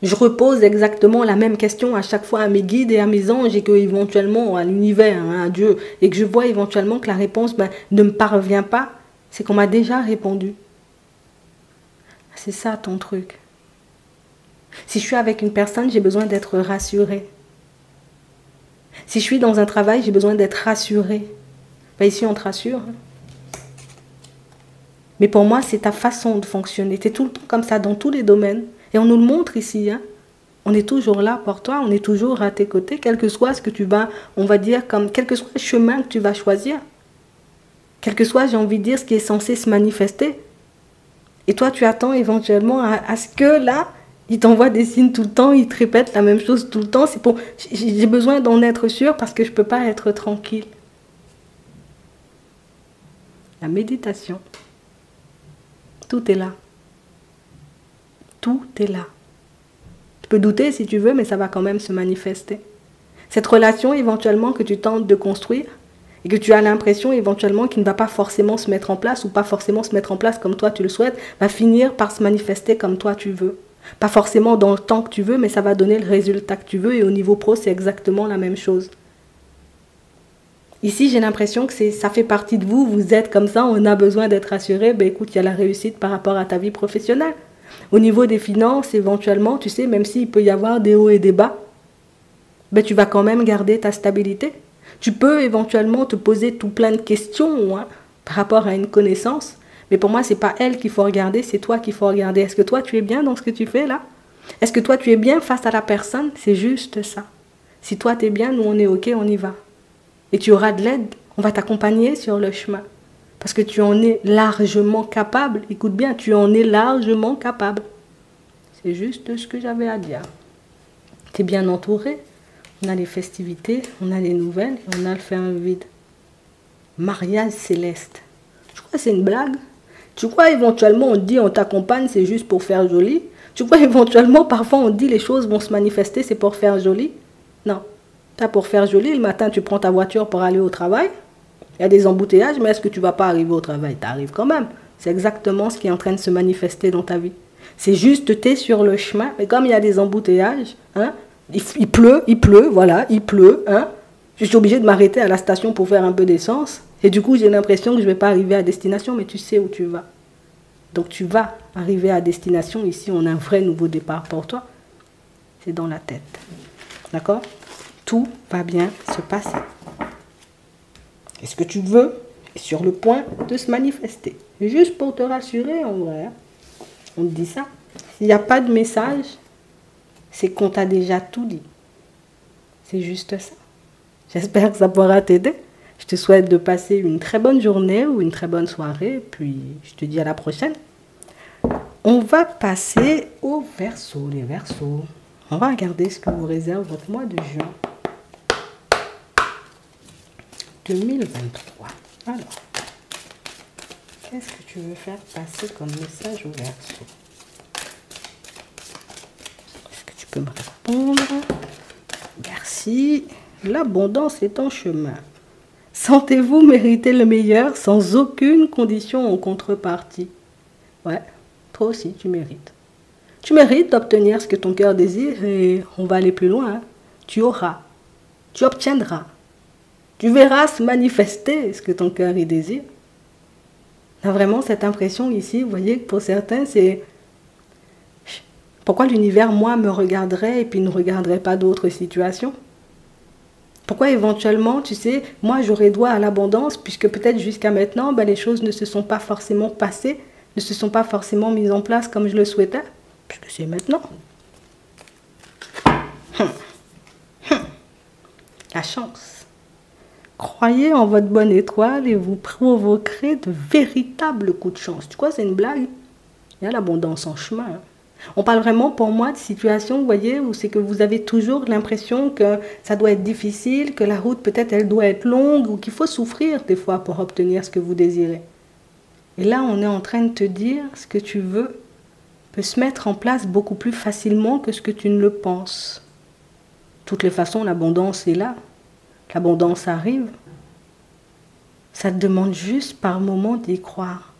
je repose exactement la même question à chaque fois à mes guides et à mes anges et que éventuellement à l'univers, à Dieu, et que je vois éventuellement que la réponse ne me parvient pas, c'est qu'on m'a déjà répondu. C'est ça ton truc. Si je suis avec une personne, j'ai besoin d'être rassurée. Si je suis dans un travail, j'ai besoin d'être rassurée. Ben ici, on te rassure. Mais pour moi, c'est ta façon de fonctionner. Tu es tout le temps comme ça dans tous les domaines. Et on nous le montre ici. On est toujours là pour toi, on est toujours à tes côtés, quel que soit ce que tu vas, on va dire, quel que soit le chemin que tu vas choisir. Quel que soit, j'ai envie de dire, ce qui est censé se manifester. Et toi, tu attends éventuellement à ce que là, il t'envoie des signes tout le temps, il te répète la même chose tout le temps. C'est pour, j'ai besoin d'en être sûr parce que je ne peux pas être tranquille. La méditation. Tout est là. Tout est là. Tu peux douter si tu veux, mais ça va quand même se manifester. Cette relation éventuellement que tu tentes de construire et que tu as l'impression éventuellement qu'il ne va pas forcément se mettre en place ou pas forcément se mettre en place comme toi tu le souhaites, va finir par se manifester comme toi tu veux. Pas forcément dans le temps que tu veux, mais ça va donner le résultat que tu veux et au niveau pro, c'est exactement la même chose. Ici, j'ai l'impression que ça fait partie de vous, vous êtes comme ça, on a besoin d'être rassuré, ben écoute, il y a la réussite par rapport à ta vie professionnelle. Au niveau des finances, éventuellement, tu sais, même s'il peut y avoir des hauts et des bas, ben tu vas quand même garder ta stabilité. Tu peux éventuellement te poser tout plein de questions par rapport à une connaissance, mais pour moi, ce n'est pas elle qu'il faut regarder, c'est toi qu'il faut regarder. Est-ce que toi, tu es bien dans ce que tu fais là? Est-ce que toi, tu es bien face à la personne? C'est juste ça. Si toi, tu es bien, nous, on est OK, on y va. Et tu auras de l'aide, on va t'accompagner sur le chemin. Parce que tu en es largement capable. Écoute bien, tu en es largement capable. C'est juste ce que j'avais à dire. Tu es bien entouré. On a les festivités, on a les nouvelles, et on a le ferme vide. Mariage céleste. Tu crois que c'est une blague? Tu crois éventuellement on dit on t'accompagne, c'est juste pour faire joli? Tu crois éventuellement parfois on dit les choses vont se manifester, c'est pour faire joli? Non. T'as pour faire joli, le matin tu prends ta voiture pour aller au travail. Il y a des embouteillages, mais est-ce que tu ne vas pas arriver au travail? Tu arrives quand même. C'est exactement ce qui est en train de se manifester dans ta vie. C'est juste, tu es sur le chemin, mais comme il y a des embouteillages, Il pleut, voilà, il pleut. Hein. Je suis obligée de m'arrêter à la station pour faire un peu d'essence. Et du coup, j'ai l'impression que je ne vais pas arriver à destination, mais tu sais où tu vas. Donc tu vas arriver à destination. Ici, on a un vrai nouveau départ pour toi. C'est dans la tête. D'accord? Tout va bien se passer. Et ce que tu veux est sur le point de se manifester. Juste pour te rassurer, en vrai, on te dit ça. S'il n'y a pas de message, c'est qu'on t'a déjà tout dit. C'est juste ça. J'espère que ça pourra t'aider. Je te souhaite de passer une très bonne journée ou une très bonne soirée. Puis je te dis à la prochaine. On va passer aux Verseaux, les Verseaux. On va regarder ce que vous réserve votre mois de juin 2023. Alors, qu'est-ce que tu veux faire passer comme message aux Verseaux? Est-ce que tu peux me répondre? Merci. L'abondance est en chemin. Sentez-vous mériter le meilleur sans aucune condition en contrepartie? Ouais, toi aussi, tu mérites. Tu mérites d'obtenir ce que ton cœur désire et on va aller plus loin. Hein. Tu auras, tu obtiendras. Tu verras se manifester ce que ton cœur y désire. On a vraiment cette impression ici, vous voyez, que pour certains, c'est... Pourquoi l'univers, moi, me regarderait et puis ne regarderait pas d'autres situations? Pourquoi éventuellement, tu sais, moi j'aurais droit à l'abondance puisque peut-être jusqu'à maintenant, ben, les choses ne se sont pas forcément passées, ne se sont pas forcément mises en place comme je le souhaitais, puisque c'est maintenant. La chance. Croyez en votre bonne étoile et vous provoquerez de véritables coups de chance. Tu crois, c'est une blague? Il y a l'abondance en chemin. Hein. On parle vraiment pour moi de situations, vous voyez, où c'est que vous avez toujours l'impression que ça doit être difficile, que la route peut-être elle doit être longue, ou qu'il faut souffrir des fois pour obtenir ce que vous désirez. Et là, on est en train de te dire ce que tu veux peut se mettre en place beaucoup plus facilement que ce que tu ne le penses. De toutes les façons, l'abondance est là. L'abondance arrive. Ça te demande juste par moment d'y croire.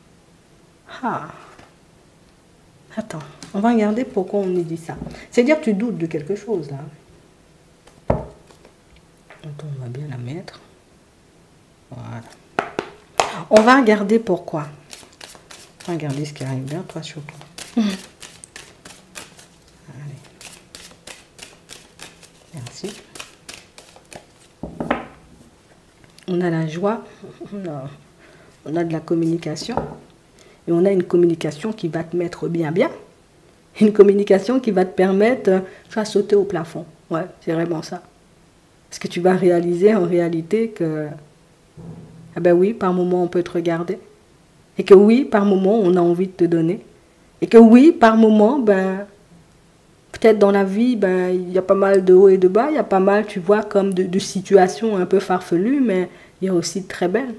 Ah. Attends, on va regarder pourquoi on nous dit ça. C'est-à-dire que tu doutes de quelque chose, là. Attends, on va bien la mettre. Voilà. On va regarder pourquoi. On va regarder ce qui arrive bien, toi surtout. Allez. Merci. On a la joie, on a de la communication. Et on a une communication qui va te mettre bien. Une communication qui va te permettre de sauter au plafond. Ouais, c'est vraiment ça. Parce que tu vas réaliser en réalité que, ah ben oui, par moment on peut te regarder. Et que oui, par moment on a envie de te donner. Et que oui, par moment, ben, peut-être dans la vie, ben, il y a pas mal de hauts et de bas, il y a pas mal, tu vois, comme de situations un peu farfelues, mais il y a aussi de très belles.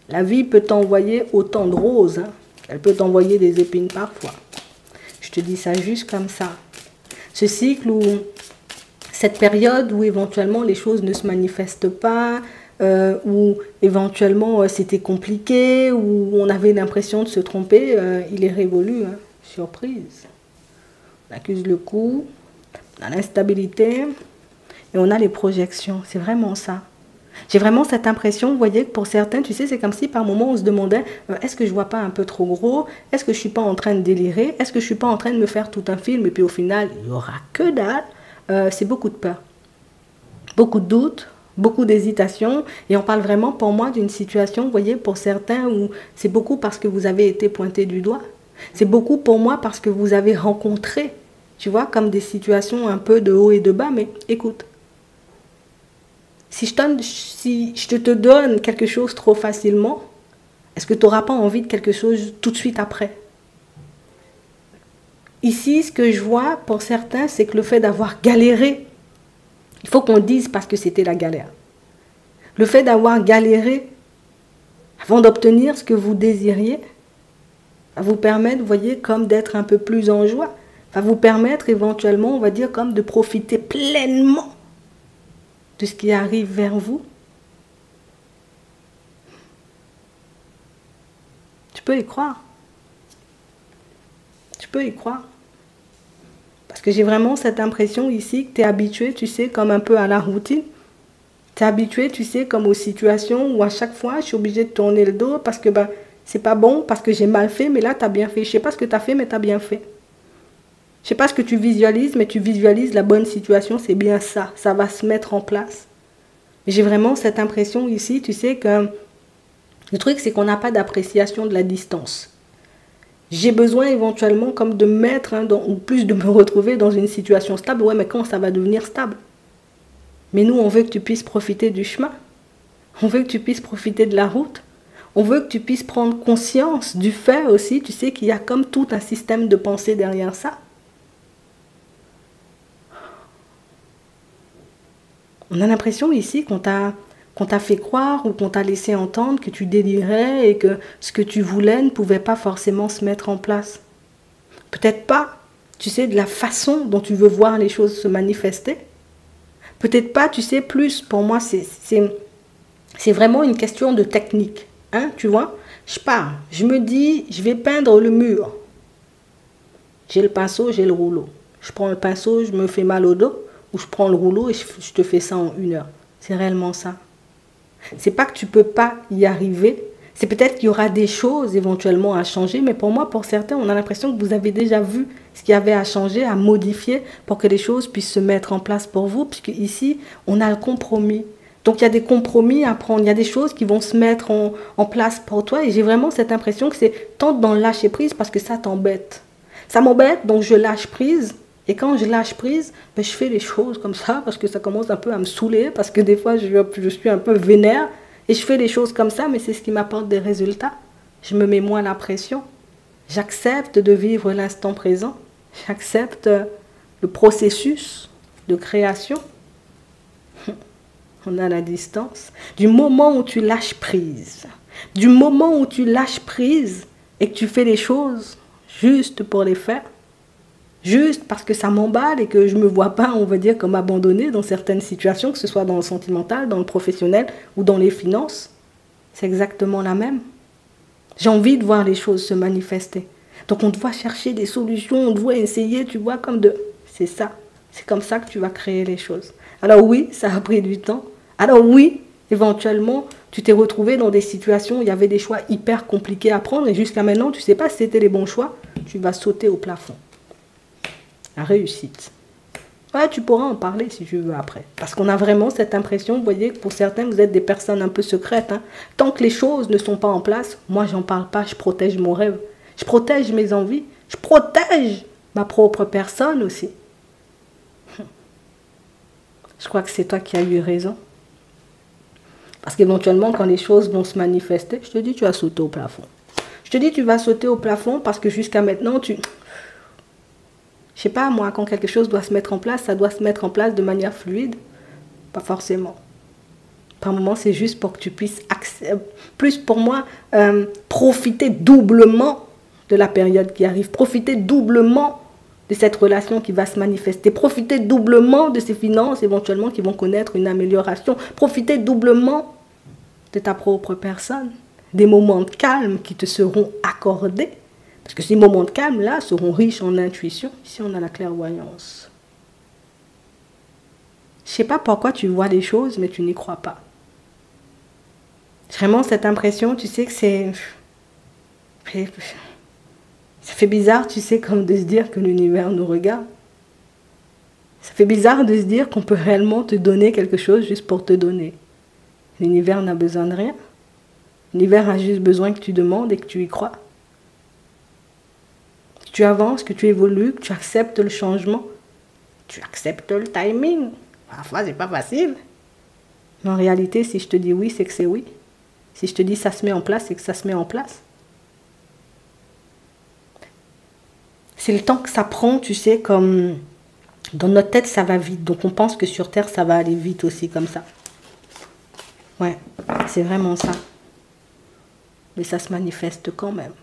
La vie peut t'envoyer autant de roses, hein. Elle peut t'envoyer des épines parfois. Je te dis ça juste comme ça. Ce cycle où, cette période où éventuellement les choses ne se manifestent pas, où éventuellement c'était compliqué, où on avait l'impression de se tromper, il est révolu. Hein. Surprise. On accuse le coup, on a l'instabilité et on a les projections. C'est vraiment ça. J'ai vraiment cette impression, vous voyez, que pour certains, tu sais, c'est comme si par moment on se demandait, est-ce que je vois pas un peu trop gros? Est-ce que je suis pas en train de délirer? Est-ce que je suis pas en train de me faire tout un film? Et puis au final, il n'y aura que dalle. C'est beaucoup de peur, beaucoup de doutes, beaucoup d'hésitation. Et on parle vraiment pour moi d'une situation, vous voyez, pour certains, où c'est beaucoup parce que vous avez été pointé du doigt. C'est beaucoup pour moi parce que vous avez rencontré, tu vois, comme des situations un peu de haut et de bas. Mais écoute, si je te donne quelque chose trop facilement, est-ce que tu n'auras pas envie de quelque chose tout de suite après? Ici, ce que je vois pour certains, c'est que le fait d'avoir galéré, il faut qu'on dise parce que c'était la galère. Le fait d'avoir galéré avant d'obtenir ce que vous désiriez, va vous permettre, vous voyez, comme d'être un peu plus en joie, va vous permettre éventuellement, on va dire, comme de profiter pleinement de ce qui arrive vers vous. Tu peux y croire. Tu peux y croire. Parce Parce que j'ai vraiment cette impression ici que tu es habitué, tu sais, comme un peu à la routine. Tu es habitué, tu sais, comme aux situations où à chaque fois, je suis obligée de tourner le dos parce que ben, c'est pas bon, parce que j'ai mal fait, mais là, tu as bien fait. Je sais pas ce que tu as fait, mais tu as bien fait. Je sais pas ce que tu visualises, mais tu visualises la bonne situation, c'est bien ça. Ça va se mettre en place. J'ai vraiment cette impression ici, tu sais, que le truc, c'est qu'on n'a pas d'appréciation de la distance. J'ai besoin éventuellement comme de mettre, ou plus de me retrouver dans une situation stable. Ouais, mais quand ça va devenir stable? Mais nous, on veut que tu puisses profiter du chemin. On veut que tu puisses profiter de la route. On veut que tu puisses prendre conscience du fait aussi, tu sais, qu'il y a comme tout un système de pensée derrière ça. On a l'impression ici qu'on t'a fait croire ou qu'on t'a laissé entendre que tu délirais et que ce que tu voulais ne pouvait pas forcément se mettre en place. Peut-être pas, tu sais, de la façon dont tu veux voir les choses se manifester. Peut-être pas, tu sais, plus, pour moi, c'est vraiment une question de technique. Hein, tu vois, je pars, je me dis, je vais peindre le mur. J'ai le pinceau, j'ai le rouleau. Je prends le pinceau, je me fais mal au dos, ou je prends le rouleau et je te fais ça en 1 heure. C'est réellement ça. C'est pas que tu peux pas y arriver. C'est peut-être qu'il y aura des choses éventuellement à changer, mais pour moi, pour certains, on a l'impression que vous avez déjà vu ce qu'il y avait à changer, à modifier pour que les choses puissent se mettre en place pour vous, puisque ici, on a le compromis. Donc il y a des compromis à prendre, il y a des choses qui vont se mettre en place pour toi, et j'ai vraiment cette impression que c'est tente d'en lâcher prise parce que ça t'embête. Ça m'embête, donc je lâche prise. Et quand je lâche prise, ben, je fais les choses comme ça parce que ça commence un peu à me saouler, parce que des fois je suis un peu vénère et je fais les choses comme ça, mais c'est ce qui m'apporte des résultats. Je me mets moins la pression. J'accepte de vivre l'instant présent. J'accepte le processus de création. On a la distance. Du moment où tu lâches prise, du moment où tu lâches prise et que tu fais les choses juste pour les faire, juste parce que ça m'emballe et que je ne me vois pas, on va dire, comme abandonnée dans certaines situations, que ce soit dans le sentimental, dans le professionnel ou dans les finances. C'est exactement la même. J'ai envie de voir les choses se manifester. Donc on doit chercher des solutions, on doit essayer, tu vois, comme de... C'est ça. C'est comme ça que tu vas créer les choses. Alors oui, ça a pris du temps. Alors oui, éventuellement, tu t'es retrouvé dans des situations où il y avait des choix hyper compliqués à prendre et jusqu'à maintenant, tu ne sais pas si c'était les bons choix. Tu vas sauter au plafond. La réussite. Ouais, tu pourras en parler si tu veux après. Parce qu'on a vraiment cette impression, vous voyez, que pour certains, vous êtes des personnes un peu secrètes. Hein. Tant que les choses ne sont pas en place, moi, j'en parle pas, je protège mon rêve. Je protège mes envies. Je protège ma propre personne aussi. Je crois que c'est toi qui as eu raison. Parce qu'éventuellement, quand les choses vont se manifester, je te dis, tu vas sauter au plafond. Je te dis, tu vas sauter au plafond parce que jusqu'à maintenant, je sais pas, moi, quand quelque chose doit se mettre en place, ça doit se mettre en place de manière fluide. Pas forcément. Par moments, c'est juste pour que tu puisses, plus pour moi, profiter doublement de la période qui arrive. Profiter doublement de cette relation qui va se manifester. Profiter doublement de ces finances éventuellement qui vont connaître une amélioration. Profiter doublement de ta propre personne. Des moments de calme qui te seront accordés. Parce que ces moments de calme-là seront riches en intuition. Ici, on a la clairvoyance. Je ne sais pas pourquoi tu vois les choses, mais tu n'y crois pas. Vraiment, cette impression, tu sais que c'est... Ça fait bizarre, tu sais, comme de se dire que l'univers nous regarde. Ça fait bizarre de se dire qu'on peut réellement te donner quelque chose juste pour te donner. L'univers n'a besoin de rien. L'univers a juste besoin que tu demandes et que tu y crois. Que tu avances, que tu évolues, que tu acceptes le changement. Tu acceptes le timing. Parfois, c'est pas facile. Mais en réalité, si je te dis oui, c'est que c'est oui. Si je te dis ça se met en place, c'est que ça se met en place. C'est le temps que ça prend, tu sais, comme dans notre tête, ça va vite. Donc on pense que sur Terre, ça va aller vite aussi, comme ça. Ouais, c'est vraiment ça. Mais ça se manifeste quand même.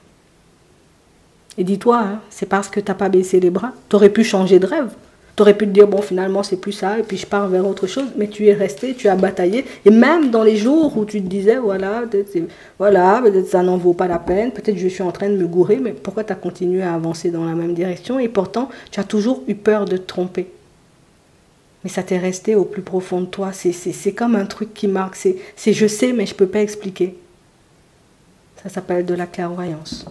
Et dis-toi, hein, c'est parce que tu n'as pas baissé les bras. Tu aurais pu changer de rêve. Tu aurais pu te dire, bon, finalement, c'est plus ça, et puis je pars vers autre chose, mais tu es resté, tu as bataillé. Et même dans les jours où tu te disais, voilà, peut-être ça n'en vaut pas la peine, peut-être je suis en train de me gourer, mais pourquoi tu as continué à avancer dans la même direction? Et pourtant, tu as toujours eu peur de te tromper. Mais ça t'est resté au plus profond de toi. C'est comme un truc qui marque. C'est je sais, mais je ne peux pas expliquer. Ça s'appelle de la clairvoyance.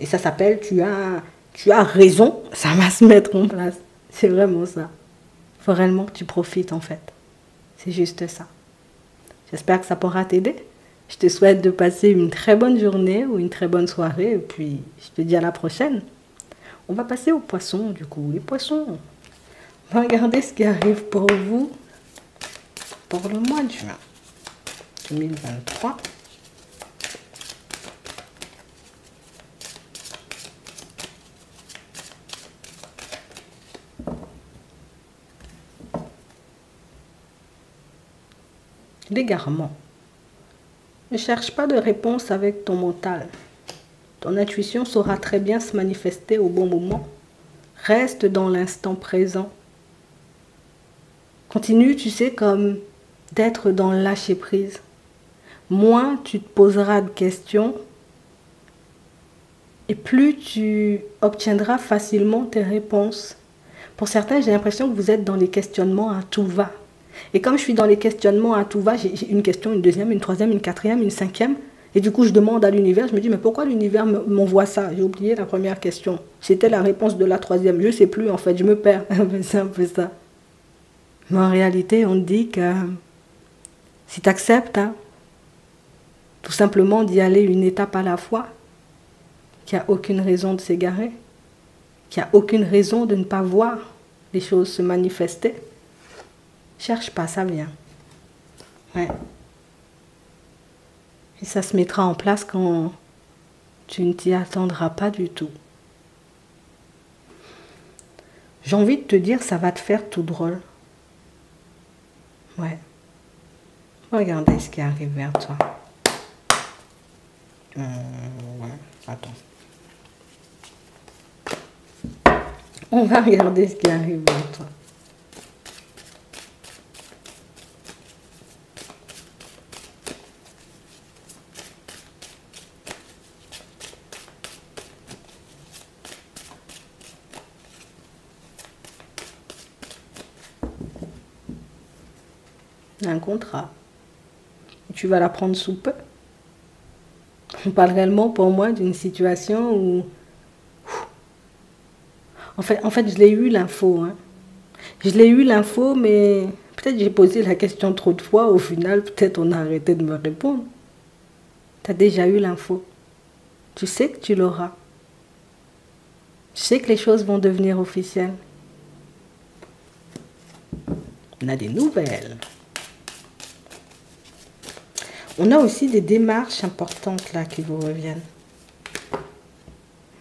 Et ça s'appelle tu as raison, ça va se mettre en place. C'est vraiment ça. Il faut réellement que tu profites en fait. C'est juste ça. J'espère que ça pourra t'aider. Je te souhaite de passer une très bonne journée ou une très bonne soirée. Et puis, je te dis à la prochaine. On va passer aux poissons du coup. Les poissons. On va regarder ce qui arrive pour vous pour le mois de juin 2023. L'égarement. Ne cherche pas de réponse avec ton mental. Ton intuition saura très bien se manifester au bon moment. Reste dans l'instant présent. Continue, tu sais, comme d'être dans le lâcher-prise. Moins tu te poseras de questions et plus tu obtiendras facilement tes réponses. Pour certains, j'ai l'impression que vous êtes dans les questionnements à tout va. Et comme je suis dans les questionnements à tout va, j'ai une question, une deuxième, une troisième, une quatrième, une cinquième. Et du coup, je demande à l'univers, je me dis, mais pourquoi l'univers m'envoie ça? J'ai oublié la première question. C'était la réponse de la troisième. Je ne sais plus, en fait, je me perds. C'est un peu ça. Mais en réalité, on dit que si tu acceptes, tout simplement d'y aller une étape à la fois, qu'il n'y a aucune raison de s'égarer, qu'il n'y a aucune raison de ne pas voir les choses se manifester. Cherche pas, ça vient. Ouais. Et ça se mettra en place quand tu ne t'y attendras pas du tout. J'ai envie de te dire, ça va te faire tout drôle. Ouais. Regardez ce qui arrive vers toi. Ouais, attends. On va regarder ce qui arrive vers toi. Un contrat. Et tu vas la prendre sous peu. On parle réellement pour moi d'une situation où... En fait, je l'ai eu l'info. Je l'ai eu l'info, mais peut-être j'ai posé la question trop de fois. Au final, peut-être on a arrêté de me répondre. Tu as déjà eu l'info. Tu sais que tu l'auras. Tu sais que les choses vont devenir officielles. On a des nouvelles. On a aussi des démarches importantes là qui vous reviennent.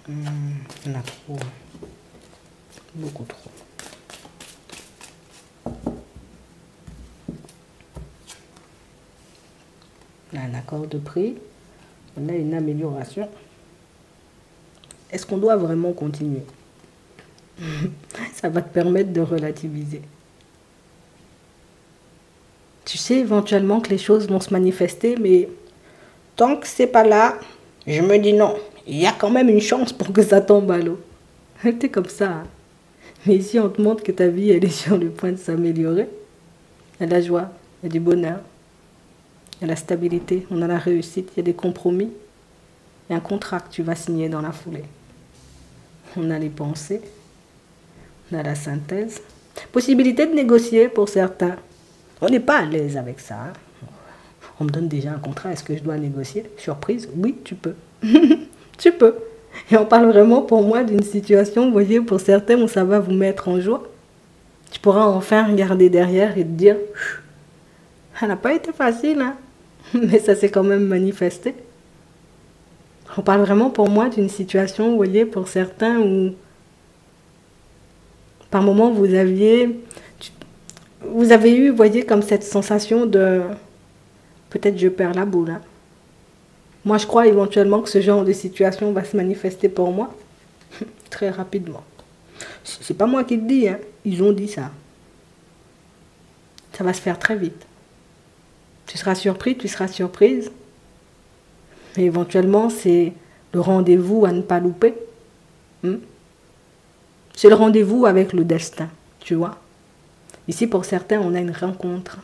On a trop. Beaucoup trop. On a un accord de prix. On a une amélioration. Est-ce qu'on doit vraiment continuer? Ça va te permettre de relativiser. Tu sais éventuellement que les choses vont se manifester, mais tant que c'est pas là, je me dis non. Il y a quand même une chance pour que ça tombe à l'eau. T'es comme ça. Mais ici, on te montre que ta vie, elle est sur le point de s'améliorer. Il y a la joie, il y a du bonheur, il y a la stabilité, on a la réussite, il y a des compromis. Il y a un contrat que tu vas signer dans la foulée. On a les pensées, on a la synthèse. Possibilité de négocier pour certains. On n'est pas à l'aise avec ça. On me donne déjà un contrat, est-ce que je dois négocier? Surprise, oui, tu peux. Tu peux. Et on parle vraiment pour moi d'une situation, vous voyez, pour certains où ça va vous mettre en joie. Tu pourras enfin regarder derrière et te dire, ça n'a pas été facile, mais ça s'est quand même manifesté. On parle vraiment pour moi d'une situation, vous voyez, pour certains où par moment vous avez eu, vous voyez, comme cette sensation de peut-être je perds la boule. Moi, je crois éventuellement que ce genre de situation va se manifester pour moi très rapidement. C'est pas moi qui le dis, hein. Ils ont dit ça. Ça va se faire très vite. Tu seras surpris, tu seras surprise. Mais éventuellement, c'est le rendez-vous à ne pas louper. C'est le rendez-vous avec le destin, tu vois. Ici, pour certains, on a une rencontre.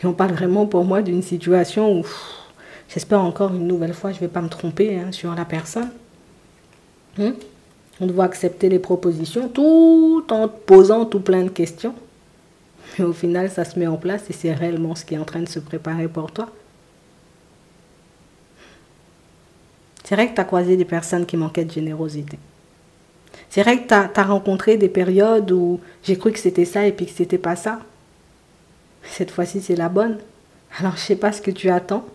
Et on parle vraiment pour moi d'une situation où, j'espère encore une nouvelle fois, je ne vais pas me tromper sur la personne. On doit accepter les propositions tout en posant tout plein de questions. Mais au final, ça se met en place et c'est réellement ce qui est en train de se préparer pour toi. C'est vrai que tu as croisé des personnes qui manquaient de générosité. C'est vrai que tu as rencontré des périodes où j'ai cru que c'était ça et puis que c'était pas ça. Cette fois-ci, c'est la bonne. Alors, je ne sais pas ce que tu attends.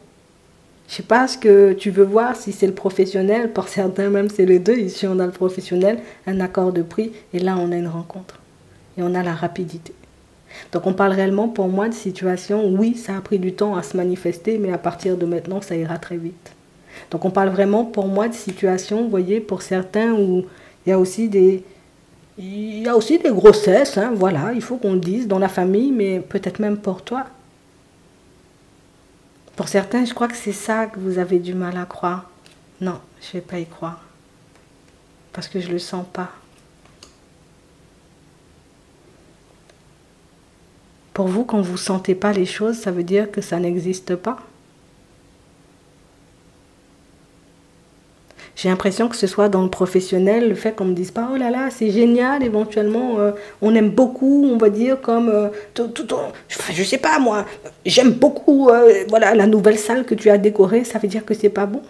Je ne sais pas ce que tu veux voir, si c'est le professionnel. Pour certains, même, c'est les deux. Ici, on a le professionnel, un accord de prix. Et là, on a une rencontre. Et on a la rapidité. Donc, on parle réellement, pour moi, de situation où, oui, ça a pris du temps à se manifester, mais à partir de maintenant, ça ira très vite. Donc, on parle vraiment, pour moi, de situation, vous voyez, pour certains, où il y a aussi des grossesses, hein, voilà, il faut qu'on le dise, dans la famille, mais peut-être même pour toi. Pour certains, je crois que c'est ça que vous avez du mal à croire. Non, je ne vais pas y croire. Parce que je ne le sens pas. Pour vous, quand vous ne sentez pas les choses, ça veut dire que ça n'existe pas. J'ai l'impression que ce soit dans le professionnel, le fait qu'on me dise pas « Oh là là, c'est génial, éventuellement, on aime beaucoup, on va dire, comme... je sais pas, moi, j'aime beaucoup voilà, la nouvelle salle que tu as décorée, ça veut dire que c'est pas bon. »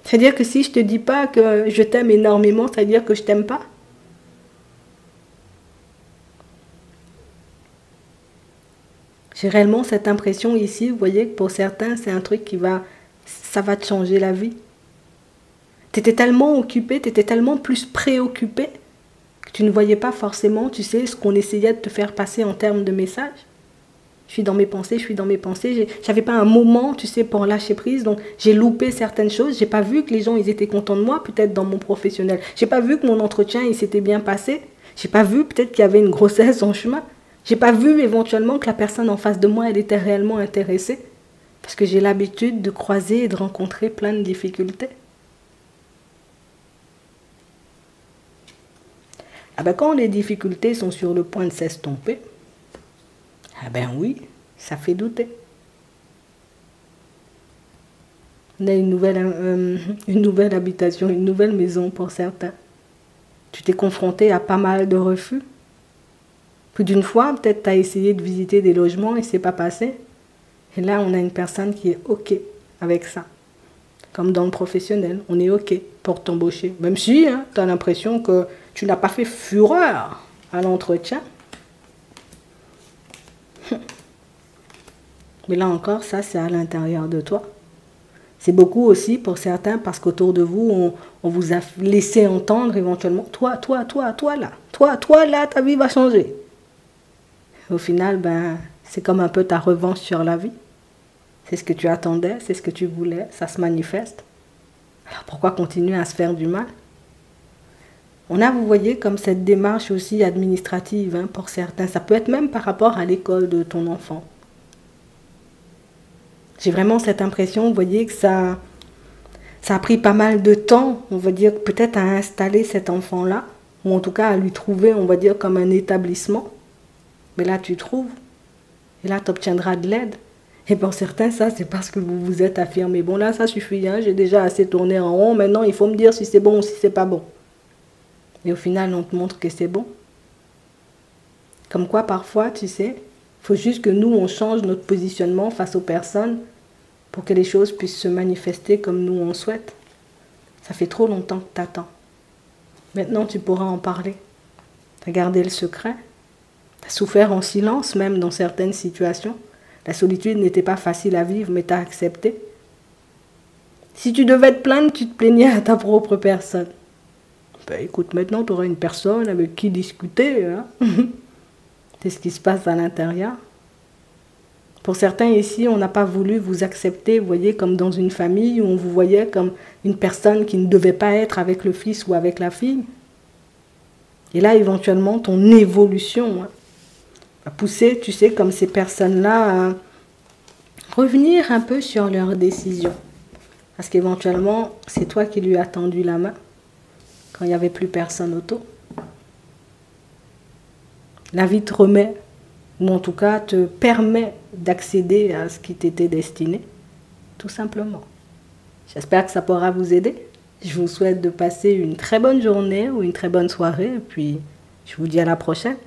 C'est-à-dire que si je te dis pas que je t'aime énormément, ça veut dire que je t'aime pas. J'ai réellement cette impression ici, vous voyez, que pour certains, c'est un truc ça va te changer la vie. Tu étais tellement occupé, tu étais tellement plus préoccupé que tu ne voyais pas forcément, tu sais, ce qu'on essayait de te faire passer en termes de message. Je suis dans mes pensées, j'avais pas un moment, tu sais, pour lâcher prise, donc j'ai loupé certaines choses, j'ai pas vu que les gens, ils étaient contents de moi, peut-être dans mon professionnel. J'ai pas vu que mon entretien, il s'était bien passé. J'ai pas vu peut-être qu'il y avait une grossesse en chemin. J'ai pas vu éventuellement que la personne en face de moi, elle était réellement intéressée. Parce que j'ai l'habitude de croiser et de rencontrer plein de difficultés. Ah ben quand les difficultés sont sur le point de s'estomper, ah ben oui, ça fait douter. On a une nouvelle habitation, une nouvelle maison pour certains. Tu t'es confronté à pas mal de refus. Plus d'une fois, peut-être tu as essayé de visiter des logements et c'est pas passé. Et là, on a une personne qui est OK avec ça. Comme dans le professionnel, on est OK pour t'embaucher. Même si tu as l'impression que tu n'as pas fait fureur à l'entretien. Mais là encore, ça, c'est à l'intérieur de toi. C'est beaucoup aussi pour certains parce qu'autour de vous, on vous a laissé entendre éventuellement, toi là, ta vie va changer. Au final, ben, c'est comme un peu ta revanche sur la vie. C'est ce que tu attendais, c'est ce que tu voulais, ça se manifeste. Alors pourquoi continuer à se faire du mal? On a, vous voyez, comme cette démarche aussi administrative pour certains. Ça peut être même par rapport à l'école de ton enfant. J'ai vraiment cette impression, vous voyez, que ça a pris pas mal de temps, on va dire, peut-être à installer cet enfant-là, ou en tout cas à lui trouver, on va dire, comme un établissement. Mais là, tu trouves, et là, tu obtiendras de l'aide. Et pour certains, ça, c'est parce que vous vous êtes affirmé. Bon, là, ça suffit, j'ai déjà assez tourné en rond, maintenant, il faut me dire si c'est bon ou si c'est pas bon. Et au final, on te montre que c'est bon. Comme quoi, parfois, tu sais, il faut juste que nous, on change notre positionnement face aux personnes pour que les choses puissent se manifester comme nous, on souhaite. Ça fait trop longtemps que tu attends. Maintenant, tu pourras en parler. Tu as gardé le secret. Tu as souffert en silence, même dans certaines situations. La solitude n'était pas facile à vivre, mais tu as accepté. Si tu devais te plaindre, tu te plaignais à ta propre personne. Ben, écoute, maintenant, tu auras une personne avec qui discuter. C'est ce qui se passe à l'intérieur. Pour certains ici, on n'a pas voulu vous accepter, vous voyez, comme dans une famille où on vous voyait comme une personne qui ne devait pas être avec le fils ou avec la fille. Et là, éventuellement, ton évolution va pousser, tu sais, comme ces personnes-là, à revenir un peu sur leurs décisions. Parce qu'éventuellement, c'est toi qui lui as tendu la main quand il n'y avait plus personne autour. La vie te remet, ou en tout cas te permet d'accéder à ce qui t'était destiné, tout simplement. J'espère que ça pourra vous aider. Je vous souhaite de passer une très bonne journée ou une très bonne soirée, et puis je vous dis à la prochaine.